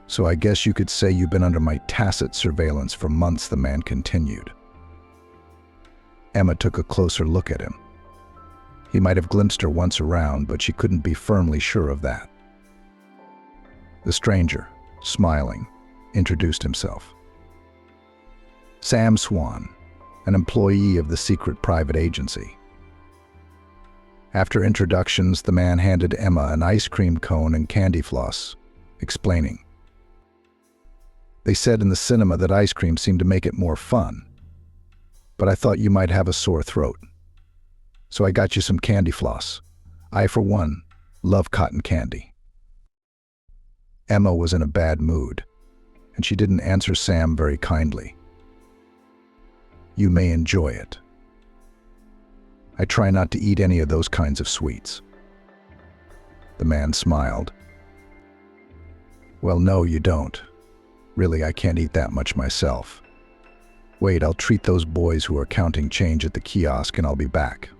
So I guess you could say you've been under my tacit surveillance for months," the man continued. Emma took a closer look at him. He might have glimpsed her once around, but she couldn't be firmly sure of that. The stranger, smiling, introduced himself. Sam Swan, an employee of the secret private agency. After introductions, the man handed Emma an ice cream cone and candy floss, explaining, They said in the cinema that ice cream seemed to make it more fun. But I thought you might have a sore throat. So I got you some candy floss. I, for one, love cotton candy. Emma was in a bad mood, and she didn't answer Sam very kindly. You may enjoy it. I try not to eat any of those kinds of sweets. The man smiled. Well, no, you don't. Really, I can't eat that much myself. Wait, I'll treat those boys who are counting change at the kiosk and I'll be back.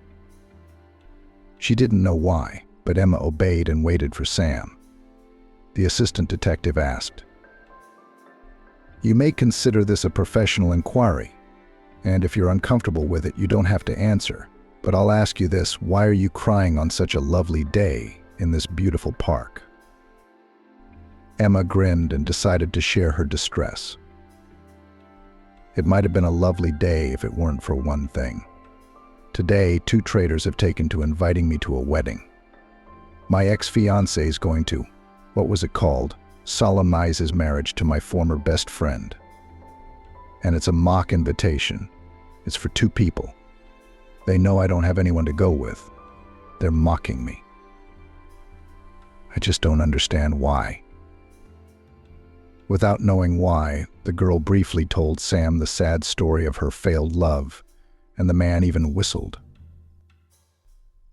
She didn't know why, but Emma obeyed and waited for Sam. The assistant detective asked, You may consider this a professional inquiry, and if you're uncomfortable with it, you don't have to answer. But I'll ask you this, why are you crying on such a lovely day in this beautiful park? Emma grinned and decided to share her distress. It might have been a lovely day if it weren't for one thing. Today, 2 traitors have taken to inviting me to a wedding. My ex-fiancé is going to, what was it called, solemnize his marriage to my former best friend. And it's a mock invitation. It's for 2 people. They know I don't have anyone to go with. They're mocking me. I just don't understand why. Without knowing why, the girl briefly told Sam the sad story of her failed love, and the man even whistled.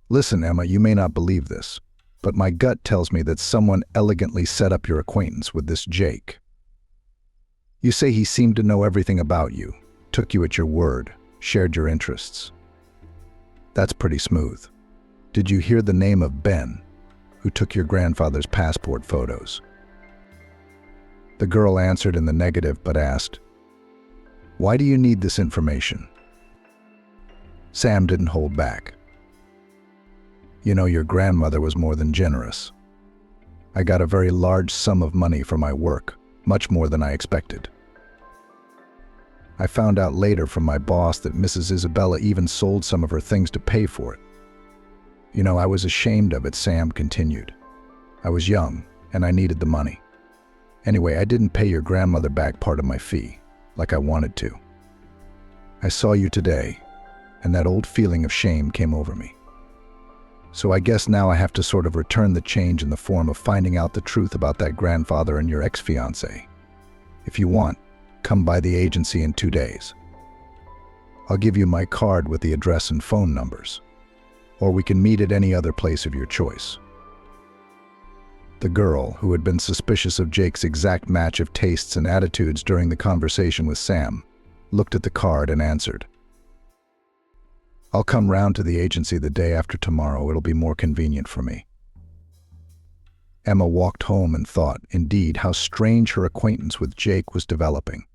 Listen, Emma, you may not believe this, but my gut tells me that someone elegantly set up your acquaintance with this Jake. You say he seemed to know everything about you, took you at your word, shared your interests. That's pretty smooth. Did you hear the name of Ben, who took your grandfather's passport photos? The girl answered in the negative but asked, Why do you need this information? Sam didn't hold back. You know, your grandmother was more than generous. I got a very large sum of money for my work, much more than I expected. I found out later from my boss that Mrs. Isabella even sold some of her things to pay for it. You know, I was ashamed of it, Sam continued. I was young, and I needed the money. Anyway, I didn't pay your grandmother back part of my fee, like I wanted to. I saw you today, and that old feeling of shame came over me. So I guess now I have to sort of return the change in the form of finding out the truth about that grandfather and your ex-fiancé. If you want, come by the agency in 2 days. I'll give you my card with the address and phone numbers, or we can meet at any other place of your choice. The girl, who had been suspicious of Jake's exact match of tastes and attitudes during the conversation with Sam, looked at the card and answered, I'll come round to the agency the day after tomorrow. It'll be more convenient for me. Emma walked home and thought, indeed, how strange her acquaintance with Jake was developing.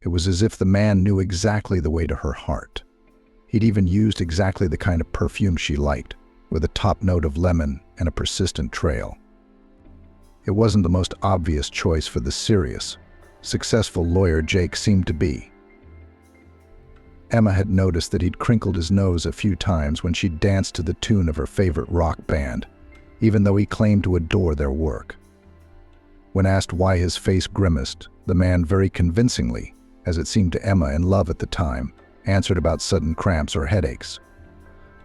It was as if the man knew exactly the way to her heart. He'd even used exactly the kind of perfume she liked, with a top note of lemon and a persistent trail. It wasn't the most obvious choice for the serious, successful lawyer Jake seemed to be. Emma had noticed that he'd crinkled his nose a few times when she danced to the tune of her favorite rock band, even though he claimed to adore their work. When asked why his face grimaced, the man very convincingly, as it seemed to Emma in love at the time, answered about sudden cramps or headaches.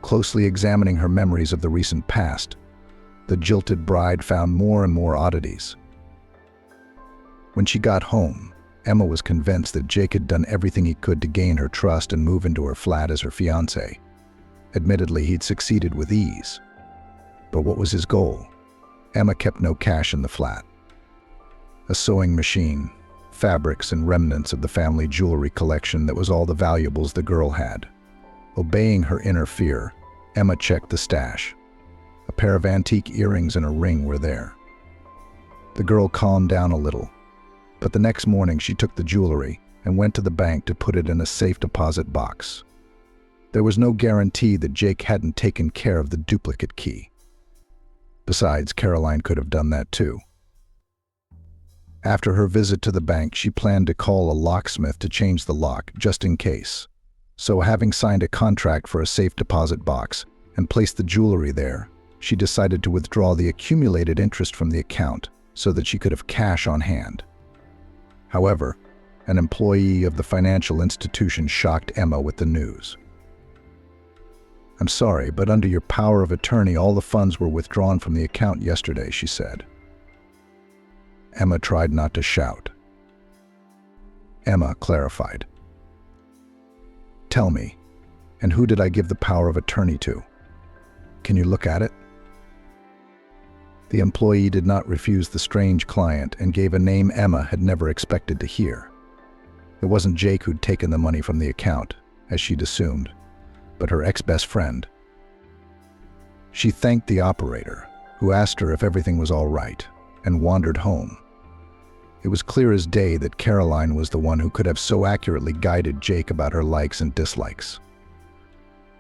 Closely examining her memories of the recent past, the jilted bride found more and more oddities. When she got home, Emma was convinced that Jake had done everything he could to gain her trust and move into her flat as her fiancé. Admittedly, he'd succeeded with ease. But what was his goal? Emma kept no cash in the flat. A sewing machine, fabrics, and remnants of the family jewelry collection, that was all the valuables the girl had. Obeying her inner fear, Emma checked the stash. A pair of antique earrings and a ring were there. The girl calmed down a little, but the next morning she took the jewelry and went to the bank to put it in a safe deposit box. There was no guarantee that Jake hadn't taken care of the duplicate key. Besides, Caroline could have done that too. After her visit to the bank, she planned to call a locksmith to change the lock, just in case. So, having signed a contract for a safe deposit box and placed the jewelry there, she decided to withdraw the accumulated interest from the account so that she could have cash on hand. However, an employee of the financial institution shocked Emma with the news. "I'm sorry, but under your power of attorney, all the funds were withdrawn from the account yesterday," she said. Emma tried not to shout. Emma clarified. "Tell me, and who did I give the power of attorney to? Can you look at it?" The employee did not refuse the strange client and gave a name Emma had never expected to hear. It wasn't Jake who'd taken the money from the account, as she'd assumed, but her ex-best friend. She thanked the operator, who asked her if everything was all right, and wandered home. It was clear as day that Caroline was the one who could have so accurately guided Jake about her likes and dislikes.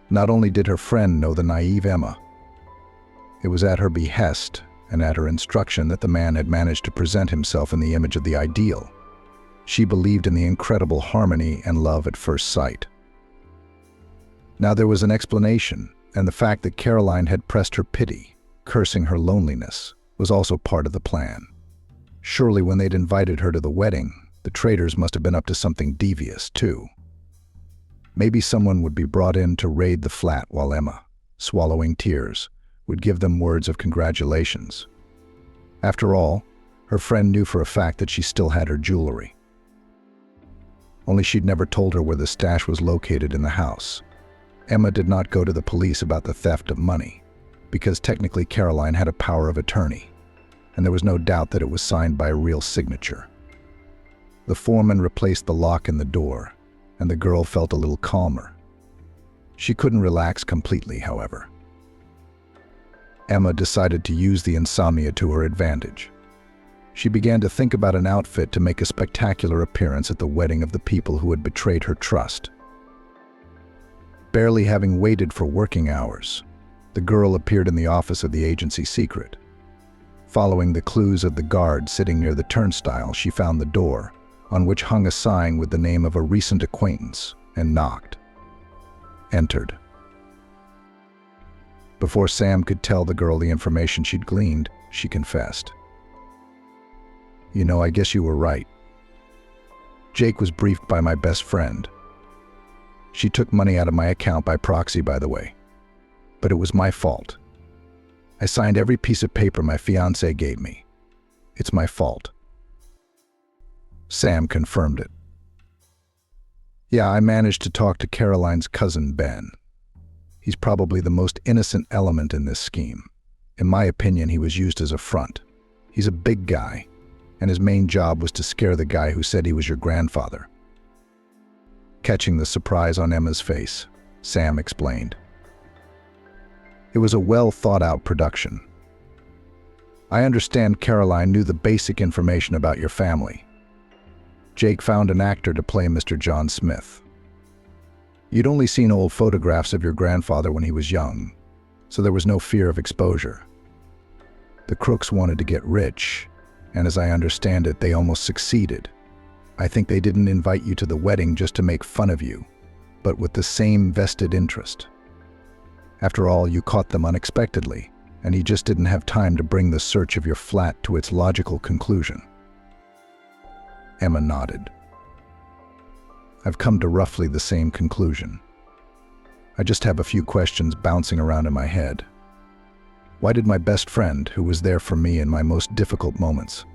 Not only did her friend know the naive Emma, it was at her behest and at her instruction that the man had managed to present himself in the image of the ideal. She believed in the incredible harmony and love at first sight. Now there was an explanation, and the fact that Caroline had pressed her pity, cursing her loneliness, was also part of the plan. Surely when they'd invited her to the wedding, the traitors must have been up to something devious, too. Maybe someone would be brought in to raid the flat while Emma, swallowing tears, would give them words of congratulations. After all, her friend knew for a fact that she still had her jewelry. Only she'd never told her where the stash was located in the house. Emma did not go to the police about the theft of money, because technically Caroline had a power of attorney, and there was no doubt that it was signed by a real signature. The foreman replaced the lock in the door, and the girl felt a little calmer. She couldn't relax completely, however. Emma decided to use the insomnia to her advantage. She began to think about an outfit to make a spectacular appearance at the wedding of the people who had betrayed her trust. Barely having waited for working hours, the girl appeared in the office of the agency secret. Following the clues of the guard sitting near the turnstile, she found the door, on which hung a sign with the name of a recent acquaintance, and knocked. Entered. Before Sam could tell the girl the information she'd gleaned, she confessed. "You know, I guess you were right. Jake was briefed by my best friend. She took money out of my account by proxy, by the way. But it was my fault. I signed every piece of paper my fiancé gave me. It's my fault." Sam confirmed it. "Yeah, I managed to talk to Caroline's cousin Ben. He's probably the most innocent element in this scheme. In my opinion, he was used as a front. He's a big guy, and his main job was to scare the guy who said he was your grandfather." Catching the surprise on Emma's face, Sam explained. "It was a well-thought-out production. I understand Caroline knew the basic information about your family. Jake found an actor to play Mr. John Smith. You'd only seen old photographs of your grandfather when he was young, so there was no fear of exposure. The crooks wanted to get rich, and as I understand it, they almost succeeded. I think they didn't invite you to the wedding just to make fun of you, but with the same vested interest. After all, you caught them unexpectedly, and he just didn't have time to bring the search of your flat to its logical conclusion." Emma nodded. "I've come to roughly the same conclusion. I just have a few questions bouncing around in my head. Why did my best friend, who was there for me in my most difficult moments,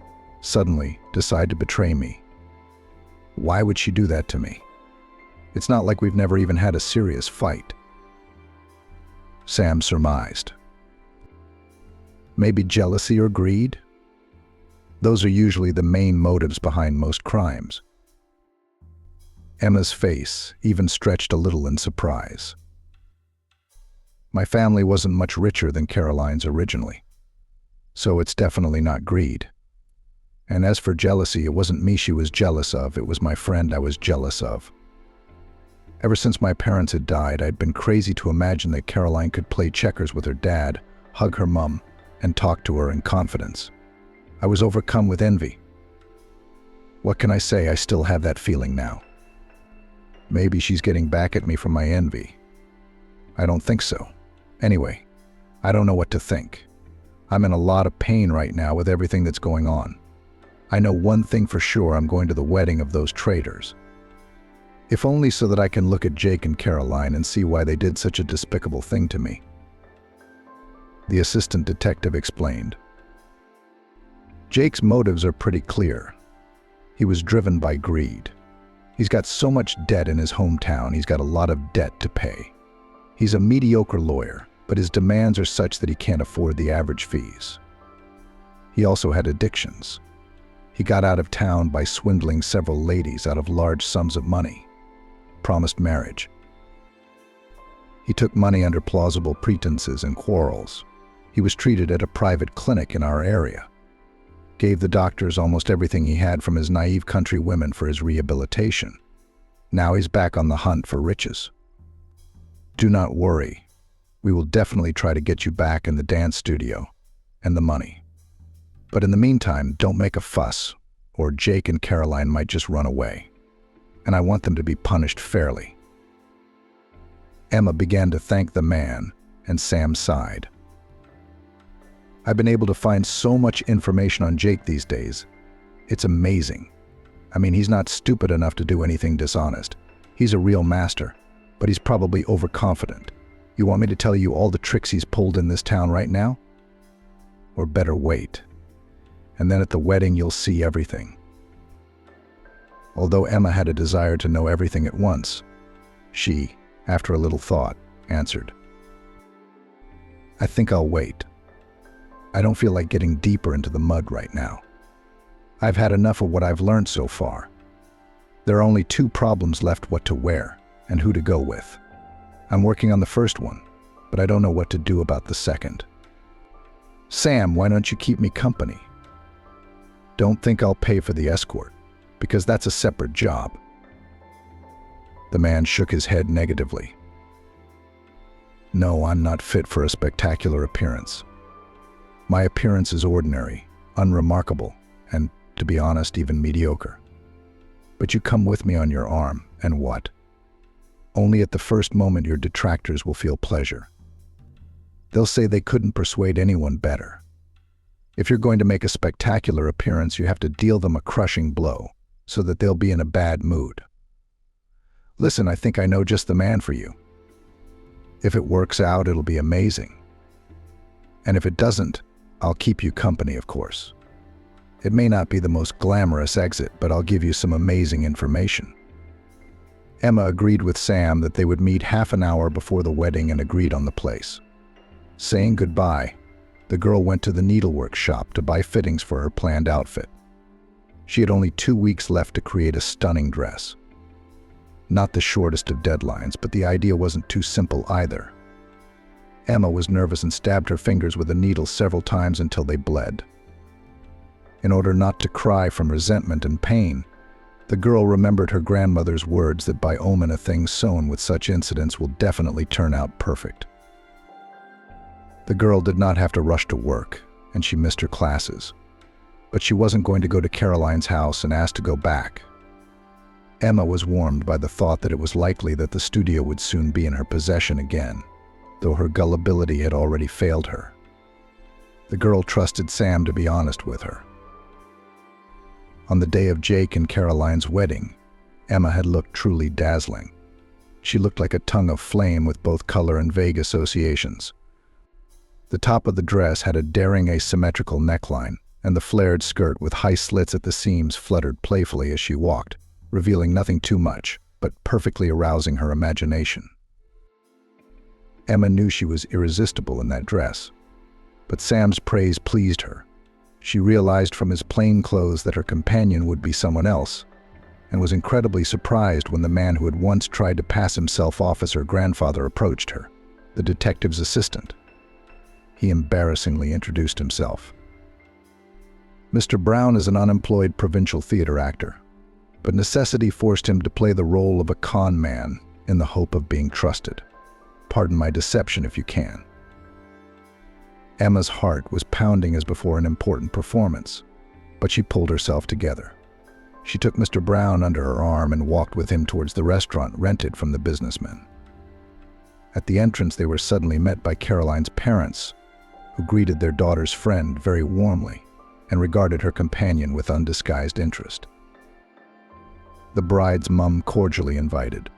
suddenly decide to betray me? Why would she do that to me? It's not like we've never even had a serious fight." Sam surmised. "Maybe jealousy or greed? Those are usually the main motives behind most crimes." Emma's face even stretched a little in surprise. "My family wasn't much richer than Caroline's originally, so it's definitely not greed. And as for jealousy, it wasn't me she was jealous of, it was my friend I was jealous of. Ever since my parents had died, I'd been crazy to imagine that Caroline could play checkers with her dad, hug her mum, and talk to her in confidence. I was overcome with envy. What can I say? I still have that feeling now. Maybe she's getting back at me for my envy. I don't think so. Anyway, I don't know what to think. I'm in a lot of pain right now with everything that's going on. I know one thing for sure, I'm going to the wedding of those traitors. If only so that I can look at Jake and Caroline and see why they did such a despicable thing to me. The assistant detective explained. Jake's motives are pretty clear. He was driven by greed. He's got so much debt in his hometown, he's got a lot of debt to pay. He's a mediocre lawyer, but his demands are such that he can't afford the average fees. He also had addictions. He got out of town by swindling several ladies out of large sums of money, promised marriage. He took money under plausible pretenses and quarrels. He was treated at a private clinic in our area. Gave the doctors almost everything he had from his naive country women for his rehabilitation. Now he's back on the hunt for riches. Do not worry. We will definitely try to get you back in the dance studio and the money. But in the meantime, don't make a fuss, or Jake and Caroline might just run away. And I want them to be punished fairly. Emma began to thank the man, and Sam sighed. I've been able to find so much information on Jake these days. It's amazing. I mean, he's not stupid enough to do anything dishonest. He's a real master, but he's probably overconfident. You want me to tell you all the tricks he's pulled in this town right now? Or better wait. And then at the wedding you'll see everything. Although Emma had a desire to know everything at once, she, after a little thought, answered, I think I'll wait. I don't feel like getting deeper into the mud right now. I've had enough of what I've learned so far. There are only two problems left: what to wear and who to go with. I'm working on the first one, but I don't know what to do about the second. Sam, why don't you keep me company? Don't think I'll pay for the escort, because that's a separate job. The man shook his head negatively. No, I'm not fit for a spectacular appearance. My appearance is ordinary, unremarkable, and, to be honest, even mediocre. But you come with me on your arm, and what? Only at the first moment your detractors will feel pleasure. They'll say they couldn't persuade anyone better. If you're going to make a spectacular appearance, you have to deal them a crushing blow, so that they'll be in a bad mood. Listen, I think I know just the man for you. If it works out, it'll be amazing. And if it doesn't, I'll keep you company, of course. It may not be the most glamorous exit, but I'll give you some amazing information. Emma agreed with Sam that they would meet half an hour before the wedding and agreed on the place. Saying goodbye, the girl went to the needlework shop to buy fittings for her planned outfit. She had only 2 weeks left to create a stunning dress. Not the shortest of deadlines, but the idea wasn't too simple either. Emma was nervous and stabbed her fingers with a needle several times until they bled. In order not to cry from resentment and pain, the girl remembered her grandmother's words that by omen a thing sown with such incidents will definitely turn out perfect. The girl did not have to rush to work, and she missed her classes. But she wasn't going to go to Caroline's house and ask to go back. Emma was warmed by the thought that it was likely that the studio would soon be in her possession again, though her gullibility had already failed her. The girl trusted Sam to be honest with her. On the day of Jake and Caroline's wedding, Emma had looked truly dazzling. She looked like a tongue of flame with both color and vague associations. The top of the dress had a daring asymmetrical neckline, and the flared skirt with high slits at the seams fluttered playfully as she walked, revealing nothing too much, but perfectly arousing her imagination. Emma knew she was irresistible in that dress, but Sam's praise pleased her. She realized from his plain clothes that her companion would be someone else, and was incredibly surprised when the man who had once tried to pass himself off as her grandfather approached her, the detective's assistant. He embarrassingly introduced himself. Mr. Brown is an unemployed provincial theater actor, but necessity forced him to play the role of a con man in the hope of being trusted. Pardon my deception if you can. Emma's heart was pounding as before an important performance, but she pulled herself together. She took Mr. Brown under her arm and walked with him towards the restaurant rented from the businessman. At the entrance, they were suddenly met by Caroline's parents, who greeted their daughter's friend very warmly. and regarded her companion with undisguised interest. The bride's mum cordially invited.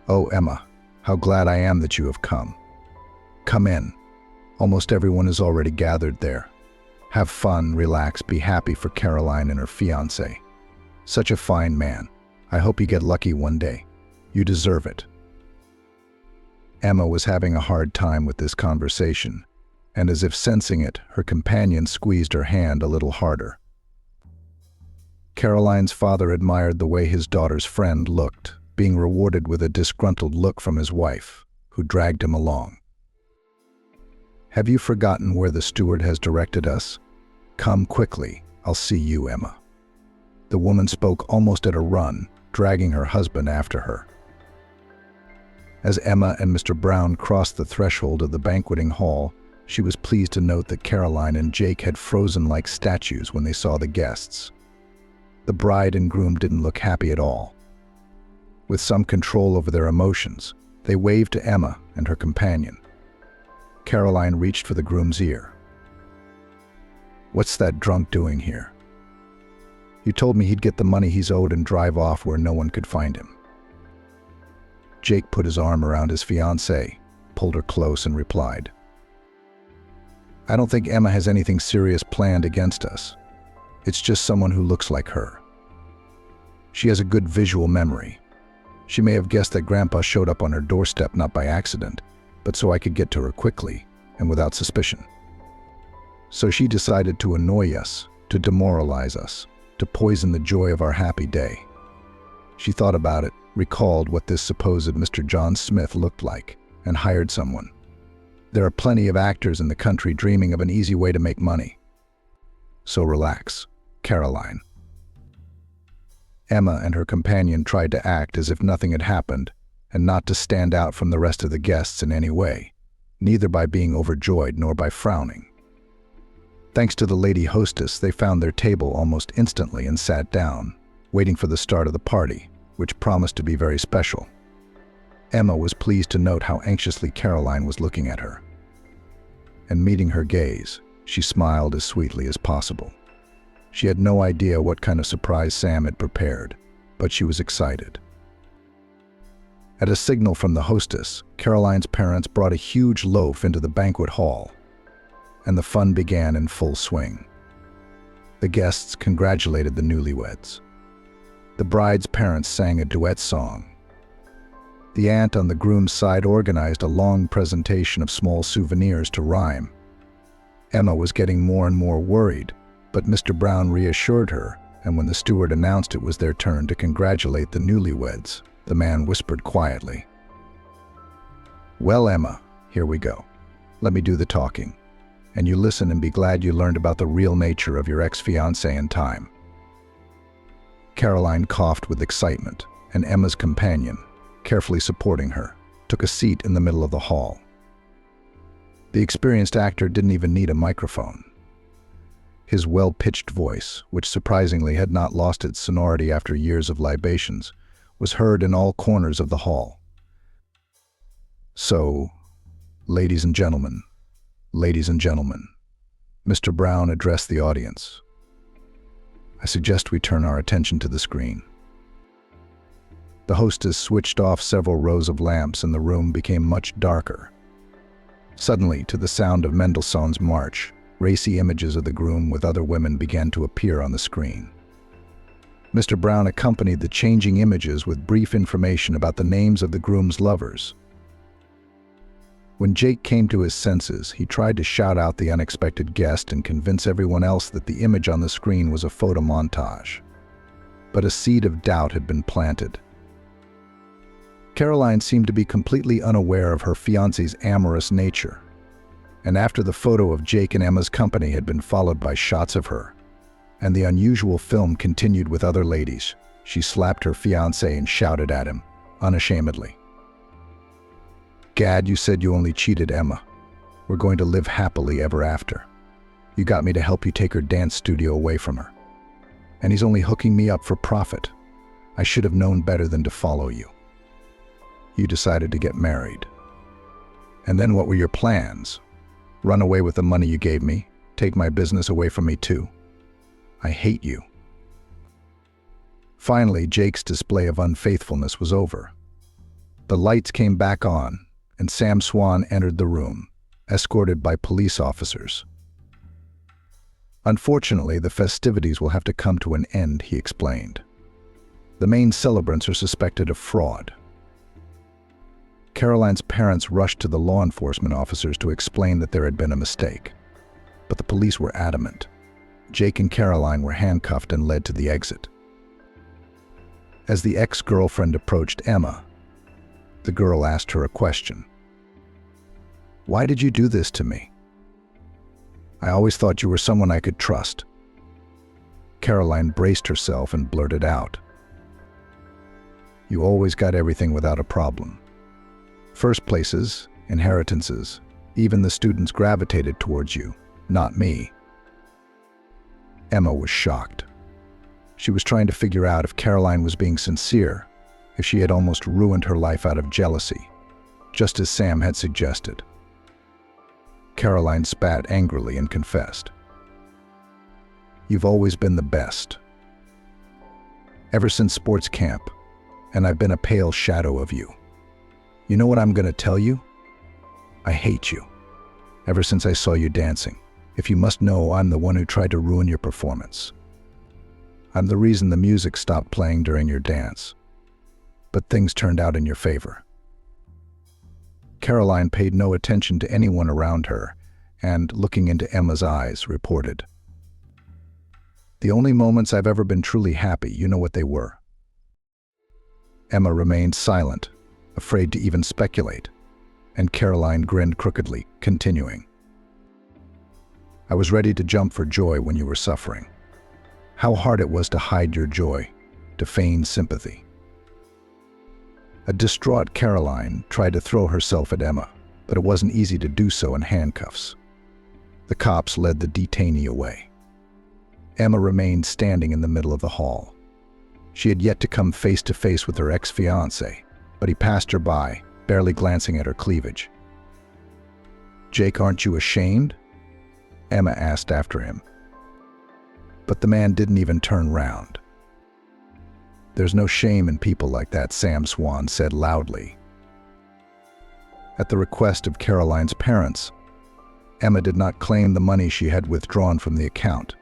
"Oh, Emma, how glad I am that you have come. Come in. Almost everyone is already gathered there. Have fun, relax, be happy for Caroline and her fiancé. Such a fine man. I hope you get lucky one day. You deserve it." Emma was having a hard time with this conversation, and as if sensing it, her companion squeezed her hand a little harder. Caroline's father admired the way his daughter's friend looked, being rewarded with a disgruntled look from his wife, who dragged him along. "Have you forgotten where the steward has directed us? Come quickly, I'll see you, Emma." The woman spoke almost at a run, dragging her husband after her. As Emma and Mr. Brown crossed the threshold of the banqueting hall, she was pleased to note that Caroline and Jake had frozen like statues when they saw the guests. The bride and groom didn't look happy at all. With some control over their emotions, they waved to Emma and her companion. Caroline reached for the groom's ear. "What's that drunk doing here? You told me he'd get the money he's owed and drive off where no one could find him." Jake put his arm around his fiancée, pulled her close, and replied, "I don't think Emma has anything serious planned against us. It's just someone who looks like her. She has a good visual memory. She may have guessed that Grandpa showed up on her doorstep not by accident, but so I could get to her quickly and without suspicion. So she decided to annoy us, to demoralize us, to poison the joy of our happy day. She thought about it, recalled what this supposed Mr. John Smith looked like, and hired someone. There are plenty of actors in the country dreaming of an easy way to make money. So relax, Caroline." Emma and her companion tried to act as if nothing had happened, and not to stand out from the rest of the guests in any way, neither by being overjoyed nor by frowning. Thanks to the lady hostess, they found their table almost instantly and sat down, waiting for the start of the party, which promised to be very special. Emma was pleased to note how anxiously Caroline was looking at her. And meeting her gaze, she smiled as sweetly as possible. She had no idea what kind of surprise Sam had prepared, but she was excited. At a signal from the hostess, Caroline's parents brought a huge loaf into the banquet hall, and the fun began in full swing. The guests congratulated the newlyweds. The bride's parents sang a duet song. The aunt on the groom's side organized a long presentation of small souvenirs to rhyme. Emma was getting more and more worried, but Mr. Brown reassured her, and when the steward announced it was their turn to congratulate the newlyweds, the man whispered quietly, "Well, Emma, here we go. Let me do the talking, and you listen and be glad you learned about the real nature of your ex-fiancé in time." Caroline coughed with excitement, and Emma's companion, carefully supporting her, took a seat in the middle of the hall. The experienced actor didn't even need a microphone. His well-pitched voice, which surprisingly had not lost its sonority after years of libations, was heard in all corners of the hall. "So, ladies and gentlemen, Mr. Brown addressed the audience. I suggest we turn our attention to the screen." The hostess switched off several rows of lamps and the room became much darker. Suddenly, to the sound of Mendelssohn's March, racy images of the groom with other women began to appear on the screen. Mr. Brown accompanied the changing images with brief information about the names of the groom's lovers. When Jake came to his senses, he tried to shout out the unexpected guest and convince everyone else that the image on the screen was a photo montage. But a seed of doubt had been planted. Caroline seemed to be completely unaware of her fiancé's amorous nature, and after the photo of Jake and Emma's company had been followed by shots of her, and the unusual film continued with other ladies, she slapped her fiancé and shouted at him, unashamedly, "Gad, you said you only cheated Emma. We're going to live happily ever after. You got me to help you take her dance studio away from her. And he's only hooking me up for profit. I should have known better than to follow you. You decided to get married. And then what were your plans? Run away with the money you gave me, take my business away from me too. I hate you." Finally, Jake's display of unfaithfulness was over. The lights came back on, and Sam Swan entered the room, escorted by police officers. "Unfortunately, the festivities will have to come to an end," he explained. "The main celebrants are suspected of fraud." Caroline's parents rushed to the law enforcement officers to explain that there had been a mistake. But the police were adamant. Jake and Caroline were handcuffed and led to the exit. As the ex-girlfriend approached Emma, the girl asked her a question. "Why did you do this to me? I always thought you were someone I could trust." Caroline braced herself and blurted out, "You always got everything without a problem. First places, inheritances, even the students gravitated towards you, not me." Emma was shocked. She was trying to figure out if Caroline was being sincere, if she had almost ruined her life out of jealousy, just as Sam had suggested. Caroline spat angrily and confessed, "You've always been the best. Ever since sports camp, and I've been a pale shadow of you. You know what I'm going to tell you? I hate you. Ever since I saw you dancing. If you must know, I'm the one who tried to ruin your performance. I'm the reason the music stopped playing during your dance. But things turned out in your favor." Caroline paid no attention to anyone around her and, looking into Emma's eyes, reported, "The only moments I've ever been truly happy, you know what they were." Emma remained silent, afraid to even speculate, and Caroline grinned crookedly, continuing, "I was ready to jump for joy when you were suffering. How hard it was to hide your joy, to feign sympathy." A distraught Caroline tried to throw herself at Emma, but it wasn't easy to do so in handcuffs. The cops led the detainee away. Emma remained standing in the middle of the hall. She had yet to come face to face with her ex-fiancé, but he passed her by, barely glancing at her cleavage. "Jake, aren't you ashamed?" Emma asked after him. But the man didn't even turn round. "There's no shame in people like that," Sam Swan said loudly. At the request of Caroline's parents, Emma did not claim the money she had withdrawn from the account,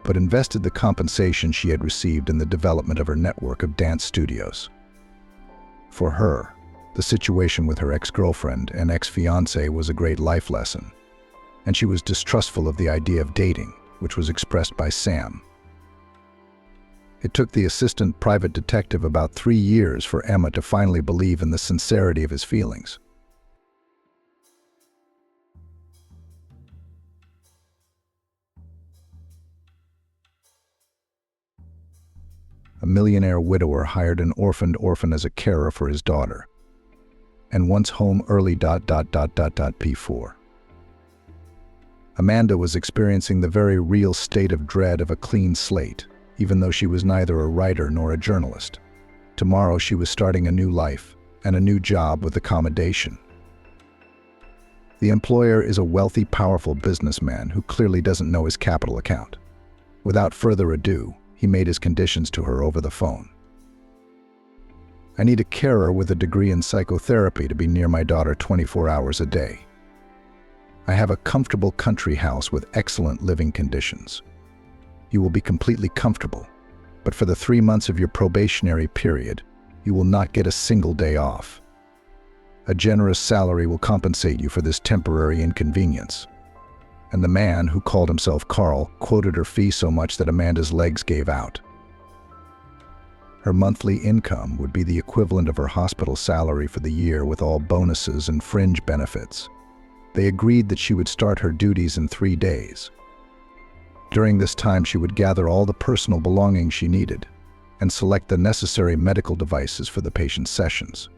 but invested the compensation she had received in the development of her network of dance studios. For her, the situation with her ex-girlfriend and ex-fiancé was a great life lesson, and she was distrustful of the idea of dating, which was expressed by Sam. It took the assistant private detective about 3 years for Emma to finally believe in the sincerity of his feelings. A millionaire widower hired an orphaned orphan as a carer for his daughter, and once home early. P4. Amanda was experiencing the very real state of dread of a clean slate, even though she was neither a writer nor a journalist. Tomorrow she was starting a new life and a new job with accommodation. The employer is a wealthy, powerful businessman who clearly doesn't know his capital account. Without further ado, he made his conditions to her over the phone. "I need a carer with a degree in psychotherapy to be near my daughter 24 hours a day. I have a comfortable country house with excellent living conditions. You will be completely comfortable, but for the 3 months of your probationary period, you will not get a single day off. A generous salary will compensate you for this temporary inconvenience." And the man, who called himself Carl, quoted her fee so much that Amanda's legs gave out. Her monthly income would be the equivalent of her hospital salary for the year with all bonuses and fringe benefits. They agreed that she would start her duties in 3 days. During this time, she would gather all the personal belongings she needed and select the necessary medical devices for the patient's sessions.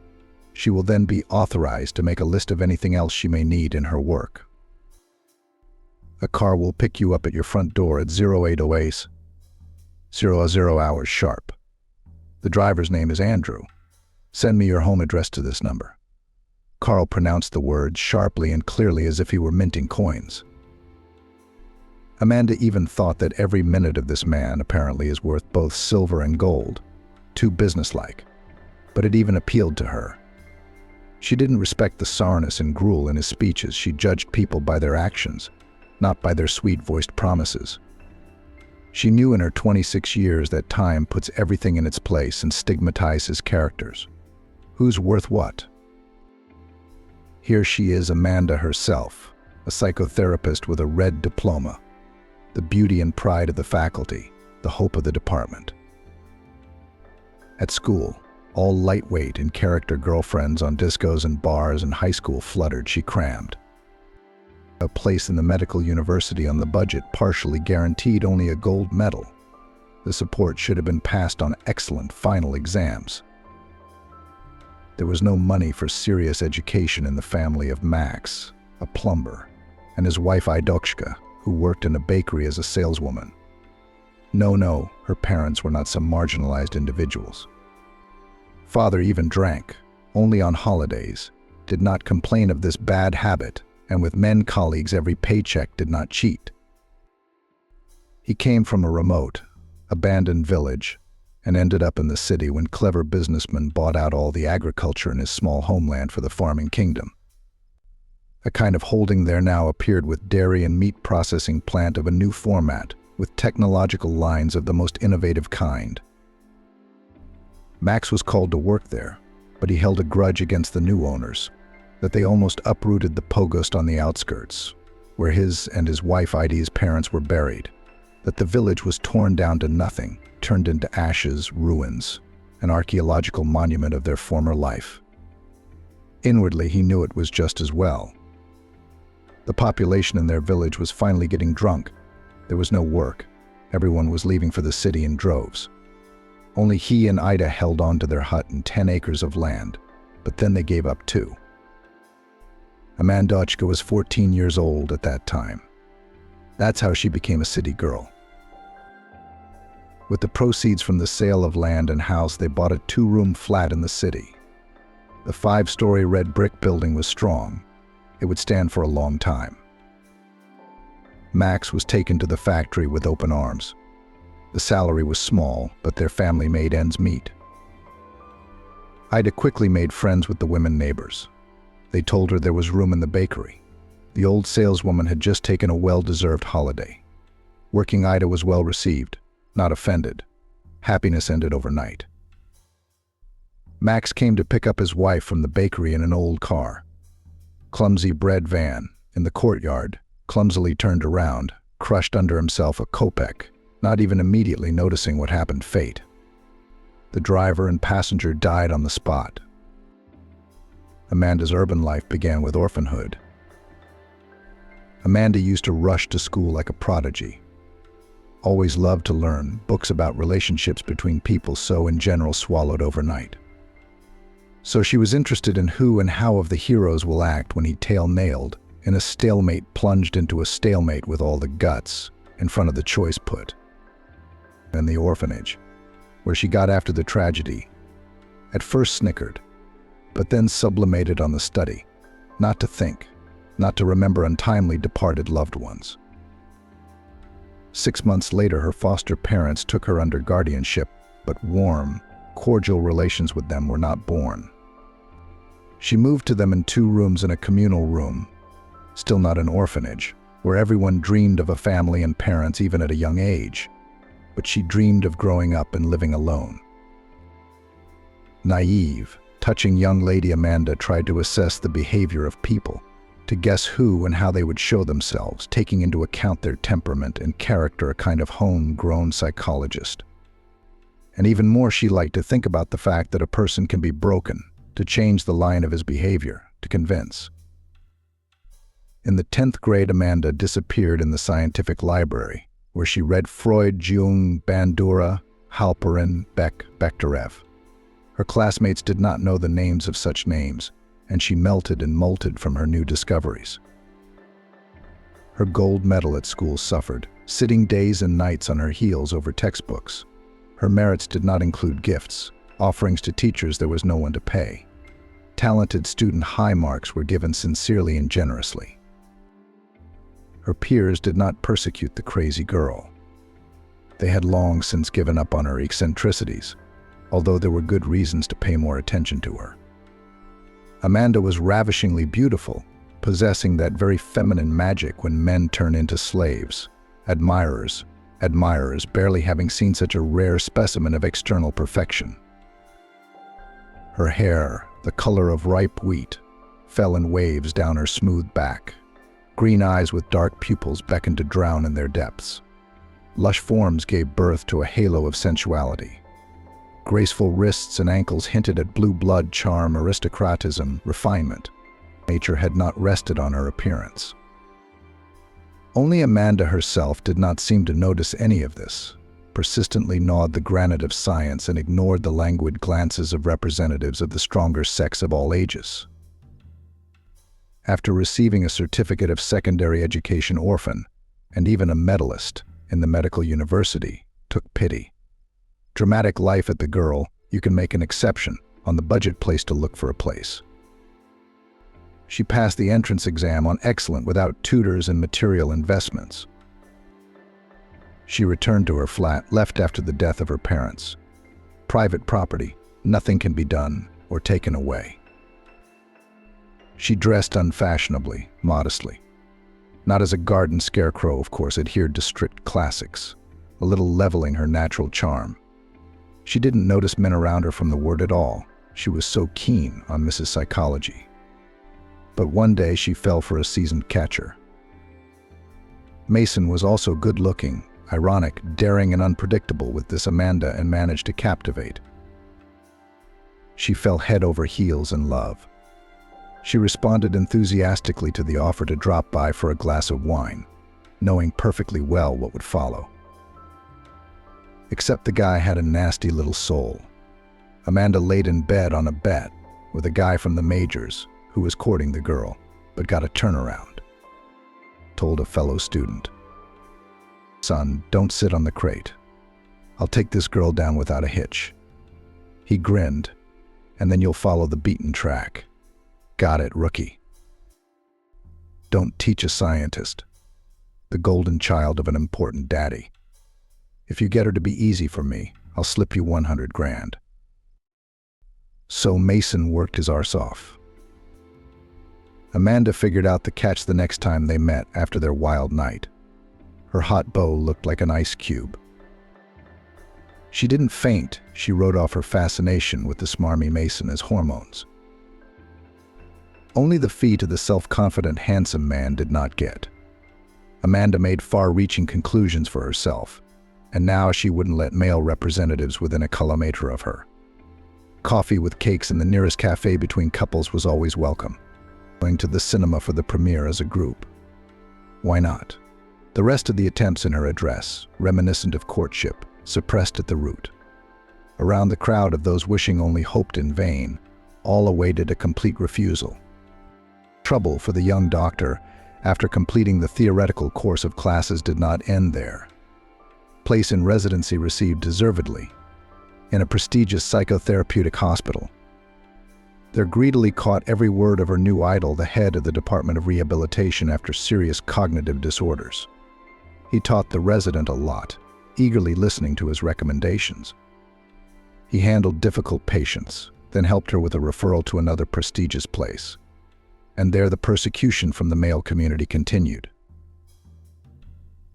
She will then be authorized to make a list of anything else she may need in her work. A car will pick you up at your front door at 0808 00 hours sharp. The driver's name is Andrew. Send me your home address to this number. Carl pronounced the words sharply and clearly as if he were minting coins. Amanda even thought that every minute of this man apparently is worth both silver and gold. Too businesslike. But it even appealed to her. She didn't respect the sourness and gruel in his speeches. She judged people by their actions, not by their sweet-voiced promises. She knew in her 26 years that time puts everything in its place and stigmatizes characters. Who's worth what? Here she is, Amanda herself, a psychotherapist with a red diploma, the beauty and pride of the faculty, the hope of the department. At school, all lightweight and character girlfriends on discos and bars and high school fluttered, she crammed. A place in the medical university on the budget partially guaranteed only a gold medal. The support should have been passed on excellent final exams. There was no money for serious education in the family of Max, a plumber, and his wife Idokshka, who worked in a bakery as a saleswoman. No, her parents were not some marginalized individuals. Father even drank, only on holidays, did not complain of this bad habit, and with men colleagues every paycheck did not cheat. He came from a remote, abandoned village and ended up in the city when clever businessmen bought out all the agriculture in his small homeland for the farming kingdom. A kind of holding there now appeared with dairy and meat processing plant of a new format, with technological lines of the most innovative kind. Max was called to work there, but he held a grudge against the new owners, that they almost uprooted the pogost on the outskirts, where his and his wife Ida's parents were buried, that the village was torn down to nothing, turned into ashes, ruins, an archaeological monument of their former life. Inwardly, he knew it was just as well. The population in their village was finally getting drunk. There was no work. Everyone was leaving for the city in droves. Only he and Ida held on to their hut and 10 acres of land, but then they gave up too. Amandochka was 14 years old at that time. That's how she became a city girl. With the proceeds from the sale of land and house, they bought a 2-room flat in the city. The 5-story red brick building was strong. It would stand for a long time. Max was taken to the factory with open arms. The salary was small, but their family made ends meet. Ida quickly made friends with the women neighbors. They told her there was room in the bakery. The old saleswoman had just taken a well-deserved holiday. Working Ida was well received, not offended. Happiness ended overnight. Max came to pick up his wife from the bakery in an old car. Clumsy bread van, in the courtyard, clumsily turned around, crushed under himself a kopeck, not even immediately noticing what happened fate. The driver and passenger died on the spot. Amanda's urban life began with orphanhood. Amanda used to rush to school like a prodigy. Always loved to learn, books about relationships between people so in general swallowed overnight. So she was interested in who and how of the heroes will act when he tail-nailed, in a stalemate plunged into a stalemate with all the guts, in front of the choice put. And the orphanage, where she got after the tragedy, at first snickered, but then sublimated on the study, not to think, not to remember untimely departed loved ones. 6 months later, her foster parents took her under guardianship, but warm, cordial relations with them were not born. She moved to them in 2 rooms and a communal room, still not an orphanage, where everyone dreamed of a family and parents even at a young age, but she dreamed of growing up and living alone. Naive, touching young lady Amanda tried to assess the behavior of people, to guess who and how they would show themselves, taking into account their temperament and character, a kind of homegrown psychologist. And even more, she liked to think about the fact that a person can be broken, to change the line of his behavior, to convince. In the 10th grade, Amanda disappeared in the scientific library, where she read Freud, Jung, Bandura, Halperin, Beck, Bechterew. Her classmates did not know the names of such names, and she melted and molted from her new discoveries. Her gold medal at school suffered, sitting days and nights on her heels over textbooks. Her merits did not include gifts, offerings to teachers there was no one to pay. Talented student high marks were given sincerely and generously. Her peers did not persecute the crazy girl. They had long since given up on her eccentricities, although there were good reasons to pay more attention to her. Amanda was ravishingly beautiful, possessing that very feminine magic when men turn into slaves, admirers, barely having seen such a rare specimen of external perfection. Her hair, the color of ripe wheat, fell in waves down her smooth back. Green eyes with dark pupils beckoned to drown in their depths. Lush forms gave birth to a halo of sensuality. Graceful wrists and ankles hinted at blue blood, charm, aristocratism, refinement. Nature had not rested on her appearance. Only Amanda herself did not seem to notice any of this, persistently gnawed the granite of science and ignored the languid glances of representatives of the stronger sex of all ages. After receiving a certificate of secondary education orphan, and even a medalist in the medical university, took pity. Dramatic life at the girl, you can make an exception on the budget place to look for a place. She passed the entrance exam on excellent without tutors and material investments. She returned to her flat, left after the death of her parents. Private property, nothing can be done or taken away. She dressed unfashionably, modestly. Not as a garden scarecrow, of course, adhered to strict classics, a little leveling her natural charm. She didn't notice men around her from the word at all. She was so keen on Mrs. Psychology. But one day she fell for a seasoned catcher. Mason was also good-looking, ironic, daring, and unpredictable with this Amanda and managed to captivate. She fell head over heels in love. She responded enthusiastically to the offer to drop by for a glass of wine, knowing perfectly well what would follow. Except the guy had a nasty little soul. Amanda laid in bed on a bet with a guy from the majors who was courting the girl, but got a turnaround. Told a fellow student, "Son, don't sit on the crate. I'll take this girl down without a hitch." He grinned, "And then you'll follow the beaten track." "Got it, rookie." Don't teach a scientist, the golden child of an important daddy. If you get her to be easy for me, I'll slip you 100 grand. So Mason worked his arse off. Amanda figured out the catch the next time they met after their wild night. Her hot beau looked like an ice cube. She didn't faint. She wrote off her fascination with the smarmy Mason as hormones. Only the fee to the self-confident, handsome man did not get. Amanda made far-reaching conclusions for herself, and now she wouldn't let male representatives within a kilometer of her. Coffee with cakes in the nearest café between couples was always welcome. Going to the cinema for the premiere as a group. Why not? The rest of the attempts in her address, reminiscent of courtship, suppressed at the root. Around the crowd of those wishing only hoped in vain, all awaited a complete refusal. Trouble for the young doctor, after completing the theoretical course of classes, did not end there. Place in residency received deservedly, in a prestigious psychotherapeutic hospital. There greedily caught every word of her new idol, the head of the Department of Rehabilitation after serious cognitive disorders. He taught the resident a lot, eagerly listening to his recommendations. He handled difficult patients, then helped her with a referral to another prestigious place. And there the persecution from the male community continued.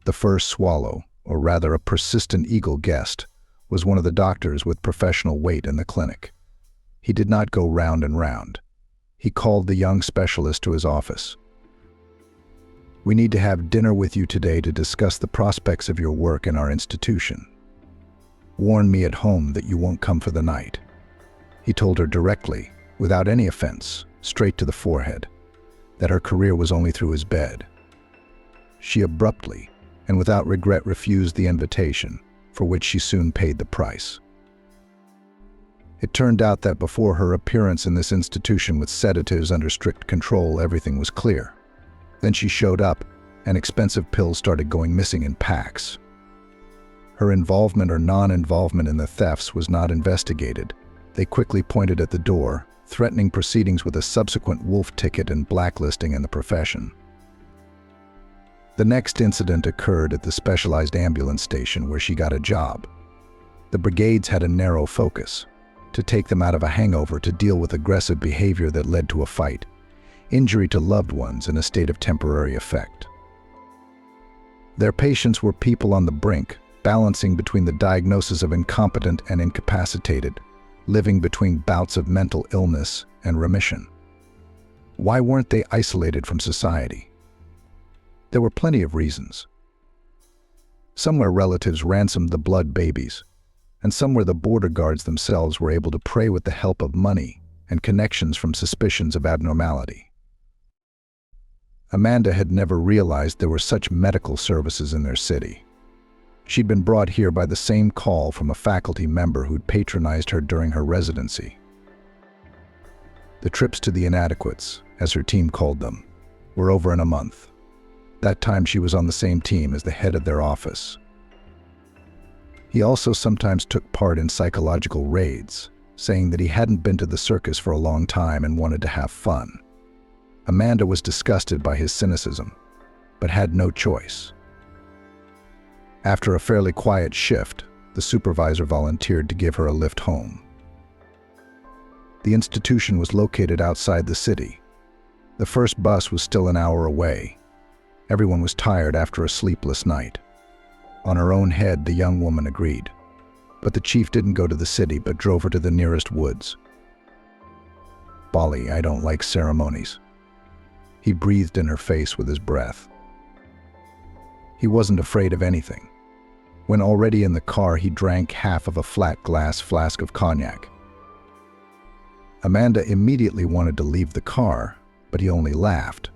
The first swallow, or rather a persistent eagle guest, was one of the doctors with professional weight in the clinic. He did not go round and round. He called the young specialist to his office. "We need to have dinner with you today to discuss the prospects of your work in our institution. Warn me at home that you won't come for the night." He told her directly, without any offense, straight to the forehead, that her career was only through his bed. She abruptly and without regret refused the invitation, for which she soon paid the price. It turned out that before her appearance in this institution with sedatives under strict control, everything was clear. Then she showed up, and expensive pills started going missing in packs. Her involvement or non-involvement in the thefts was not investigated. They quickly pointed at the door, threatening proceedings with a subsequent wolf ticket and blacklisting in the profession. The next incident occurred at the specialized ambulance station where she got a job. The brigades had a narrow focus: to take them out of a hangover, to deal with aggressive behavior that led to a fight, injury to loved ones, and a state of temporary effect. Their patients were people on the brink, balancing between the diagnosis of incompetent and incapacitated, living between bouts of mental illness and remission. Why weren't they isolated from society? There were plenty of reasons. Somewhere relatives ransomed the blood babies, and somewhere the border guards themselves were able to prey with the help of money and connections from suspicions of abnormality. Amanda had never realized there were such medical services in their city. She'd been brought here by the same call from a faculty member who'd patronized her during her residency. The trips to the inadequates, as her team called them, were over in a month. That time she was on the same team as the head of their office. He also sometimes took part in psychological raids, saying that he hadn't been to the circus for a long time and wanted to have fun. Amanda was disgusted by his cynicism, but had no choice. After a fairly quiet shift, the supervisor volunteered to give her a lift home. The institution was located outside the city. The first bus was still an hour away. Everyone was tired after a sleepless night. On her own head, the young woman agreed. But the chief didn't go to the city, but drove her to the nearest woods. "Bolly, I don't like ceremonies." He breathed in her face with his breath. He wasn't afraid of anything. When already in the car, he drank half of a flat glass flask of cognac. Amanda immediately wanted to leave the car, but he only laughed.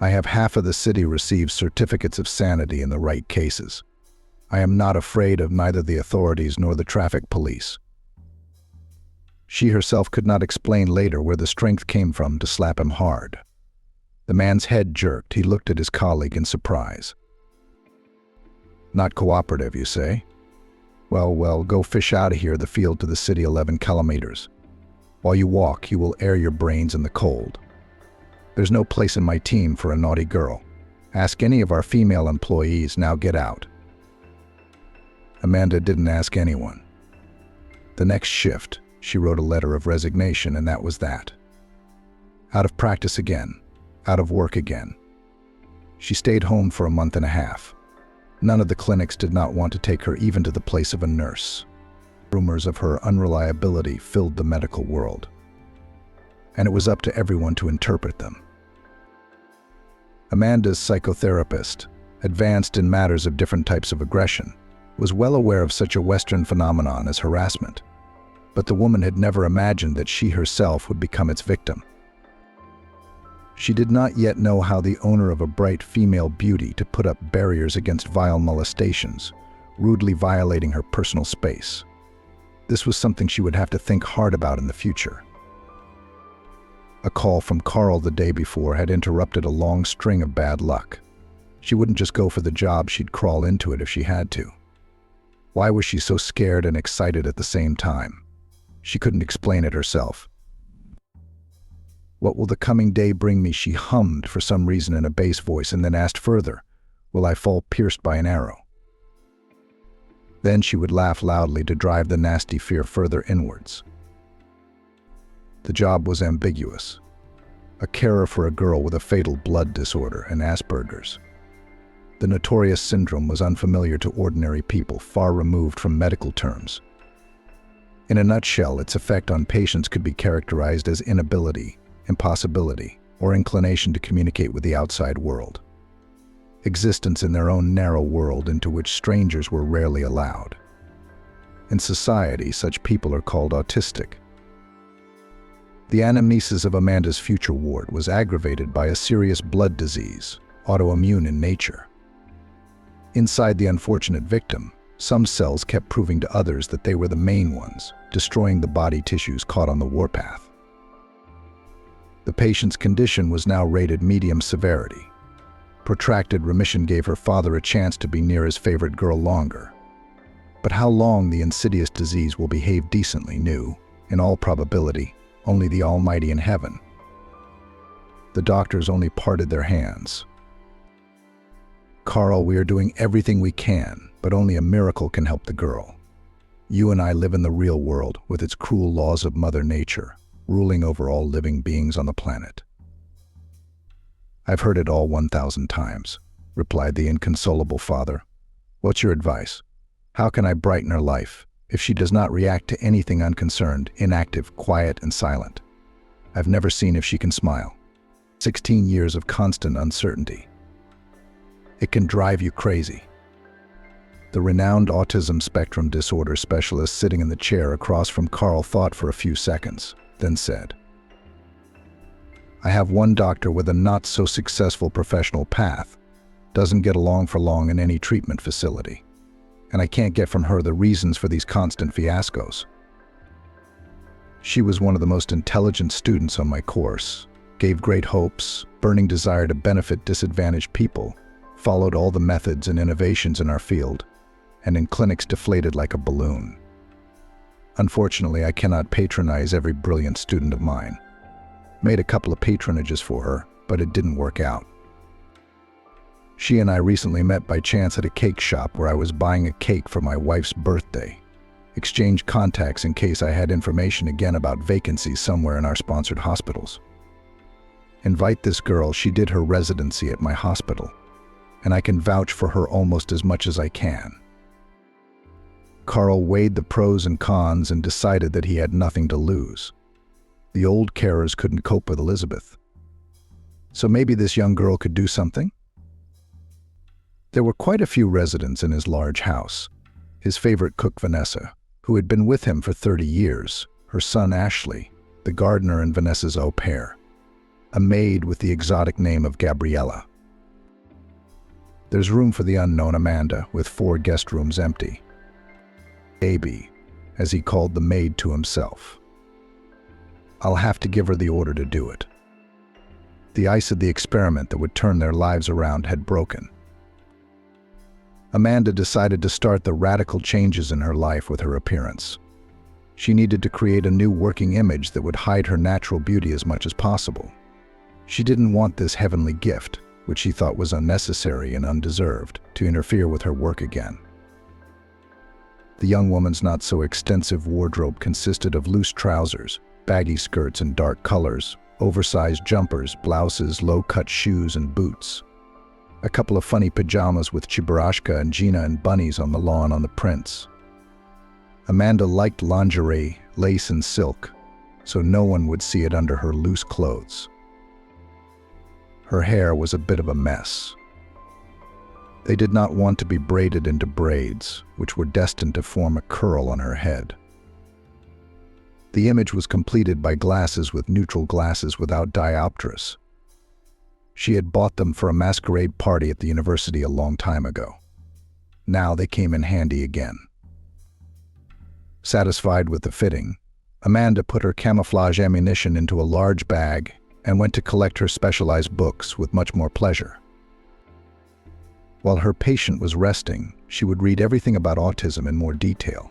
"I have half of the city receive certificates of sanity in the right cases. I am not afraid of neither the authorities nor the traffic police." She herself could not explain later where the strength came from to slap him hard. The man's head jerked. He looked at his colleague in surprise. "Not cooperative, you say? Well, go fish out of here, the field to the city 11 kilometers. While you walk, you will air your brains in the cold. There's no place in my team for a naughty girl. Ask any of our female employees, now get out." Amanda didn't ask anyone. The next shift, she wrote a letter of resignation, and that was that. Out of practice again, out of work again. She stayed home for a month and a half. None of the clinics did not want to take her even to the place of a nurse. Rumors of her unreliability filled the medical world, and it was up to everyone to interpret them. Amanda's psychotherapist, advanced in matters of different types of aggression, was well aware of such a Western phenomenon as harassment, but the woman had never imagined that she herself would become its victim. She did not yet know how the owner of a bright female beauty to put up barriers against vile molestations, rudely violating her personal space. This was something she would have to think hard about in the future. A call from Carl the day before had interrupted a long string of bad luck. She wouldn't just go for the job, she'd crawl into it if she had to. Why was she so scared and excited at the same time? She couldn't explain it herself. "What will the coming day bring me?" she hummed for some reason in a bass voice, and then asked further, "Will I fall pierced by an arrow?" Then she would laugh loudly to drive the nasty fear further inwards. The job was ambiguous. A carer for a girl with a fatal blood disorder and Asperger's. The notorious syndrome was unfamiliar to ordinary people, far removed from medical terms. In a nutshell, its effect on patients could be characterized as inability, impossibility, or inclination to communicate with the outside world. Existence in their own narrow world into which strangers were rarely allowed. In society, such people are called autistic. The anamnesis of Amanda's future ward was aggravated by a serious blood disease, autoimmune in nature. Inside the unfortunate victim, some cells kept proving to others that they were the main ones, destroying the body tissues caught on the warpath. The patient's condition was now rated medium severity. Protracted remission gave her father a chance to be near his favorite girl longer. But how long the insidious disease will behave decently knew, in all probability, only the Almighty in heaven. The doctors only parted their hands. Carl, we are doing everything we can, but only a miracle can help the girl. You and I live in the real world with its cruel laws of Mother Nature, ruling over all living beings on the planet. I've heard it all 1,000 times, replied the inconsolable father. What's your advice? How can I brighten her life if she does not react to anything unconcerned, inactive, quiet, and silent? I've never seen if she can smile. 16 years of constant uncertainty. It can drive you crazy. The renowned autism spectrum disorder specialist sitting in the chair across from Carl thought for a few seconds, then said, I have one doctor with a not-so-successful professional path, doesn't get along for long in any treatment facility, and I can't get from her the reasons for these constant fiascos. She was one of the most intelligent students on my course, gave great hopes, burning desire to benefit disadvantaged people, followed all the methods and innovations in our field, and in clinics deflated like a balloon. Unfortunately, I cannot patronize every brilliant student of mine. Made a couple of patronages for her, but it didn't work out. She and I recently met by chance at a cake shop where I was buying a cake for my wife's birthday. Exchanged contacts in case I had information again about vacancies somewhere in our sponsored hospitals. Invite this girl, she did her residency at my hospital, and I can vouch for her almost as much as I can. Carl weighed the pros and cons and decided that he had nothing to lose. The old carers couldn't cope with Elizabeth. So maybe this young girl could do something? There were quite a few residents in his large house. His favorite cook Vanessa, who had been with him for 30 years, her son Ashley, the gardener and Vanessa's au pair, a maid with the exotic name of Gabriella. There's room for the unknown Amanda, with 4 guest rooms empty. Baby, as he called the maid to himself. I'll have to give her the order to do it. The ice of the experiment that would turn their lives around had broken. Amanda decided to start the radical changes in her life with her appearance. She needed to create a new working image that would hide her natural beauty as much as possible. She didn't want this heavenly gift, which she thought was unnecessary and undeserved, to interfere with her work again. The young woman's not-so-extensive wardrobe consisted of loose trousers, baggy skirts in dark colors, oversized jumpers, blouses, low-cut shoes, and boots. A couple of funny pajamas with Chibarashka and Gina and bunnies on the lawn on the prints. Amanda liked lingerie, lace, and silk, so no one would see it under her loose clothes. Her hair was a bit of a mess. They did not want to be braided into braids, which were destined to form a curl on her head. The image was completed by glasses with neutral glasses without diopters. She had bought them for a masquerade party at the university a long time ago. Now they came in handy again. Satisfied with the fitting, Amanda put her camouflage ammunition into a large bag and went to collect her specialized books with much more pleasure. While her patient was resting, she would read everything about autism in more detail.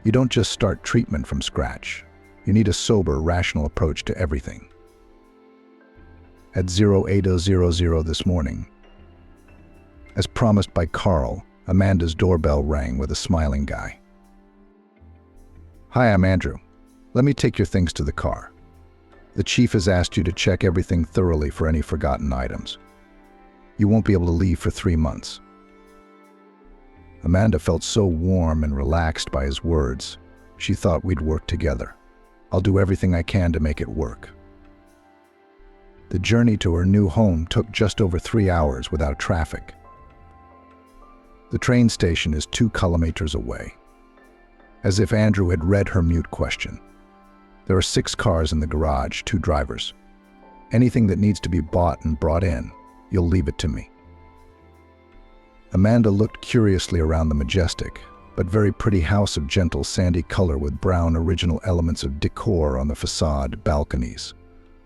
You don't just start treatment from scratch. You need a sober, rational approach to everything. At 08:00 this morning, as promised by Carl, Amanda's doorbell rang with a smiling guy. Hi, I'm Andrew. Let me take your things to the car. The chief has asked you to check everything thoroughly for any forgotten items. You won't be able to leave for 3 months. Amanda felt so warm and relaxed by his words. She thought we'd work together. I'll do everything I can to make it work. The journey to her new home took just over 3 hours without traffic. The train station is 2 kilometers away. As if Andrew had read her mute question. There are 6 cars in the garage, 2 drivers. Anything that needs to be bought and brought in, you'll leave it to me. Amanda looked curiously around the majestic, but very pretty house of gentle sandy color with brown original elements of decor on the facade, balconies,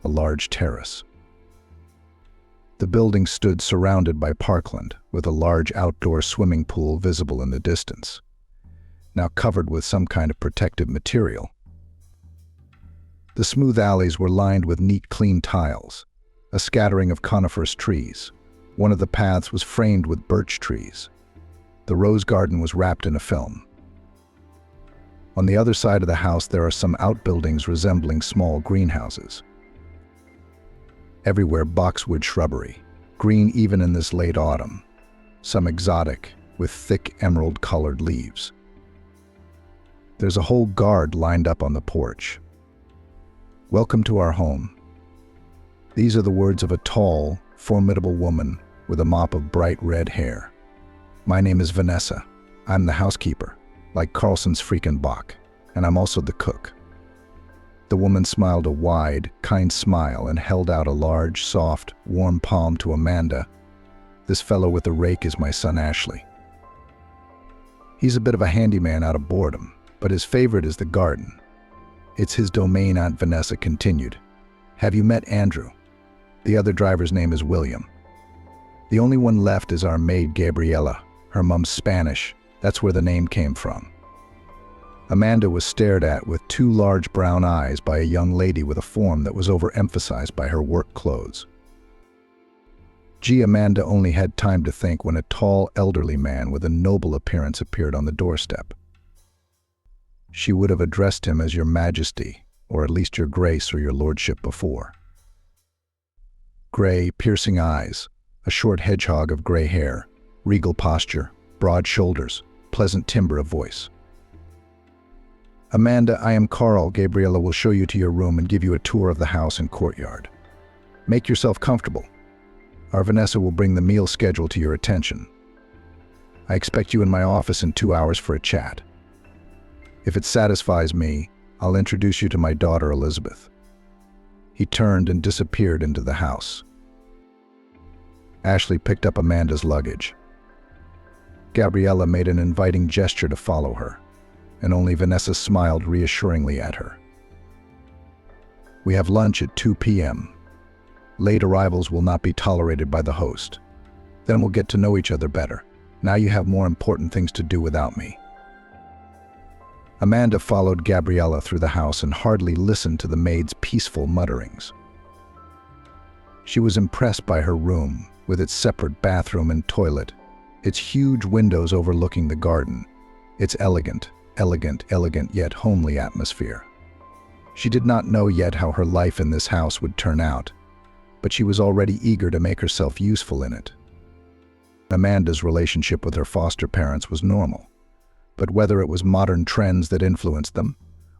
a large terrace. The building stood surrounded by parkland, with a large outdoor swimming pool visible in the distance, now covered with some kind of protective material. The smooth alleys were lined with neat, clean tiles, a scattering of coniferous trees, One of the paths was framed with birch trees. The rose garden was wrapped in a film. On the other side of the house there are some outbuildings resembling small greenhouses. Everywhere boxwood shrubbery, green even in this late autumn, some exotic, with thick emerald-colored leaves. There's a whole guard lined up on the porch. "Welcome to our home." These are the words of a tall, formidable woman with a mop of bright red hair. "My name is Vanessa. I'm the housekeeper, like Carlson's freaking Bach, and I'm also the cook." The woman smiled a wide, kind smile and held out a large, soft, warm palm to Amanda. "This fellow with the rake is my son Ashley. He's a bit of a handyman out of boredom, but his favorite is the garden. It's his domain," Aunt Vanessa continued. "Have you met Andrew? The other driver's name is William. The only one left is our maid Gabriella. Her mom's Spanish. That's where the name came from." Amanda was stared at with two large brown eyes by a young lady with a form that was overemphasized by her work clothes. Amanda only had time to think when a tall, elderly man with a noble appearance appeared on the doorstep. She would have addressed him as Your Majesty, or at least Your Grace or Your Lordship before. Gray, piercing eyes, a short hedgehog of gray hair, regal posture, broad shoulders, pleasant timbre of voice. "Amanda, I am Carl. Gabriella will show you to your room and give you a tour of the house and courtyard. Make yourself comfortable. Our Vanessa will bring the meal schedule to your attention. I expect you in my office in 2 hours for a chat. If it satisfies me, I'll introduce you to my daughter Elizabeth." He turned and disappeared into the house. Ashley picked up Amanda's luggage. Gabriella made an inviting gesture to follow her, and only Vanessa smiled reassuringly at her. "We have lunch at 2 p.m. Late arrivals will not be tolerated by the host. Then we'll get to know each other better. Now you have more important things to do without me." Amanda followed Gabriella through the house and hardly listened to the maid's peaceful mutterings. She was impressed by her room, with its separate bathroom and toilet, its huge windows overlooking the garden, its elegant yet homely atmosphere. She did not know yet how her life in this house would turn out, but she was already eager to make herself useful in it. Amanda's relationship with her foster parents was normal, but whether it was modern trends that influenced them,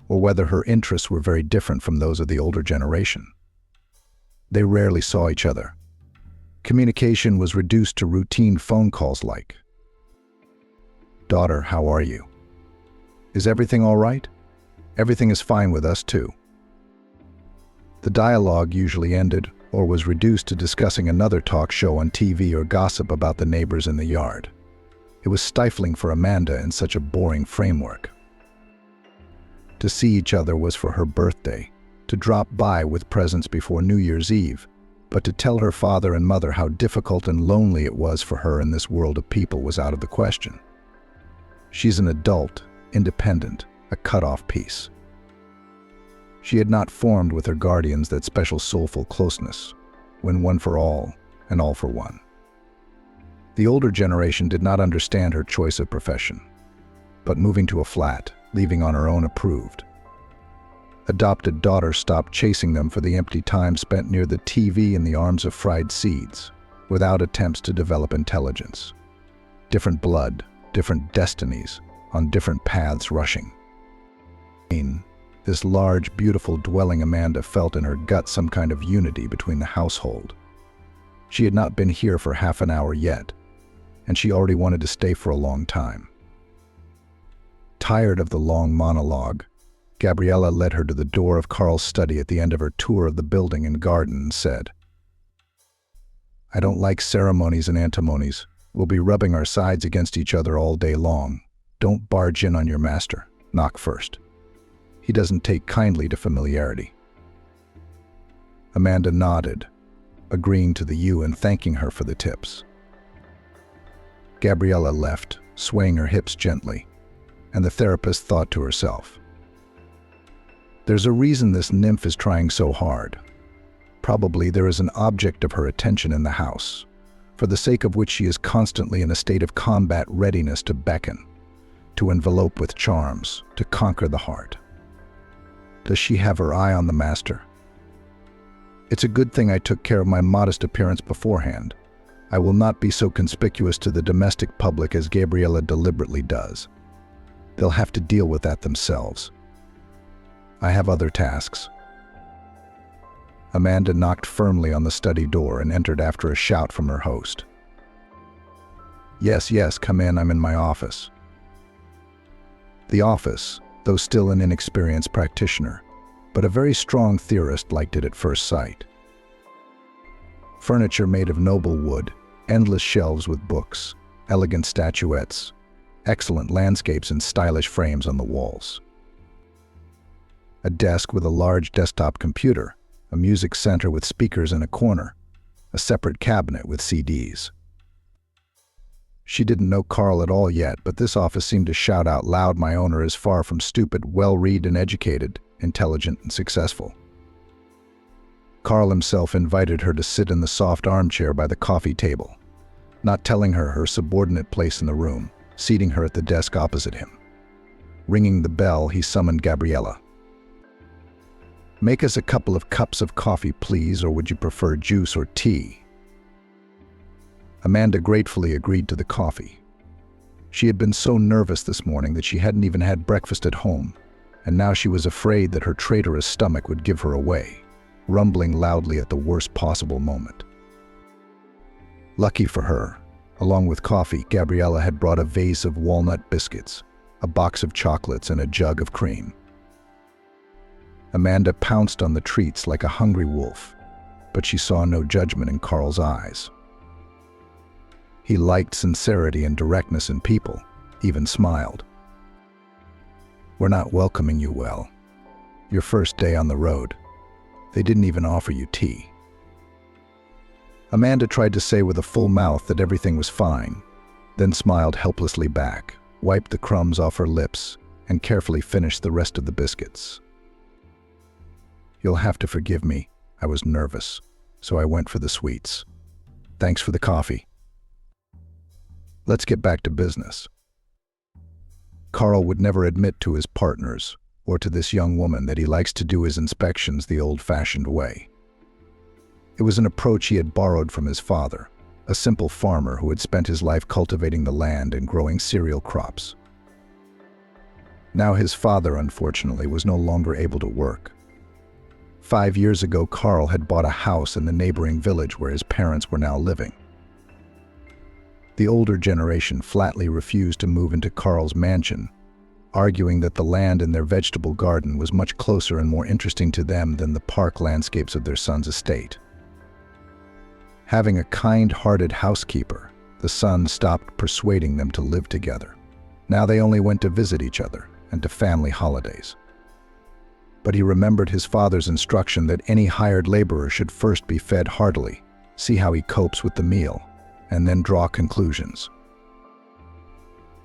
or whether her interests were very different from those of the older generation. They rarely saw each other. Communication was reduced to routine phone calls like, "Daughter, how are you? Is everything all right? Everything is fine with us too." The dialogue usually ended or was reduced to discussing another talk show on TV or gossip about the neighbors in the yard. It was stifling for Amanda in such a boring framework. To see each other was for her birthday, to drop by with presents before New Year's Eve, but to tell her father and mother how difficult and lonely it was for her in this world of people was out of the question. She's an adult, independent, a cut-off piece. She had not formed with her guardians that special soulful closeness, when one for all and all for one. The older generation did not understand her choice of profession, but moving to a flat, leaving on her own approved. Adopted daughter stopped chasing them for the empty time spent near the TV in the arms of fried seeds, without attempts to develop intelligence. Different blood, different destinies, on different paths rushing. This large, beautiful dwelling Amanda felt in her gut some kind of unity between the household. She had not been here for half an hour yet, and she already wanted to stay for a long time. Tired of the long monologue, Gabriella led her to the door of Carl's study at the end of her tour of the building and garden and said, "I don't like ceremonies and antimonies. We'll be rubbing our sides against each other all day long. Don't barge in on your master. Knock first. He doesn't take kindly to familiarity." Amanda nodded, agreeing to the you and thanking her for the tips. Gabriella left, swaying her hips gently, and the therapist thought to herself, "There's a reason this nymph is trying so hard. Probably there is an object of her attention in the house, for the sake of which she is constantly in a state of combat readiness to beckon, to envelope with charms, to conquer the heart. Does she have her eye on the master? It's a good thing I took care of my modest appearance beforehand. I will not be so conspicuous to the domestic public as Gabriella deliberately does. They'll have to deal with that themselves. I have other tasks. Amanda knocked firmly on the study door and entered after a shout from her host. Yes, yes, come in, I'm in my office. The office, though still an inexperienced practitioner, but a very strong theorist, liked it at first sight. Furniture made of noble wood, endless shelves with books, elegant statuettes, excellent landscapes and stylish frames on the walls. A desk with a large desktop computer, a music center with speakers in a corner, a separate cabinet with CDs. She didn't know Carl at all yet, but this office seemed to shout out loud, my owner is far from stupid, well-read and educated, intelligent and successful. Carl himself invited her to sit in the soft armchair by the coffee table, not telling her her subordinate place in the room, seating her at the desk opposite him. Ringing the bell, he summoned Gabriella. Make us a couple of cups of coffee, please, or would you prefer juice or tea? Amanda gratefully agreed to the coffee. She had been so nervous this morning that she hadn't even had breakfast at home, and now she was afraid that her traitorous stomach would give her away, rumbling loudly at the worst possible moment. Lucky for her, along with coffee, Gabriella had brought a vase of walnut biscuits, a box of chocolates, and a jug of cream. Amanda pounced on the treats like a hungry wolf, but she saw no judgment in Carl's eyes. He liked sincerity and directness in people, even smiled. We're not welcoming you well. Your first day on the road. They didn't even offer you tea. Amanda tried to say with a full mouth that everything was fine, then smiled helplessly back, wiped the crumbs off her lips, and carefully finished the rest of the biscuits. You'll have to forgive me. I was nervous, so I went for the sweets. Thanks for the coffee. Let's get back to business. Carl would never admit to his partners or to this young woman that he likes to do his inspections the old-fashioned way. It was an approach he had borrowed from his father, a simple farmer who had spent his life cultivating the land and growing cereal crops. Now his father, unfortunately, was no longer able to work. 5 years ago, Carl had bought a house in the neighboring village where his parents were now living. The older generation flatly refused to move into Carl's mansion, arguing that the land in their vegetable garden was much closer and more interesting to them than the park landscapes of their son's estate. Having a kind-hearted housekeeper, the son stopped persuading them to live together. Now they only went to visit each other and to family holidays. But he remembered his father's instruction that any hired laborer should first be fed heartily, see how he copes with the meal, and then draw conclusions.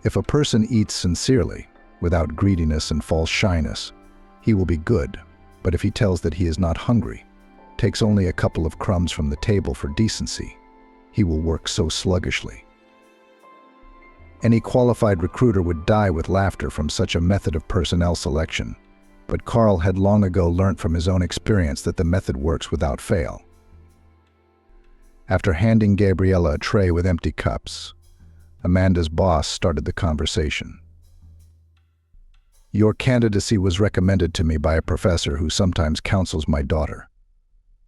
If a person eats sincerely, without greediness and false shyness, he will be good, but if he tells that he is not hungry, takes only a couple of crumbs from the table for decency, he will work so sluggishly. Any qualified recruiter would die with laughter from such a method of personnel selection, but Carl had long ago learnt from his own experience that the method works without fail. After handing Gabriella a tray with empty cups, Amanda's boss started the conversation. Your candidacy was recommended to me by a professor who sometimes counsels my daughter.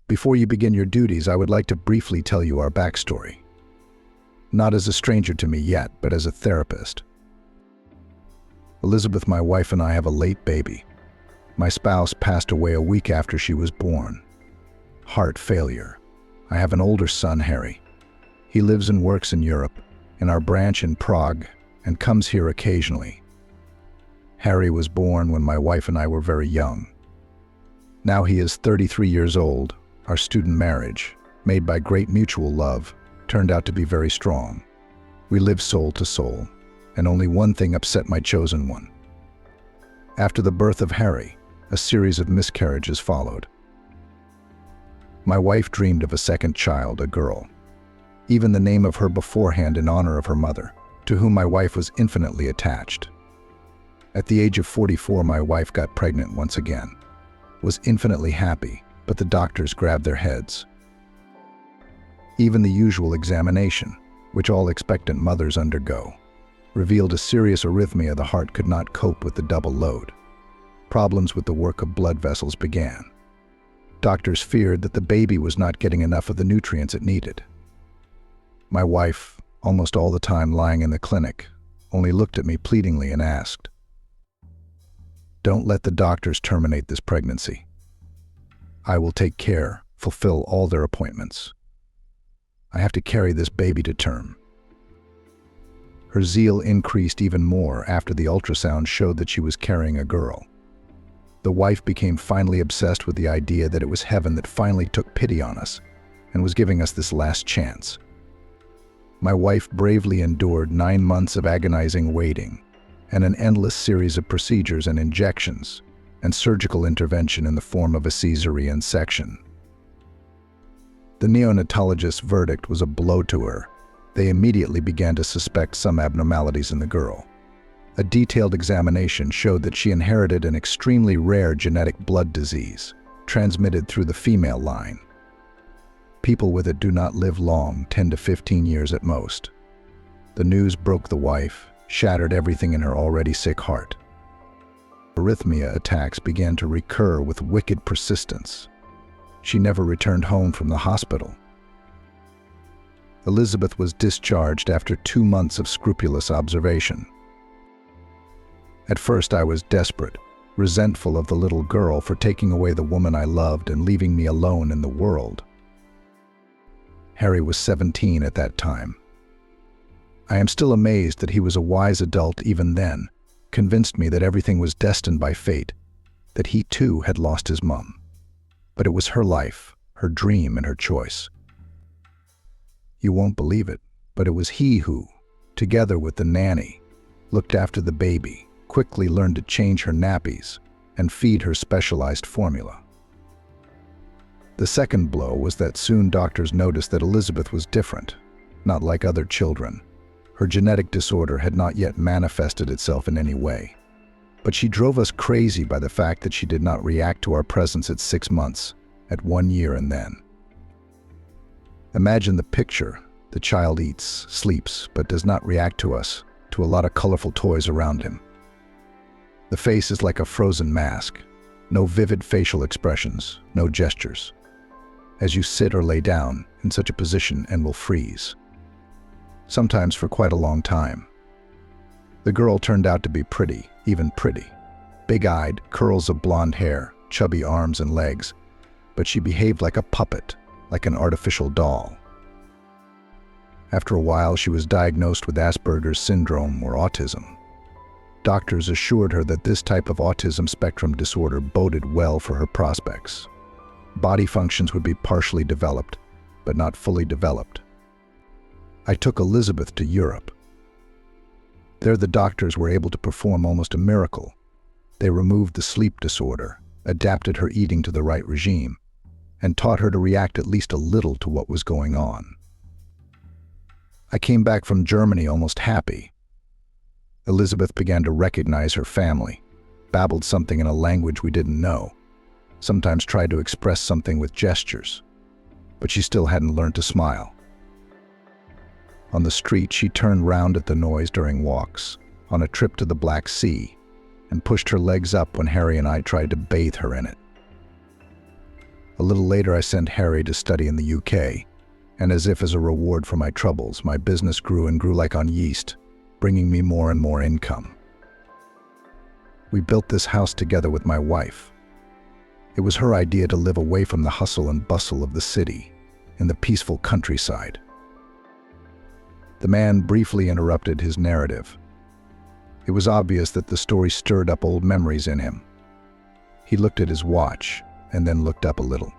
Before you begin your duties, I would like to briefly tell you our backstory. Not as a stranger to me yet, but as a therapist. Elizabeth, my wife, and I have a late baby. My spouse passed away a week after she was born. Heart failure. I have an older son, Harry. He lives and works in Europe, in our branch in Prague, and comes here occasionally. Harry was born when my wife and I were very young. Now he is 33 years old. Our student marriage, made by great mutual love, turned out to be very strong. We lived soul to soul, and only one thing upset my chosen one. After the birth of Harry, a series of miscarriages followed. My wife dreamed of a second child, a girl. even the name of her beforehand in honor of her mother, to whom my wife was infinitely attached. At the age of 44, my wife got pregnant once again. Was infinitely happy, but the doctors grabbed their heads. Even the usual examination, which all expectant mothers undergo, revealed a serious arrhythmia. The heart could not cope with the double load. Problems with the work of blood vessels began. Doctors feared that the baby was not getting enough of the nutrients it needed. My wife, almost all the time lying in the clinic, only looked at me pleadingly and asked, "Don't let the doctors terminate this pregnancy. I will take care, fulfill all their appointments. I have to carry this baby to term." Her zeal increased even more after the ultrasound showed that she was carrying a girl. The wife became finally obsessed with the idea that it was heaven that finally took pity on us and was giving us this last chance. My wife bravely endured 9 months of agonizing waiting and an endless series of procedures and injections and surgical intervention in the form of a cesarean section. The neonatologist's verdict was a blow to her. They immediately began to suspect some abnormalities in the girl. A detailed examination showed that she inherited an extremely rare genetic blood disease, transmitted through the female line. People with it do not live long, 10 to 15 years at most. The news broke the wife, shattered everything in her already sick heart. Arrhythmia attacks began to recur with wicked persistence. She never returned home from the hospital. Elizabeth was discharged after 2 months of scrupulous observation. At first I was desperate, resentful of the little girl for taking away the woman I loved and leaving me alone in the world. Harry was 17 at that time. I am still amazed that he was a wise adult even then, convinced me that everything was destined by fate, that he too had lost his mum. But it was her life, her dream, and her choice. You won't believe it, but it was he who, together with the nanny, looked after the baby, quickly learned to change her nappies, and feed her specialized formula. The second blow was that soon doctors noticed that Elizabeth was different, not like other children. Her genetic disorder had not yet manifested itself in any way. But she drove us crazy by the fact that she did not react to our presence at 6 months, at 1 year and then. Imagine the picture. The child eats, sleeps, but does not react to us, to a lot of colorful toys around him. The face is like a frozen mask. No vivid facial expressions, no gestures. As you sit or lay down in such a position and will freeze. Sometimes for quite a long time. The girl turned out to be pretty, even pretty. Big-eyed, curls of blonde hair, chubby arms and legs, but she behaved like a puppet, like an artificial doll. After a while, she was diagnosed with Asperger's syndrome or autism. Doctors assured her that this type of autism spectrum disorder boded well for her prospects. Body functions would be partially developed, but not fully developed. I took Elizabeth to Europe. There the doctors were able to perform almost a miracle. They removed the sleep disorder, adapted her eating to the right regime, and taught her to react at least a little to what was going on. I came back from Germany almost happy. Elizabeth began to recognize her family, babbled something in a language we didn't know, sometimes tried to express something with gestures, but she still hadn't learned to smile. On the street, she turned round at the noise during walks, on a trip to the Black Sea, and pushed her legs up when Harry and I tried to bathe her in it. A little later, I sent Harry to study in the UK, and as if as a reward for my troubles, my business grew and grew like on yeast, bringing me more and more income. We built this house together with my wife. It was her idea to live away from the hustle and bustle of the city, in the peaceful countryside. The man briefly interrupted his narrative. It was obvious that the story stirred up old memories in him. He looked at his watch and then looked up a little.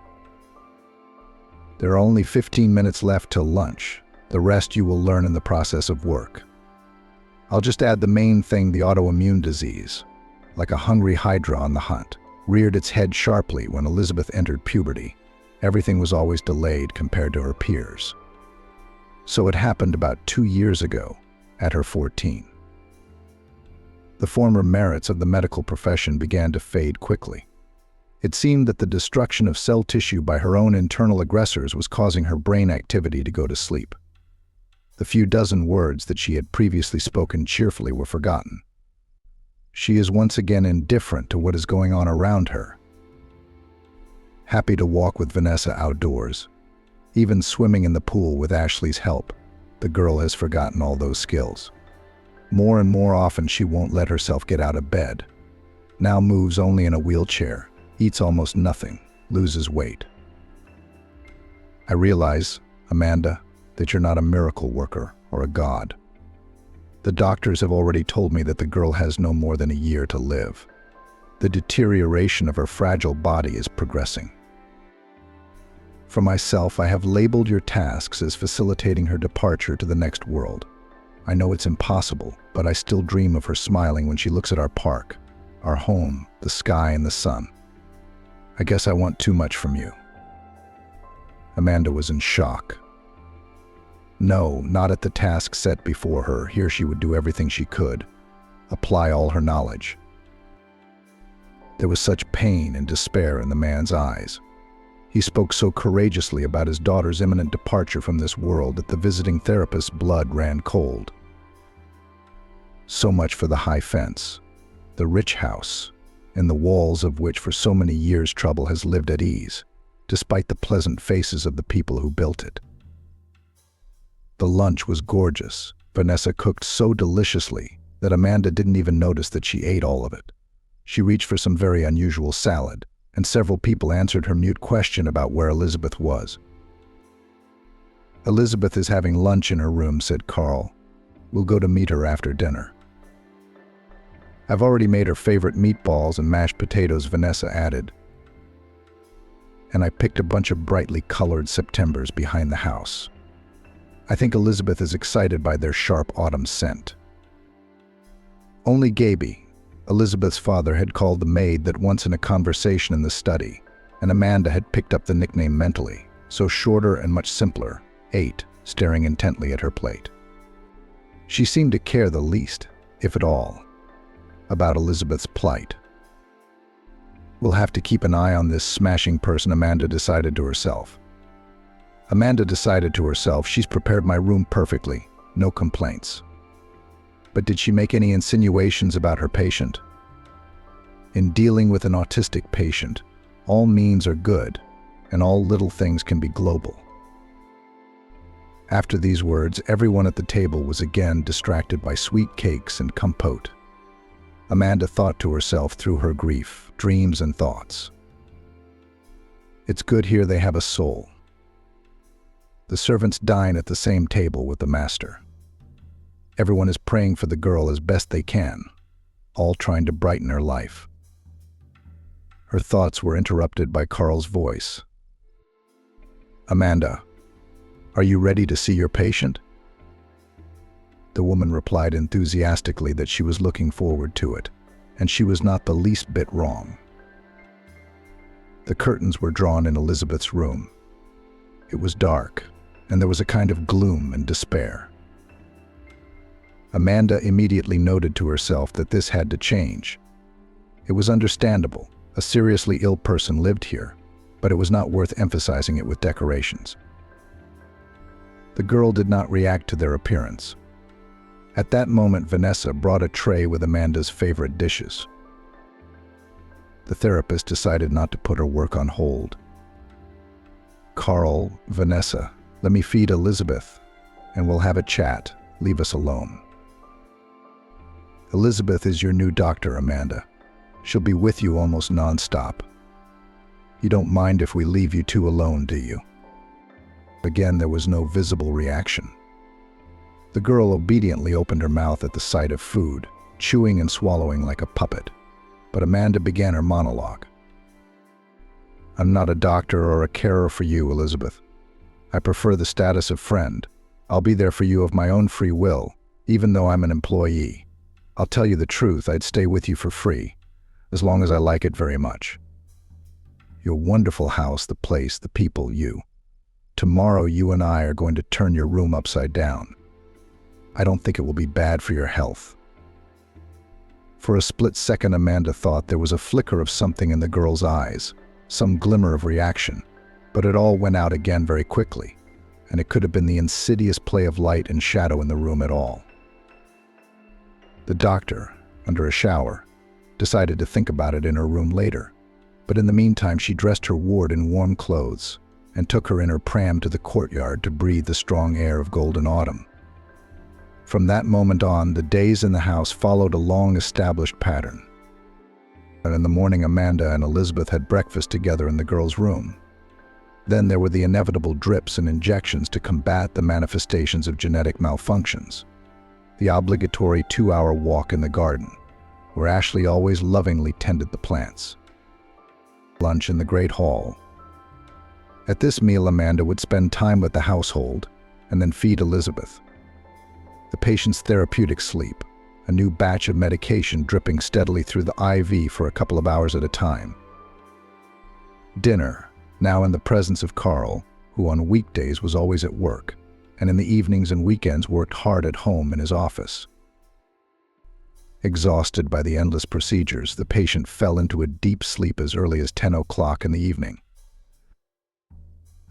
There are only 15 minutes left till lunch. The rest you will learn in the process of work. I'll just add the main thing: the autoimmune disease, like a hungry hydra on the hunt, reared its head sharply when Elizabeth entered puberty. Everything was always delayed compared to her peers. So it happened about 2 years ago, at her 14. The former merits of the medical profession began to fade quickly. It seemed that the destruction of cell tissue by her own internal aggressors was causing her brain activity to go to sleep. The few dozen words that she had previously spoken cheerfully were forgotten. She is once again indifferent to what is going on around her. Happy to walk with Vanessa outdoors, even swimming in the pool with Ashley's help, the girl has forgotten all those skills. More and more often she won't let herself get out of bed. Now moves only in a wheelchair, eats almost nothing, loses weight. I realize, Amanda, that you're not a miracle worker or a god. The doctors have already told me that the girl has no more than a year to live. The deterioration of her fragile body is progressing. For myself, I have labeled your tasks as facilitating her departure to the next world. I know it's impossible, but I still dream of her smiling when she looks at our park, our home, the sky, and the sun. I guess I want too much from you. Amanda was in shock. No, not at the task set before her. Here she would do everything she could, apply all her knowledge. There was such pain and despair in the man's eyes. He spoke so courageously about his daughter's imminent departure from this world that the visiting therapist's blood ran cold. So much for the high fence, the rich house, in the walls of which for so many years trouble has lived at ease, despite the pleasant faces of the people who built it. The lunch was gorgeous. Vanessa cooked so deliciously that Amanda didn't even notice that she ate all of it. She reached for some very unusual salad, and several people answered her mute question about where Elizabeth was. Elizabeth is having lunch in her room, said Carl. We'll go to meet her after dinner. I've already made her favorite meatballs and mashed potatoes, Vanessa added. And I picked a bunch of brightly colored Septembers behind the house. I think Elizabeth is excited by their sharp autumn scent. Only Gaby, Elizabeth's father, had called the maid that once in a conversation in the study, and Amanda had picked up the nickname mentally, so shorter and much simpler, ate, staring intently at her plate. She seemed to care the least, if at all, about Elizabeth's plight. We'll have to keep an eye on this smashing person, Amanda decided to herself. She's prepared my room perfectly, no complaints. But did she make any insinuations about her patient? In dealing with an autistic patient, all means are good, and all little things can be global. After these words, everyone at the table was again distracted by sweet cakes and compote. Amanda thought to herself through her grief, dreams, and thoughts. It's good here they have a soul. The servants dine at the same table with the master. Everyone is praying for the girl as best they can, all trying to brighten her life. Her thoughts were interrupted by Carl's voice. Amanda, are you ready to see your patient? The woman replied enthusiastically that she was looking forward to it, and she was not the least bit wrong. The curtains were drawn in Elizabeth's room. It was dark, and there was a kind of gloom and despair. Amanda immediately noted to herself that this had to change. It was understandable. A seriously ill person lived here, but it was not worth emphasizing it with decorations. The girl did not react to their appearance. At that moment, Vanessa brought a tray with Amanda's favorite dishes. The therapist decided not to put her work on hold. Carl, Vanessa, let me feed Elizabeth, and we'll have a chat. Leave us alone. Elizabeth is your new doctor, Amanda. She'll be with you almost non-stop. You don't mind if we leave you two alone, do you? Again, there was no visible reaction. The girl obediently opened her mouth at the sight of food, chewing and swallowing like a puppet. But Amanda began her monologue. I'm not a doctor or a carer for you, Elizabeth. I prefer the status of friend. I'll be there for you of my own free will, even though I'm an employee. I'll tell you the truth, I'd stay with you for free, as long as I like it very much. Your wonderful house, the place, the people, you. Tomorrow you and I are going to turn your room upside down. I don't think it will be bad for your health." For a split second, Amanda thought there was a flicker of something in the girl's eyes, some glimmer of reaction, but it all went out again very quickly, and it could have been the insidious play of light and shadow in the room at all. The doctor, under a shower, decided to think about it in her room later, but in the meantime she dressed her ward in warm clothes and took her in her pram to the courtyard to breathe the strong air of golden autumn. From that moment on, the days in the house followed a long-established pattern. And in the morning, Amanda and Elizabeth had breakfast together in the girl's room. Then there were the inevitable drips and injections to combat the manifestations of genetic malfunctions. The obligatory 2-hour walk in the garden, where Ashley always lovingly tended the plants. Lunch in the great hall. At this meal, Amanda would spend time with the household and then feed Elizabeth. The patient's therapeutic sleep, a new batch of medication dripping steadily through the IV for a couple of hours at a time. Dinner, now in the presence of Carl, who on weekdays was always at work, and in the evenings and weekends worked hard at home in his office. Exhausted by the endless procedures, the patient fell into a deep sleep as early as 10 o'clock in the evening.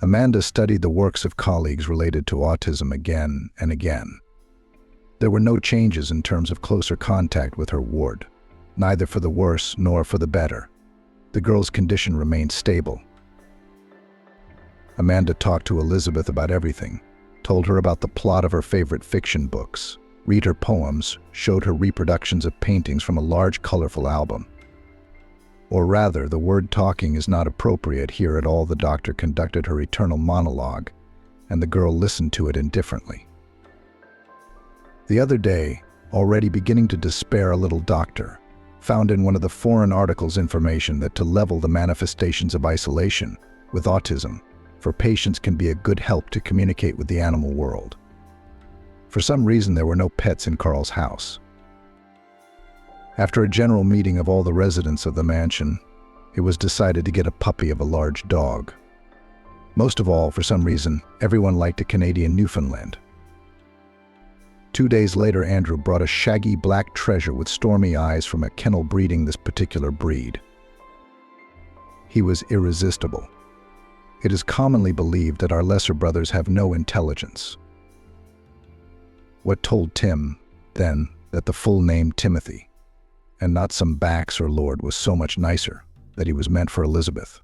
Amanda studied the works of colleagues related to autism again and again. There were no changes in terms of closer contact with her ward, neither for the worse nor for the better. The girl's condition remained stable. Amanda talked to Elizabeth about everything, told her about the plot of her favorite fiction books, read her poems, showed her reproductions of paintings from a large, colorful album. Or rather, the word talking is not appropriate here at all. The doctor conducted her eternal monologue, and the girl listened to it indifferently. The other day, already beginning to despair a little, doctor found in one of the foreign articles information that to level the manifestations of isolation with autism for patients can be a good help to communicate with the animal world. For some reason, there were no pets in Carl's house. After a general meeting of all the residents of the mansion, it was decided to get a puppy of a large dog. Most of all, for some reason, everyone liked a Canadian Newfoundland. 2 days later, Andrew brought a shaggy black treasure with stormy eyes from a kennel breeding this particular breed. He was irresistible. It is commonly believed that our lesser brothers have no intelligence. What told Tim, then, that the full name Timothy, and not some Bax or Lord, was so much nicer, that he was meant for Elizabeth.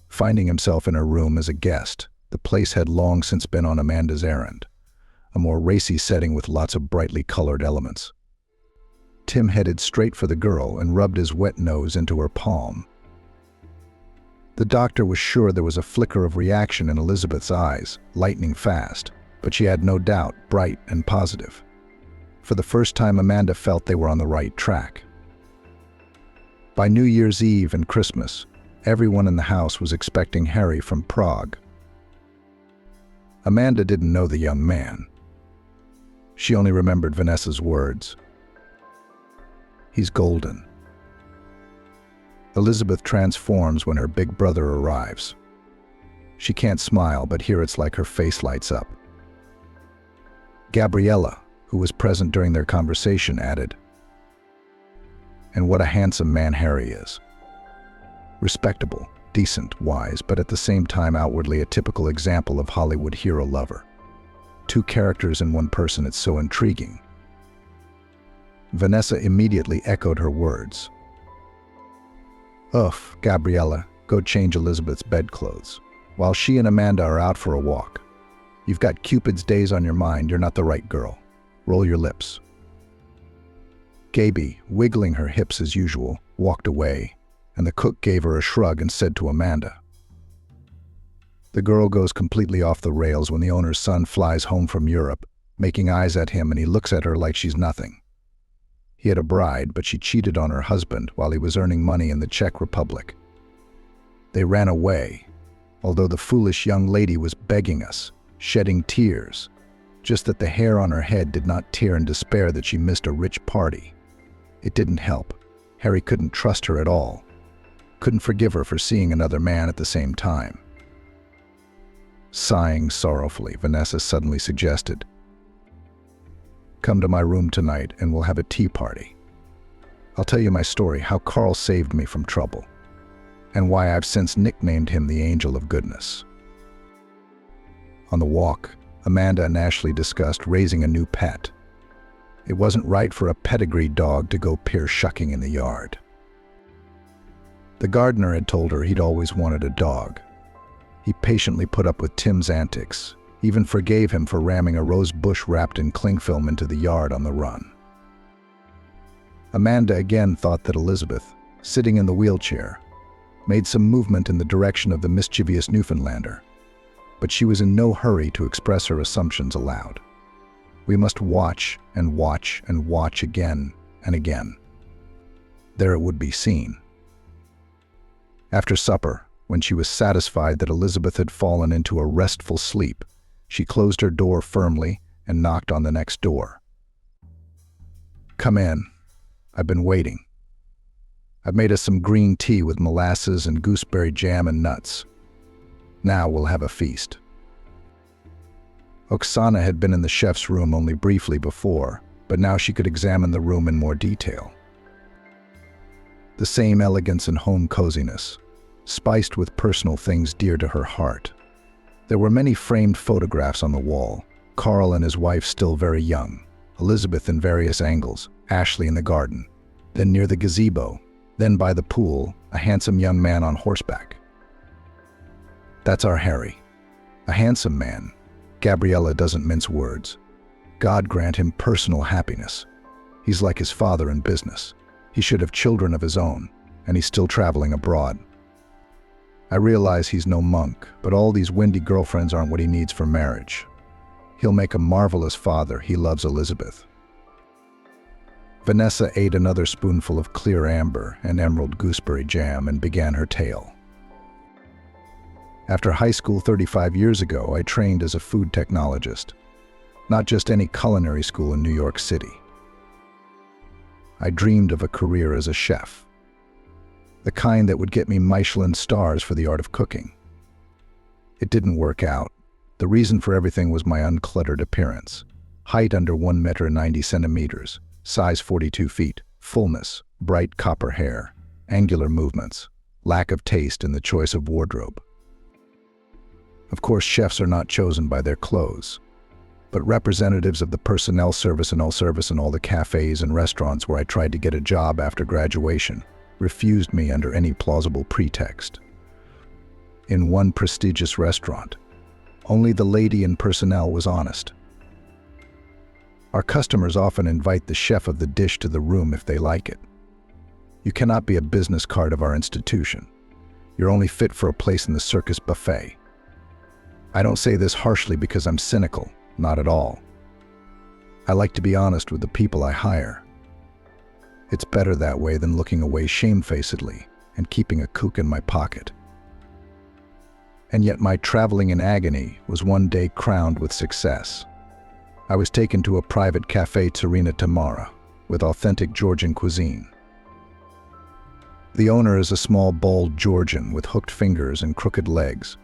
Finding himself in her room as a guest, the place had long since been on Amanda's errand, a more racy setting with lots of brightly colored elements. Tim headed straight for the girl and rubbed his wet nose into her palm. The doctor was sure there was a flicker of reaction in Elizabeth's eyes, lightning fast, but she had no doubt, bright and positive. For the first time, Amanda felt they were on the right track. By New Year's Eve and Christmas, everyone in the house was expecting Harry from Prague. Amanda didn't know the young man. She only remembered Vanessa's words. "He's golden." Elizabeth transforms when her big brother arrives. She can't smile, but here it's like her face lights up. Gabriella, who was present during their conversation, added, "And what a handsome man Harry is. Respectable, decent, wise, but at the same time outwardly a typical example of Hollywood hero lover. 2 characters in one person, it's so intriguing." Vanessa immediately echoed her words. "Oof, Gabriella, go change Elizabeth's bedclothes, while she and Amanda are out for a walk. You've got Cupid's days on your mind, you're not the right girl. Roll your lips." Gaby, wiggling her hips as usual, walked away, and the cook gave her a shrug and said to Amanda, "The girl goes completely off the rails when the owner's son flies home from Europe, making eyes at him, and he looks at her like she's nothing. He had a bride, but she cheated on her husband while he was earning money in the Czech Republic. They ran away, although the foolish young lady was begging us, shedding tears, just that the hair on her head did not tear in despair that she missed a rich party. It didn't help. Harry couldn't trust her at all, couldn't forgive her for seeing another man at the same time. Sighing sorrowfully, Vanessa suddenly suggested, "Come to my room tonight and we'll have a tea party. I'll tell you my story, how Carl saved me from trouble, and why I've since nicknamed him the Angel of Goodness." On the walk, Amanda and Ashley discussed raising a new pet. It wasn't right for a pedigreed dog to go pear-shucking in the yard. The gardener had told her he'd always wanted a dog. He patiently put up with Tim's antics, even forgave him for ramming a rose bush wrapped in cling film into the yard on the run. Amanda again thought that Elizabeth, sitting in the wheelchair, made some movement in the direction of the mischievous Newfoundlander, but she was in no hurry to express her assumptions aloud. We must watch and watch and watch again and again. There it would be seen. After supper, when she was satisfied that Elizabeth had fallen into a restful sleep, she closed her door firmly and knocked on the next door. "Come in. I've been waiting. I've made us some green tea with molasses and gooseberry jam and nuts. Now we'll have a feast." Oksana had been in the chef's room only briefly before, but now she could examine the room in more detail. The same elegance and home coziness, spiced with personal things dear to her heart. There were many framed photographs on the wall, Carl and his wife still very young, Elizabeth in various angles, Ashley in the garden, then near the gazebo, then by the pool, a handsome young man on horseback. "That's our Harry. A handsome man." Gabriella doesn't mince words. "God grant him personal happiness. He's like his father in business. He should have children of his own, and he's still traveling abroad. I realize he's no monk, but all these windy girlfriends aren't what he needs for marriage. He'll make a marvelous father. He loves Elizabeth." Vanessa ate another spoonful of clear amber and emerald gooseberry jam and began her tale. "After high school 35 years ago, I trained as a food technologist. Not just any culinary school in New York City. I dreamed of a career as a chef. The kind that would get me Michelin stars for the art of cooking. It didn't work out. The reason for everything was my uncluttered appearance. Height under 1 meter 90 centimeters, size 42 feet, fullness, bright copper hair, angular movements, lack of taste in the choice of wardrobe. Of course, chefs are not chosen by their clothes, but representatives of the personnel service and all the cafes and restaurants where I tried to get a job after graduation refused me under any plausible pretext. In one prestigious restaurant, only the lady in personnel was honest. Our customers often invite the chef of the dish to the room if they like it. You cannot be a business card of our institution. You're only fit for a place in the circus buffet. I don't say this harshly because I'm cynical, not at all. I like to be honest with the people I hire. It's better that way than looking away shamefacedly and keeping a kook in my pocket. And yet my traveling in agony was one day crowned with success. I was taken to a private café Tsarina Tamara with authentic Georgian cuisine. The owner is a small, bald Georgian with hooked fingers and crooked legs.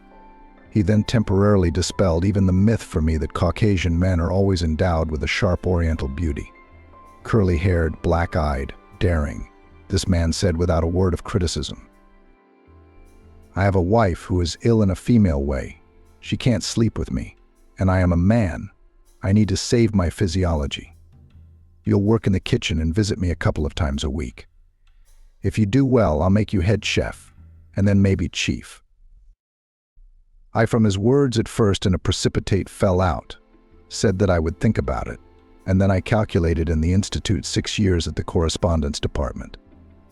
He then temporarily dispelled even the myth for me that Caucasian men are always endowed with a sharp Oriental beauty. Curly-haired, black-eyed, daring, this man said without a word of criticism. "I have a wife who is ill in a female way. She can't sleep with me, and I am a man. I need to save my physiology. You'll work in the kitchen and visit me a couple of times a week. If you do well, I'll make you head chef, and then maybe chief." I, from his words at first in a precipitate fell out, said that I would think about it, and then I calculated in the Institute 6 years at the correspondence department.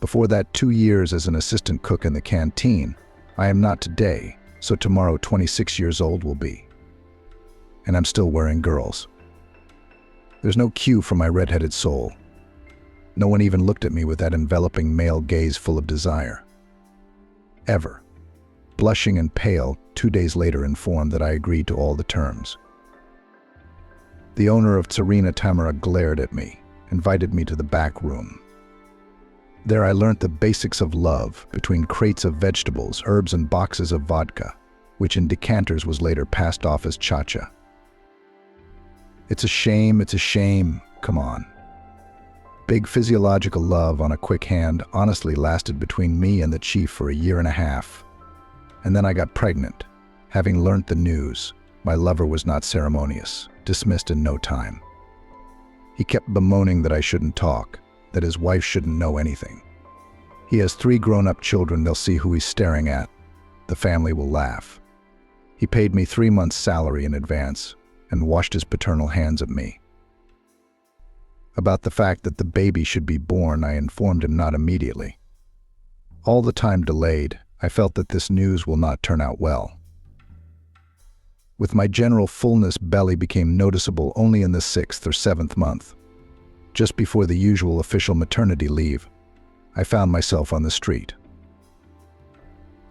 Before that, 2 years as an assistant cook in the canteen. I am not today, so tomorrow 26 years old will be. And I'm still wearing girls. There's no cue for my red-headed soul. No one even looked at me with that enveloping male gaze full of desire. Ever. Blushing and pale, 2 days later informed that I agreed to all the terms. The owner of Tsarina Tamara glared at me, invited me to the back room. There I learnt the basics of love between crates of vegetables, herbs, and boxes of vodka. which in decanters was later passed off as cha-cha. It's a shame, come on. Big physiological love on a quick hand honestly lasted between me and the chief for a year and a half. And then I got pregnant. Having learnt the news, my lover was not ceremonious, dismissed in no time. He kept bemoaning that I shouldn't talk, that his wife shouldn't know anything. He has 3 grown-up children, they'll see who he's staring at. The family will laugh. He paid me 3 months' salary in advance and washed his paternal hands at me. About the fact that the baby should be born, I informed him not immediately. All the time delayed, I felt that this news will not turn out well. With my general fullness, belly became noticeable only in the 6th or 7th month. Just before the usual official maternity leave, I found myself on the street.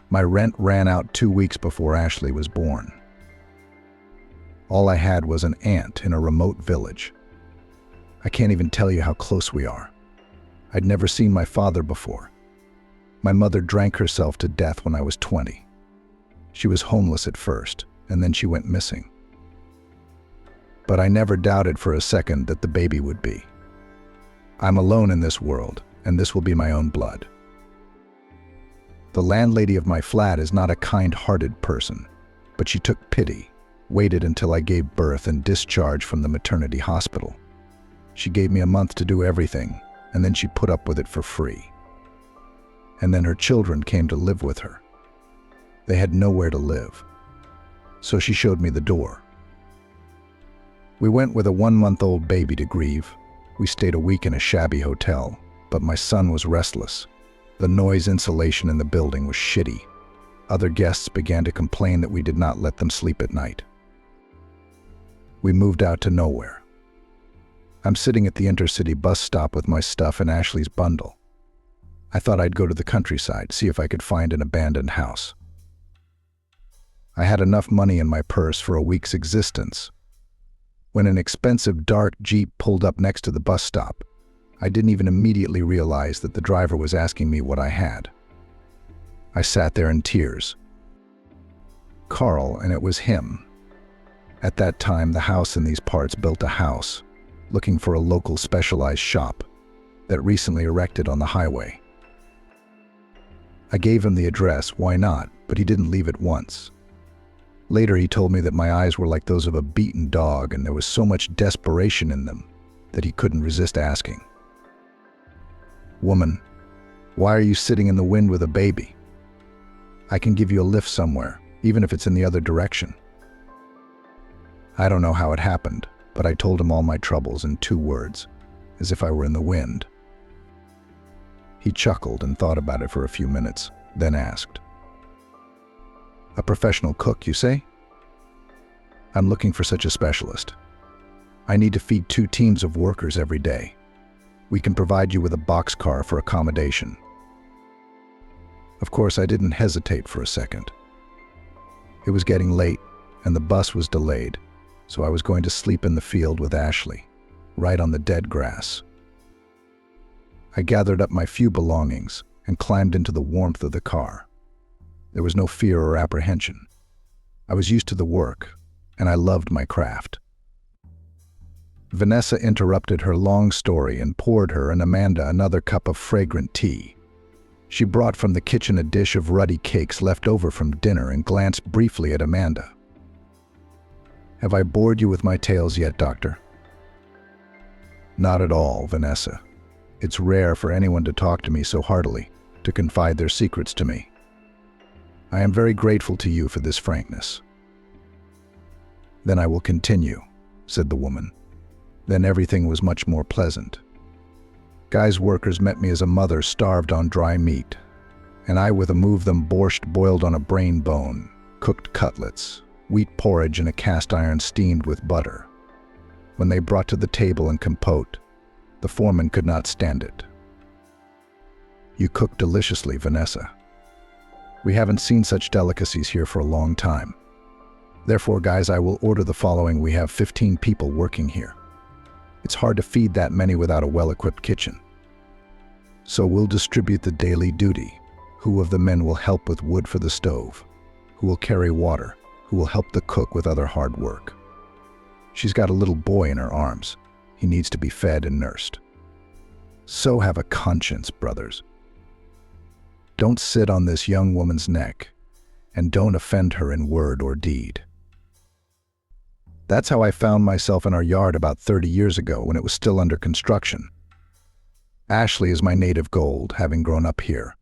My rent ran out 2 weeks before Ashley was born. All I had was an aunt in a remote village. I can't even tell you how close we are. I'd never seen my father before. My mother drank herself to death when I was 20. She was homeless at first, and then she went missing. But I never doubted for a second that the baby would be. I'm alone in this world, and this will be my own blood. The landlady of my flat is not a kind-hearted person, but she took pity, waited until I gave birth and discharged from the maternity hospital. She gave me a month to do everything, and then she put up with it for free. And then her children came to live with her. They had nowhere to live. So she showed me the door. We went with a 1-month-old baby to grieve. We stayed a week in a shabby hotel, but my son was restless. The noise insulation in the building was shitty. Other guests began to complain that we did not let them sleep at night. We moved out to nowhere. I'm sitting at the intercity bus stop with my stuff and Ashley's bundle. I thought I'd go to the countryside, see if I could find an abandoned house. I had enough money in my purse for a week's existence. When an expensive dark Jeep pulled up next to the bus stop, I didn't even immediately realize that the driver was asking me what I had. I sat there in tears. Carl, and it was him. At that time, the house in these parts built a house, looking for a local specialized shop that recently erected on the highway. I gave him the address, why not, but he didn't leave it once. Later he told me that my eyes were like those of a beaten dog and there was so much desperation in them that he couldn't resist asking. "Woman, why are you sitting in the wind with a baby? I can give you a lift somewhere, even if it's in the other direction." I don't know how it happened, but I told him all my troubles in 2 words, as if I were in the wind. He chuckled and thought about it for a few minutes, then asked, "A professional cook, you say?" "I'm looking for such a specialist. I need to feed 2 teams of workers every day. We can provide you with a boxcar for accommodation." Of course, I didn't hesitate for a second. It was getting late, and the bus was delayed, so I was going to sleep in the field with Ashley, right on the dead grass. I gathered up my few belongings and climbed into the warmth of the car. There was no fear or apprehension. I was used to the work, and I loved my craft. Vanessa interrupted her long story and poured her and Amanda another cup of fragrant tea. She brought from the kitchen a dish of ruddy cakes left over from dinner and glanced briefly at Amanda. "Have I bored you with my tales yet, Doctor?" "Not at all, Vanessa. It's rare for anyone to talk to me so heartily, to confide their secrets to me. I am very grateful to you for this frankness." "Then I will continue," said the woman. Then everything was much more pleasant. Guy's workers met me as a mother starved on dry meat, and I with a move them borscht boiled on a brain bone, cooked cutlets, wheat porridge in a cast iron steamed with butter. When they brought to the table and compote, the foreman could not stand it. "You cook deliciously, Vanessa. We haven't seen such delicacies here for a long time. Therefore, guys, I will order the following. We have 15 people working here. It's hard to feed that many without a well-equipped kitchen. So we'll distribute the daily duty. Who of the men will help with wood for the stove? who will carry water, who will help the cook with other hard work. She's got a little boy in her arms. He needs to be fed and nursed. So have a conscience, brothers. Don't sit on this young woman's neck, and don't offend her in word or deed. That's how I found myself in our yard about 30 years ago when it was still under construction. Ashley is my native gold, having grown up here.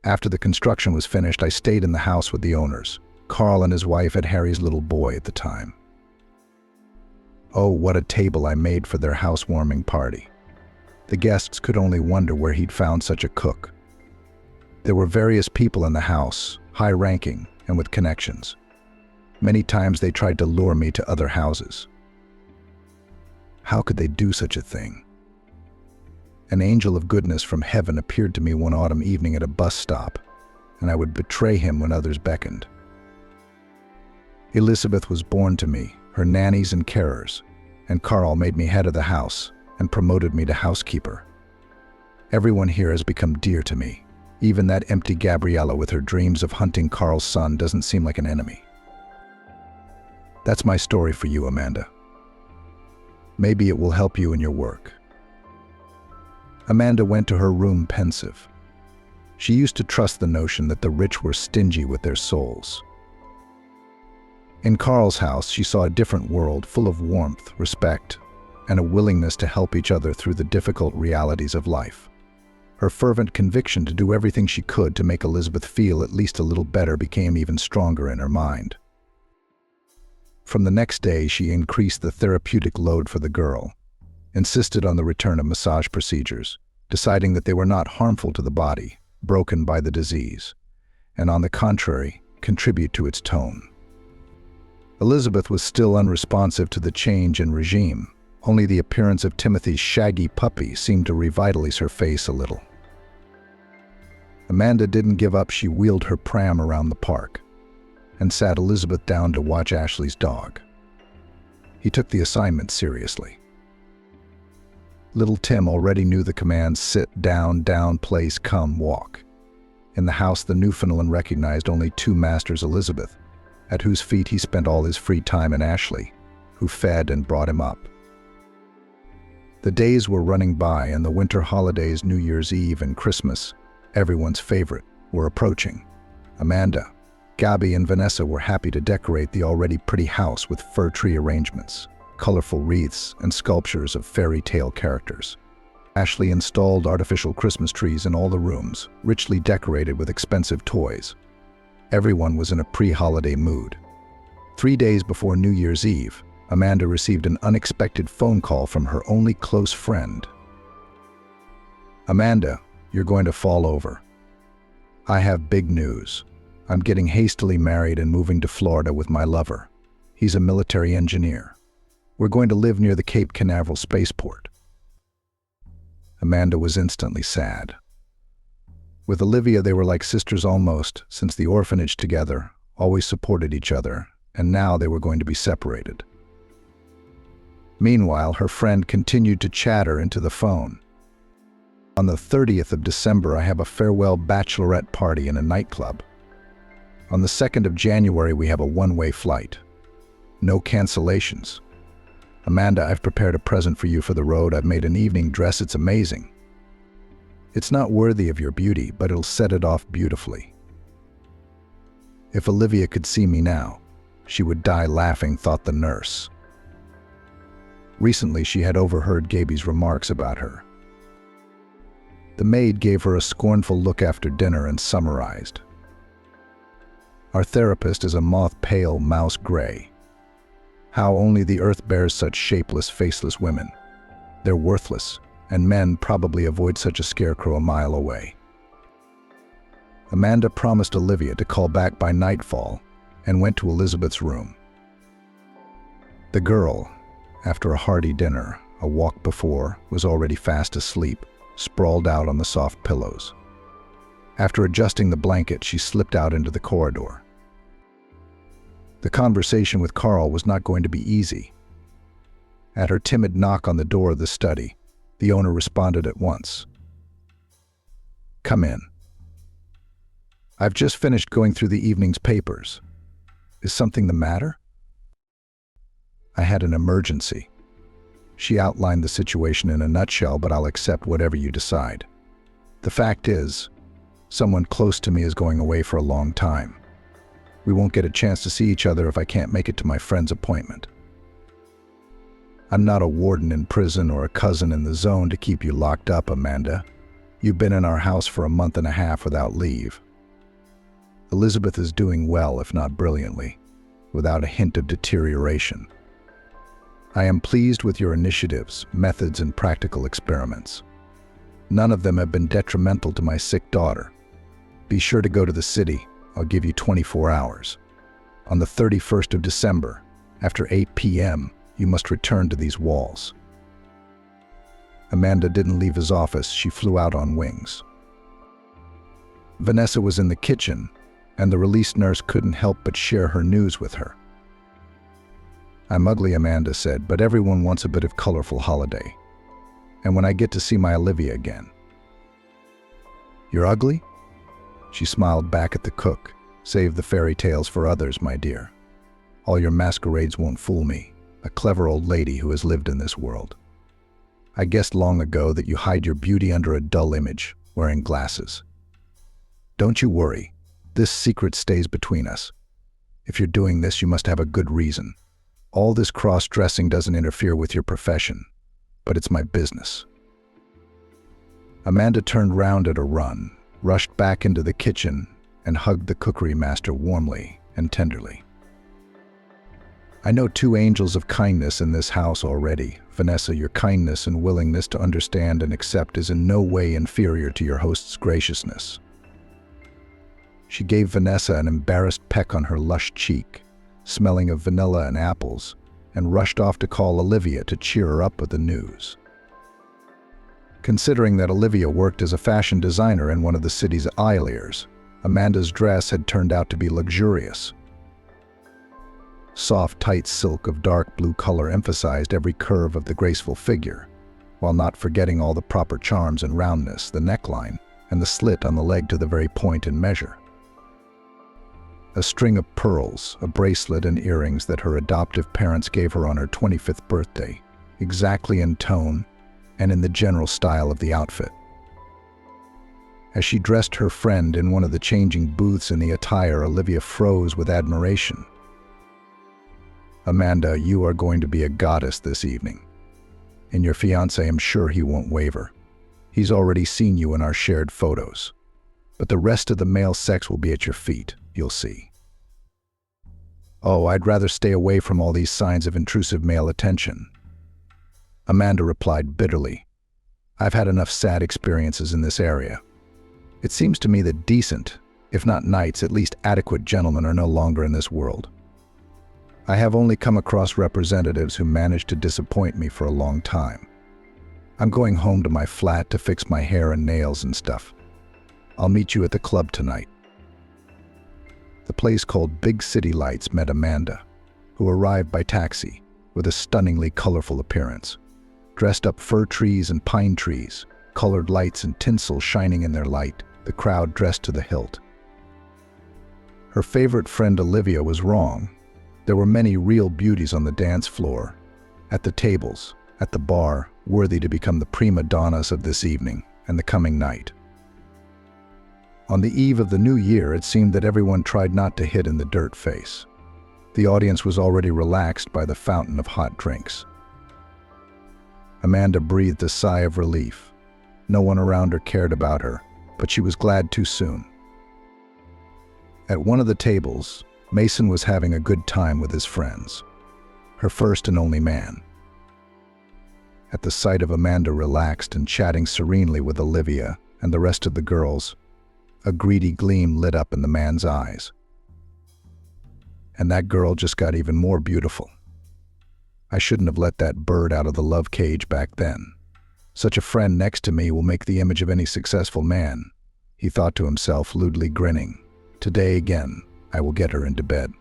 After the construction was finished, I stayed in the house with the owners. Carl and his wife had Harry's little boy at the time. Oh, what a table I made for their housewarming party. The guests could only wonder where he'd found such a cook. There were various people in the house, high-ranking and with connections. Many times they tried to lure me to other houses. How could they do such a thing? An angel of goodness from heaven appeared to me one autumn evening at a bus stop, and I would betray him when others beckoned. Elizabeth was born to me, her nannies and carers, and Carl made me head of the house and promoted me to housekeeper. Everyone here has become dear to me. Even that empty Gabriella with her dreams of hunting Carl's son doesn't seem like an enemy. That's my story for you, Amanda. Maybe it will help you in your work. Amanda went to her room pensive. She used to trust the notion that the rich were stingy with their souls. In Carl's house, she saw a different world full of warmth, respect, and a willingness to help each other through the difficult realities of life. Her fervent conviction to do everything she could to make Elizabeth feel at least a little better became even stronger in her mind. From the next day, she increased the therapeutic load for the girl, insisted on the return of massage procedures, deciding that they were not harmful to the body, broken by the disease, and on the contrary, contribute to its tone. Elizabeth was still unresponsive to the change in regime. Only the appearance of Timothy's shaggy puppy seemed to revitalize her face a little. Amanda didn't give up. She wheeled her pram around the park and sat Elizabeth down to watch Ashley's dog. He took the assignment seriously. Little Tim already knew the commands sit, down, place, come, walk. In the house, the Newfoundland recognized only two masters, Elizabeth, at whose feet he spent all his free time, and Ashley, who fed and brought him up. The days were running by, and the winter holidays, New Year's Eve and Christmas, everyone's favorite, were approaching. Amanda, Gabby, and Vanessa were happy to decorate the already pretty house with fir tree arrangements, colorful wreaths, and sculptures of fairy tale characters. Ashley installed artificial Christmas trees in all the rooms, richly decorated with expensive toys. Everyone was in a pre-holiday mood. 3 days before New Year's Eve, Amanda received an unexpected phone call from her only close friend. "Amanda, you're going to fall over. I have big news. I'm getting hastily married and moving to Florida with my lover. He's a military engineer. We're going to live near the Cape Canaveral spaceport." Amanda was instantly sad. With Olivia, they were like sisters almost, since the orphanage together, always supported each other, and now they were going to be separated. Meanwhile, her friend continued to chatter into the phone. "On the 30th of December, I have a farewell bachelorette party in a nightclub. On the 2nd of January, we have a one-way flight. No cancellations. Amanda, I've prepared a present for you for the road. I've made an evening dress. It's amazing. It's not worthy of your beauty, but it'll set it off beautifully." If Olivia could see me now, she would die laughing, thought the nurse. Recently, she had overheard Gaby's remarks about her. The maid gave her a scornful look after dinner and summarized. "Our therapist is a moth-pale mouse gray. How only the earth bears such shapeless, faceless women. They're worthless, and men probably avoid such a scarecrow a mile away." Amanda promised Olivia to call back by nightfall and went to Elizabeth's room. The girl, after a hearty dinner, a walk before, was already fast asleep, sprawled out on the soft pillows. After adjusting the blanket, she slipped out into the corridor. The conversation with Carl was not going to be easy. At her timid knock on the door of the study, the owner responded at once. "Come in." I've just finished going through the evening's papers. Is something the matter? I had an emergency. She outlined the situation in a nutshell, but I'll accept whatever you decide. The fact is, someone close to me is going away for a long time. We won't get a chance to see each other if I can't make it to my friend's appointment. I'm not a warden in prison or a cousin in the zone to keep you locked up, Amanda. You've been in our house for a month and a half without leave. Elizabeth is doing well, if not brilliantly, without a hint of deterioration. I am pleased with your initiatives, methods, and practical experiments. None of them have been detrimental to my sick daughter. Be sure to go to the city. I'll give you 24 hours. On the 31st of December, after 8 p.m., you must return to these walls. Amanda didn't leave his office. She flew out on wings. Vanessa was in the kitchen, and the released nurse couldn't help but share her news with her. I'm ugly, Amanda said, but everyone wants a bit of colorful holiday. And when I get to see my Olivia again. You're ugly? She smiled back at the cook. Save the fairy tales for others, my dear. All your masquerades won't fool me, a clever old lady who has lived in this world. I guessed long ago that you hide your beauty under a dull image, wearing glasses. Don't you worry. This secret stays between us. If you're doing this, you must have a good reason. All this cross-dressing doesn't interfere with your profession, but it's my business. Amanda turned round at a run, rushed back into the kitchen, and hugged the cookery master warmly and tenderly. I know two angels of kindness in this house already. Vanessa, your kindness and willingness to understand and accept is in no way inferior to your host's graciousness. She gave Vanessa an embarrassed peck on her lush cheek, smelling of vanilla and apples, and rushed off to call Olivia to cheer her up with the news. Considering that Olivia worked as a fashion designer in one of the city's eyeliers, Amanda's dress had turned out to be luxurious. Soft, tight silk of dark blue color emphasized every curve of the graceful figure, while not forgetting all the proper charms and roundness, the neckline, and the slit on the leg to the very point and measure. A string of pearls, a bracelet, and earrings that her adoptive parents gave her on her 25th birthday, exactly in tone and in the general style of the outfit. As she dressed her friend in one of the changing booths in the attire, Olivia froze with admiration. Amanda, you are going to be a goddess this evening. And your fiancé, I'm sure he won't waver. He's already seen you in our shared photos. But the rest of the male sex will be at your feet, you'll see. Oh, I'd rather stay away from all these signs of intrusive male attention. Amanda replied bitterly. I've had enough sad experiences in this area. It seems to me that decent, if not knights, at least adequate gentlemen are no longer in this world. I have only come across representatives who managed to disappoint me for a long time. I'm going home to my flat to fix my hair and nails and stuff. I'll meet you at the club tonight. The place called Big City Lights met Amanda, who arrived by taxi with a stunningly colorful appearance. Dressed up fir trees and pine trees, colored lights and tinsel shining in their light, the crowd dressed to the hilt. Her favorite friend Olivia was wrong. There were many real beauties on the dance floor, at the tables, at the bar, worthy to become the prima donnas of this evening and the coming night. On the eve of the new year, it seemed that everyone tried not to hit in the dirt face. The audience was already relaxed by the fountain of hot drinks. Amanda breathed a sigh of relief. No one around her cared about her, but she was glad too soon. At one of the tables, Mason was having a good time with his friends, her first and only man. At the sight of Amanda relaxed and chatting serenely with Olivia and the rest of the girls, a greedy gleam lit up in the man's eyes. And that girl just got even more beautiful. I shouldn't have let that bird out of the love cage back then. Such a friend next to me will make the image of any successful man, he thought to himself, lewdly grinning. Today again, I will get her into bed.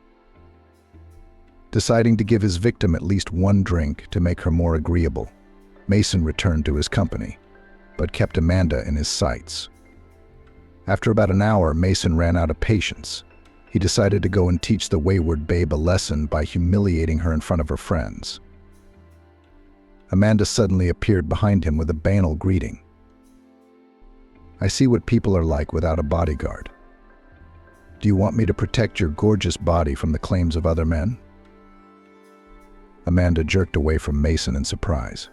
Deciding to give his victim at least one drink to make her more agreeable, Mason returned to his company, but kept Amanda in his sights. After about an hour, Mason ran out of patience. He decided to go and teach the wayward babe a lesson by humiliating her in front of her friends. Amanda suddenly appeared behind him with a banal greeting. "I see what people are like without a bodyguard. Do you want me to protect your gorgeous body from the claims of other men?" Amanda jerked away from Mason in surprise.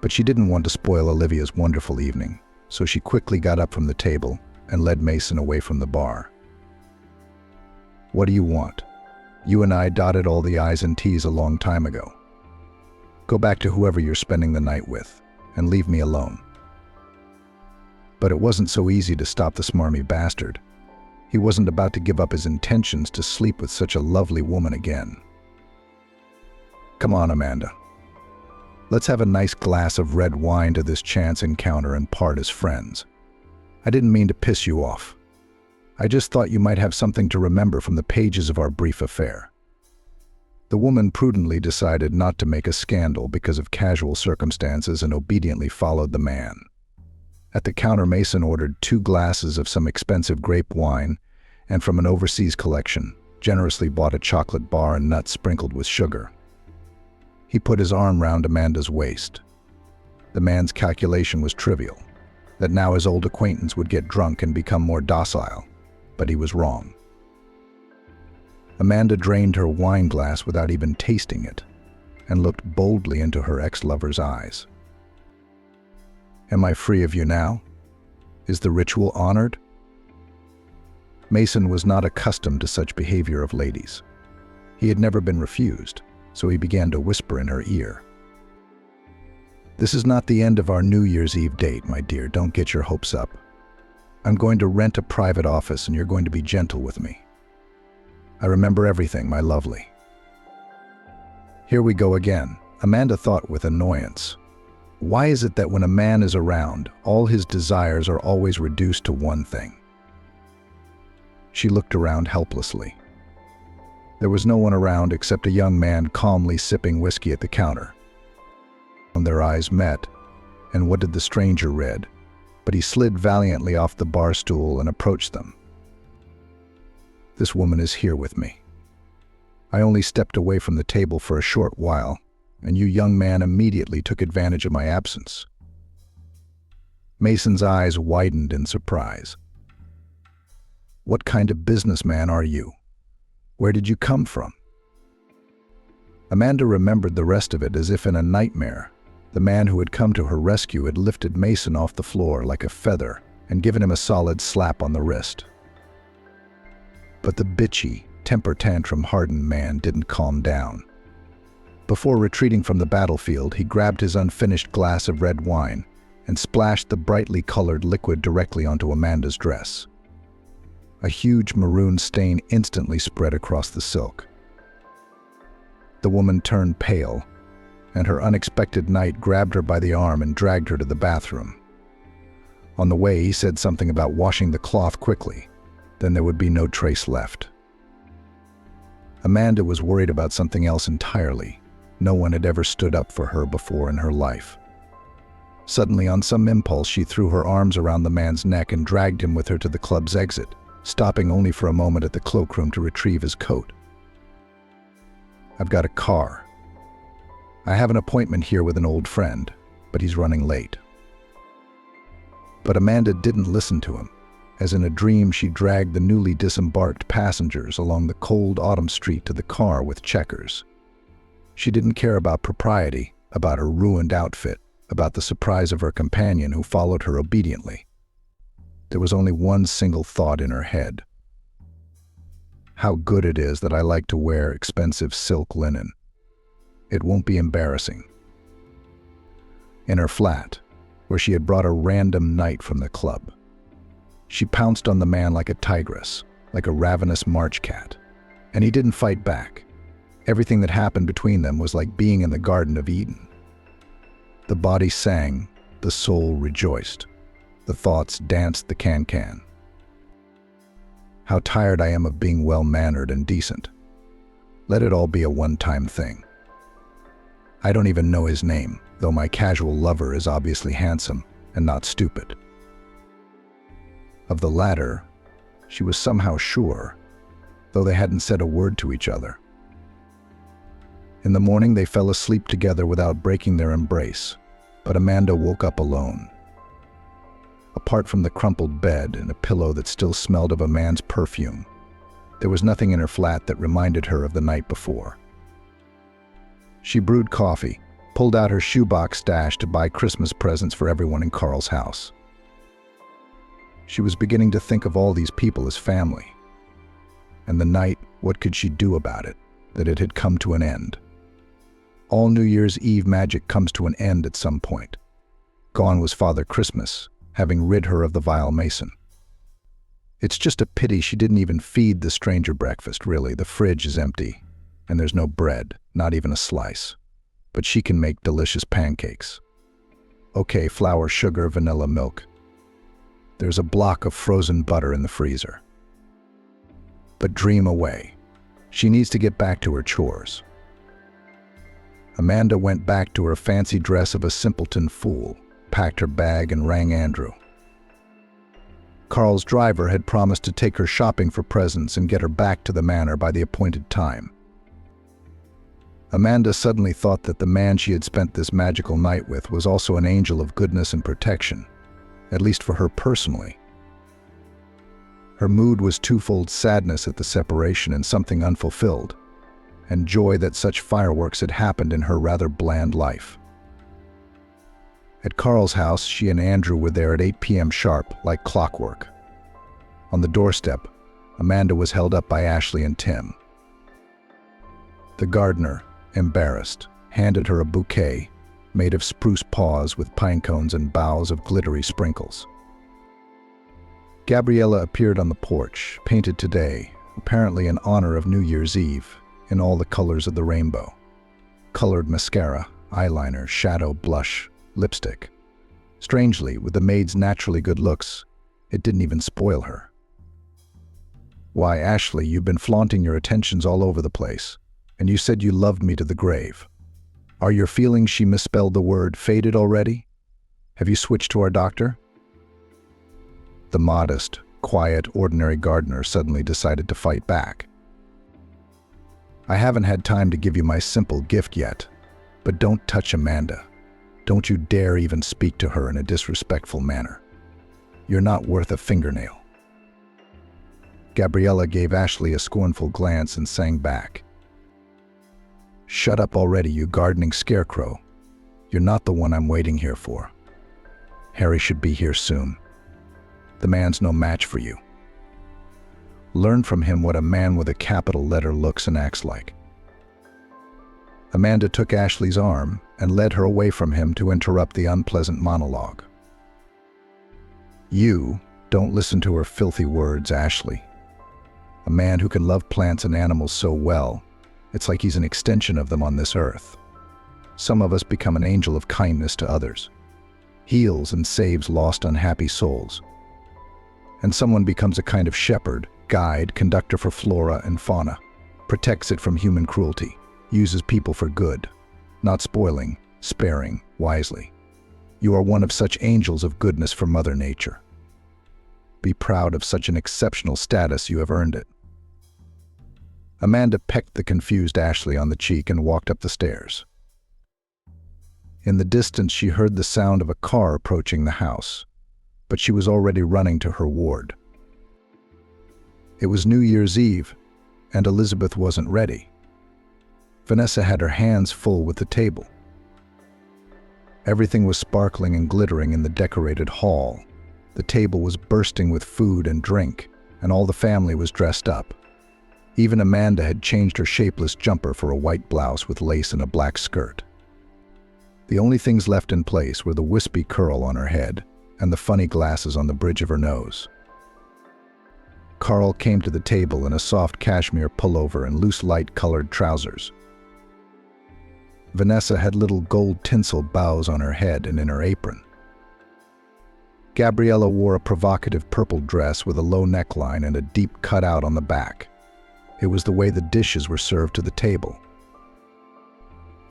But she didn't want to spoil Olivia's wonderful evening, so she quickly got up from the table and led Mason away from the bar. "What do you want? You and I dotted all the I's and T's a long time ago. Go back to whoever you're spending the night with, and leave me alone." But it wasn't so easy to stop the smarmy bastard. He wasn't about to give up his intentions to sleep with such a lovely woman again. "Come on, Amanda. Let's have a nice glass of red wine to this chance encounter and part as friends. I didn't mean to piss you off. I just thought you might have something to remember from the pages of our brief affair." The woman prudently decided not to make a scandal because of casual circumstances and obediently followed the man. At the counter, Mason ordered 2 glasses of some expensive grape wine and from an overseas collection, generously bought a chocolate bar and nuts sprinkled with sugar. He put his arm round Amanda's waist. The man's calculation was trivial, that now his old acquaintance would get drunk and become more docile, but he was wrong. Amanda drained her wine glass without even tasting it and looked boldly into her ex-lover's eyes. "Am I free of you now? Is the ritual honored?" Mason was not accustomed to such behavior of ladies. He had never been refused, so he began to whisper in her ear. "This is not the end of our New Year's Eve date, my dear. Don't get your hopes up. I'm going to rent a private office and you're going to be gentle with me. I remember everything, my lovely." Here we go again, Amanda thought with annoyance. Why is it that when a man is around, all his desires are always reduced to one thing? She looked around helplessly. There was no one around except a young man calmly sipping whiskey at the counter. Their eyes met, and what did the stranger read? But he slid valiantly off the bar stool and approached them. "This woman is here with me. I only stepped away from the table for a short while, and you young man immediately took advantage of my absence." Mason's eyes widened in surprise. "What kind of businessman are you? Where did you come from?" Amanda remembered the rest of it as if in a nightmare. The man who had come to her rescue had lifted Mason off the floor like a feather and given him a solid slap on the wrist. But the bitchy, temper tantrum-hardened man didn't calm down. Before retreating from the battlefield, he grabbed his unfinished glass of red wine and splashed the brightly colored liquid directly onto Amanda's dress. A huge maroon stain instantly spread across the silk. The woman turned pale, and her unexpected knight grabbed her by the arm and dragged her to the bathroom. On the way, he said something about washing the cloth quickly, then there would be no trace left. Amanda was worried about something else entirely. No one had ever stood up for her before in her life. Suddenly, on some impulse, she threw her arms around the man's neck and dragged him with her to the club's exit, stopping only for a moment at the cloakroom to retrieve his coat. "I've got a car. I have an appointment here with an old friend, but he's running late." But Amanda didn't listen to him. As in a dream, she dragged the newly disembarked passengers along the cold autumn street to the car with checkers. She didn't care about propriety, about her ruined outfit, about the surprise of her companion who followed her obediently. There was only one single thought in her head. How good it is that I like to wear expensive silk linen. It won't be embarrassing. In her flat, where she had brought a random knight from the club, she pounced on the man like a tigress, like a ravenous March cat. And he didn't fight back. Everything that happened between them was like being in the Garden of Eden. The body sang, the soul rejoiced. The thoughts danced the can-can. How tired I am of being well-mannered and decent. Let it all be a one-time thing. I don't even know his name, though my casual lover is obviously handsome and not stupid. Of the latter, she was somehow sure, though they hadn't said a word to each other. In the morning, they fell asleep together without breaking their embrace, but Amanda woke up alone. Apart from the crumpled bed and a pillow that still smelled of a man's perfume, there was nothing in her flat that reminded her of the night before. She brewed coffee, pulled out her shoebox stash to buy Christmas presents for everyone in Carl's house. She was beginning to think of all these people as family. And the night, what could she do about it, that it had come to an end? All New Year's Eve magic comes to an end at some point. Gone was Father Christmas, having rid her of the vile mason. It's just a pity she didn't even feed the stranger breakfast, really. The fridge is empty, and there's no bread, not even a slice. But she can make delicious pancakes. Okay, flour, sugar, vanilla, milk. There's a block of frozen butter in the freezer. But dream away. She needs to get back to her chores. Amanda went back to her fancy dress of a simpleton fool, packed her bag, and rang Andrew. Carl's driver had promised to take her shopping for presents and get her back to the manor by the appointed time. Amanda suddenly thought that the man she had spent this magical night with was also an angel of goodness and protection, at least for her personally. Her mood was twofold: sadness at the separation and something unfulfilled, and joy that such fireworks had happened in her rather bland life. At Carl's house, she and Andrew were there at 8 p.m. sharp, like clockwork. On the doorstep, Amanda was held up by Ashley and Tim. The gardener, embarrassed, handed her a bouquet made of spruce paws with pine cones and boughs of glittery sprinkles. Gabriella appeared on the porch, painted today, apparently in honor of New Year's Eve, in all the colors of the rainbow. Colored mascara, eyeliner, shadow, blush, lipstick. Strangely, with the maid's naturally good looks, it didn't even spoil her. Why, Ashley, you've been flaunting your attentions all over the place, and you said you loved me to the grave. Are your feelings, she misspelled the word, faded already? Have you switched to our doctor? The modest, quiet, ordinary gardener suddenly decided to fight back. I haven't had time to give you my simple gift yet, but don't touch Amanda. Don't you dare even speak to her in a disrespectful manner. You're not worth a fingernail. Gabriella gave Ashley a scornful glance and sang back. Shut up already, you gardening scarecrow. You're not the one I'm waiting here for. Harry should be here soon. The man's no match for you. Learn from him what a man with a capital letter looks and acts like. Amanda took Ashley's arm and led her away from him to interrupt the unpleasant monologue. You don't listen to her filthy words, Ashley. A man who can love plants and animals so well, it's like he's an extension of them on this earth. Some of us become an angel of kindness to others, heals and saves lost, unhappy souls. And someone becomes a kind of shepherd, guide, conductor for flora and fauna, protects it from human cruelty, uses people for good, not spoiling, sparing, wisely. You are one of such angels of goodness for Mother Nature. Be proud of such an exceptional status. You have earned it. Amanda pecked the confused Ashley on the cheek and walked up the stairs. In the distance, she heard the sound of a car approaching the house, but she was already running to her ward. It was New Year's Eve, and Elizabeth wasn't ready. Vanessa had her hands full with the table. Everything was sparkling and glittering in the decorated hall. The table was bursting with food and drink, and all the family was dressed up. Even Amanda had changed her shapeless jumper for a white blouse with lace and a black skirt. The only things left in place were the wispy curl on her head and the funny glasses on the bridge of her nose. Carl came to the table in a soft cashmere pullover and loose light-colored trousers. Vanessa had little gold tinsel bows on her head and in her apron. Gabriella wore a provocative purple dress with a low neckline and a deep cutout on the back. It was the way the dishes were served to the table.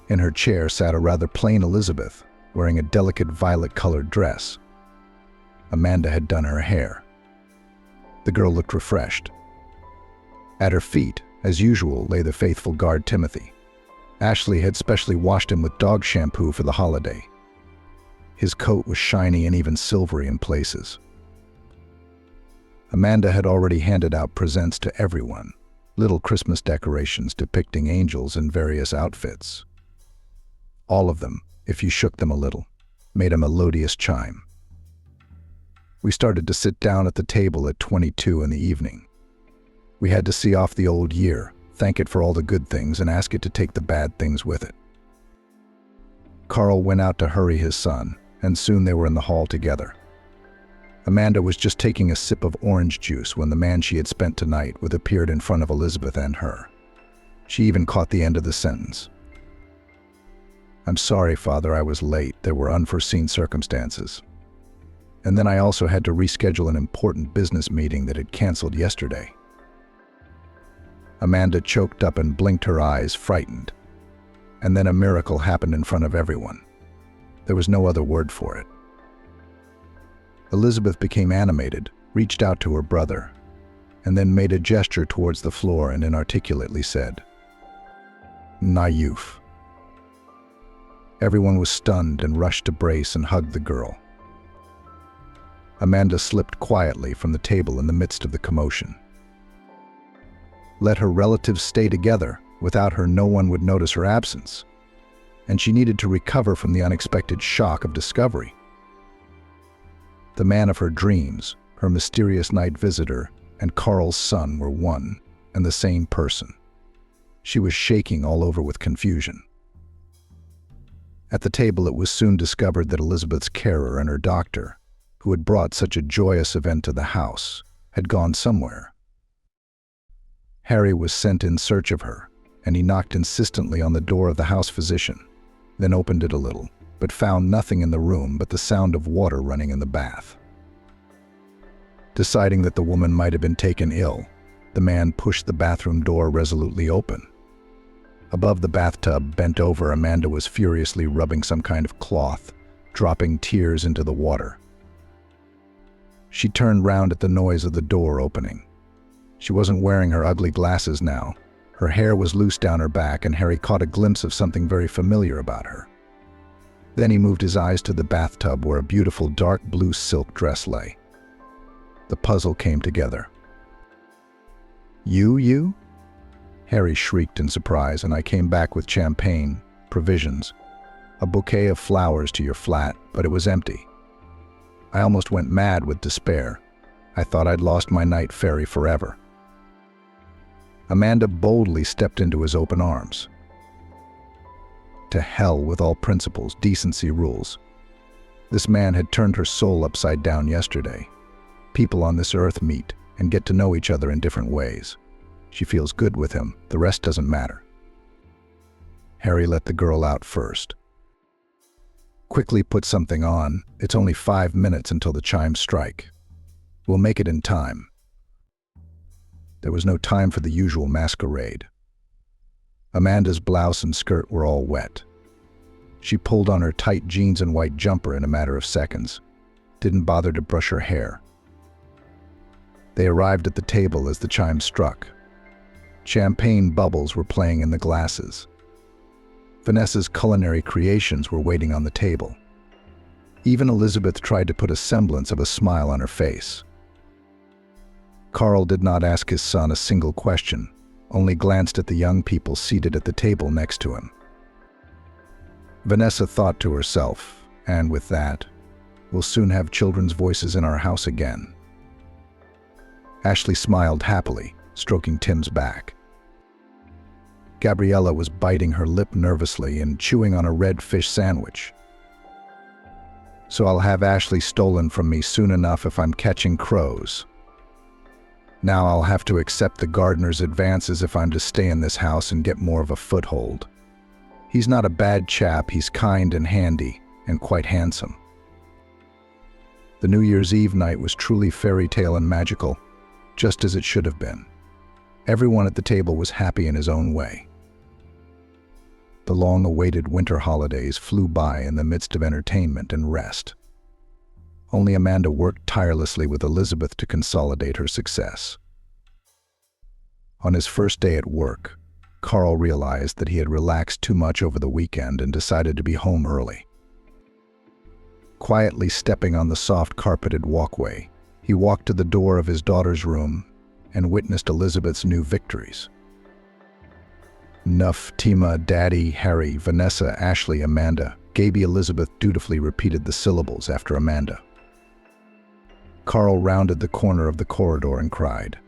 In her chair sat a rather plain Elizabeth, wearing a delicate violet-colored dress. Amanda had done her hair. The girl looked refreshed. At her feet, as usual, lay the faithful guard Timothy. Ashley had specially washed him with dog shampoo for the holiday. His coat was shiny and even silvery in places. Amanda had already handed out presents to everyone, little Christmas decorations depicting angels in various outfits. All of them, if you shook them a little, made a melodious chime. We started to sit down at the table at 22 in the evening. We had to see off the old year, thank it for all the good things, and ask it to take the bad things with it. Carl went out to hurry his son, and soon they were in the hall together. Amanda was just taking a sip of orange juice when the man she had spent tonight with appeared in front of Elizabeth and her. She even caught the end of the sentence. "I'm sorry, Father, I was late. There were unforeseen circumstances. And then I also had to reschedule an important business meeting that had canceled yesterday." Amanda choked up and blinked her eyes, frightened. And then a miracle happened in front of everyone. There was no other word for it. Elizabeth became animated, reached out to her brother, and then made a gesture towards the floor and inarticulately said, "Naïf." Everyone was stunned and rushed to brace and hug the girl. Amanda slipped quietly from the table in the midst of the commotion. Let her relatives stay together. Without her, no one would notice her absence, and she needed to recover from the unexpected shock of discovery. The man of her dreams, her mysterious night visitor, and Carl's son were one and the same person. She was shaking all over with confusion. At the table, it was soon discovered that Elizabeth's carer and her doctor, who had brought such a joyous event to the house, had gone somewhere. Harry was sent in search of her, and he knocked insistently on the door of the house physician, then opened it a little, but found nothing in the room but the sound of water running in the bath. Deciding that the woman might have been taken ill, the man pushed the bathroom door resolutely open. Above the bathtub, bent over, Amanda was furiously rubbing some kind of cloth, dropping tears into the water. She turned round at the noise of the door opening. She wasn't wearing her ugly glasses now. Her hair was loose down her back, and Harry caught a glimpse of something very familiar about her. Then he moved his eyes to the bathtub where a beautiful dark blue silk dress lay. The puzzle came together. You? Harry shrieked in surprise, and I came back with champagne, provisions, a bouquet of flowers to your flat, but it was empty. I almost went mad with despair. I thought I'd lost my night fairy forever. Amanda boldly stepped into his open arms. To hell with all principles, decency, rules. This man had turned her soul upside down yesterday. People on this earth meet and get to know each other in different ways. She feels good with him, the rest doesn't matter. Harry let the girl out first. Quickly put something on. It's only 5 minutes until the chimes strike. We'll make it in time. There was no time for the usual masquerade. Amanda's blouse and skirt were all wet. She pulled on her tight jeans and white jumper in a matter of seconds. Didn't bother to brush her hair. They arrived at the table as the chimes struck. Champagne bubbles were playing in the glasses. Vanessa's culinary creations were waiting on the table. Even Elizabeth tried to put a semblance of a smile on her face. Carl did not ask his son a single question, only glanced at the young people seated at the table next to him. Vanessa thought to herself, and with that, we'll soon have children's voices in our house again. Ashley smiled happily, stroking Tim's back. Gabriella was biting her lip nervously and chewing on a red fish sandwich. So I'll have Ashley stolen from me soon enough if I'm catching crows. Now I'll have to accept the gardener's advances if I'm to stay in this house and get more of a foothold. He's not a bad chap, he's kind and handy, and quite handsome. The New Year's Eve night was truly fairy tale and magical, just as it should have been. Everyone at the table was happy in his own way. The long-awaited winter holidays flew by in the midst of entertainment and rest. Only Amanda worked tirelessly with Elizabeth to consolidate her success. On his first day at work, Carl realized that he had relaxed too much over the weekend and decided to be home early. Quietly stepping on the soft carpeted walkway, he walked to the door of his daughter's room and witnessed Elizabeth's new victories. Nuff, Tima, Daddy, Harry, Vanessa, Ashley, Amanda. Gaby Elizabeth dutifully repeated the syllables after Amanda. Carl rounded the corner of the corridor and cried.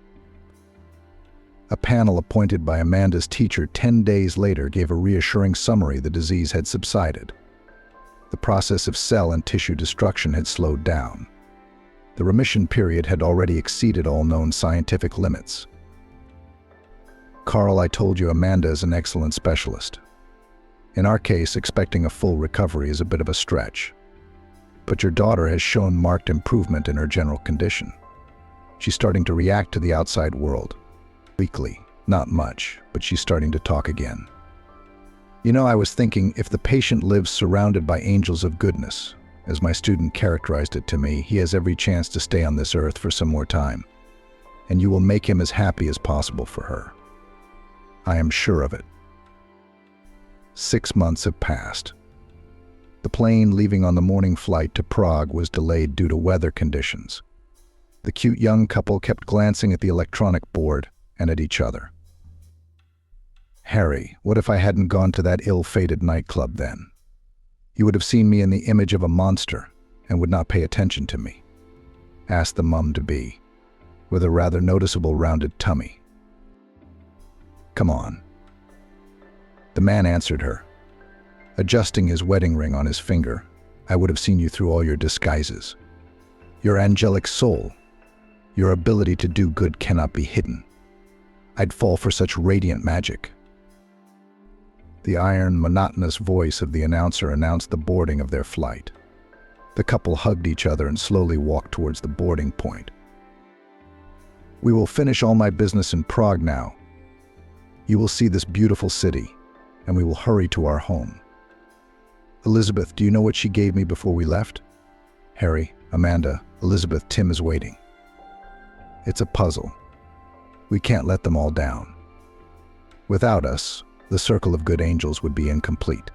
A panel appointed by Amanda's teacher 10 days later gave a reassuring summary the disease had subsided. The process of cell and tissue destruction had slowed down. The remission period had already exceeded all known scientific limits. Carl, I told you Amanda is an excellent specialist. In our case, expecting a full recovery is a bit of a stretch. But your daughter has shown marked improvement in her general condition. She's starting to react to the outside world. Weakly, not much, but she's starting to talk again. You know, I was thinking, if the patient lives surrounded by angels of goodness, as my student characterized it to me, he has every chance to stay on this earth for some more time. And you will make him as happy as possible for her. I am sure of it. 6 months have passed. The plane leaving on the morning flight to Prague was delayed due to weather conditions. The cute young couple kept glancing at the electronic board and at each other. Harry, what if I hadn't gone to that ill-fated nightclub then? You would have seen me in the image of a monster and would not pay attention to me, asked the mum-to-be, with a rather noticeable rounded tummy. Come on. The man answered her, adjusting his wedding ring on his finger. I would have seen you through all your disguises. Your angelic soul, your ability to do good cannot be hidden. I'd fall for such radiant magic. The iron, monotonous voice of the announcer announced the boarding of their flight. The couple hugged each other and slowly walked towards the boarding point. We will finish all my business in Prague now. You will see this beautiful city, and we will hurry to our home. Elizabeth, do you know what she gave me before we left? Harry, Amanda, Elizabeth, Tim is waiting. It's a puzzle. We can't let them all down. Without us, the circle of good angels would be incomplete.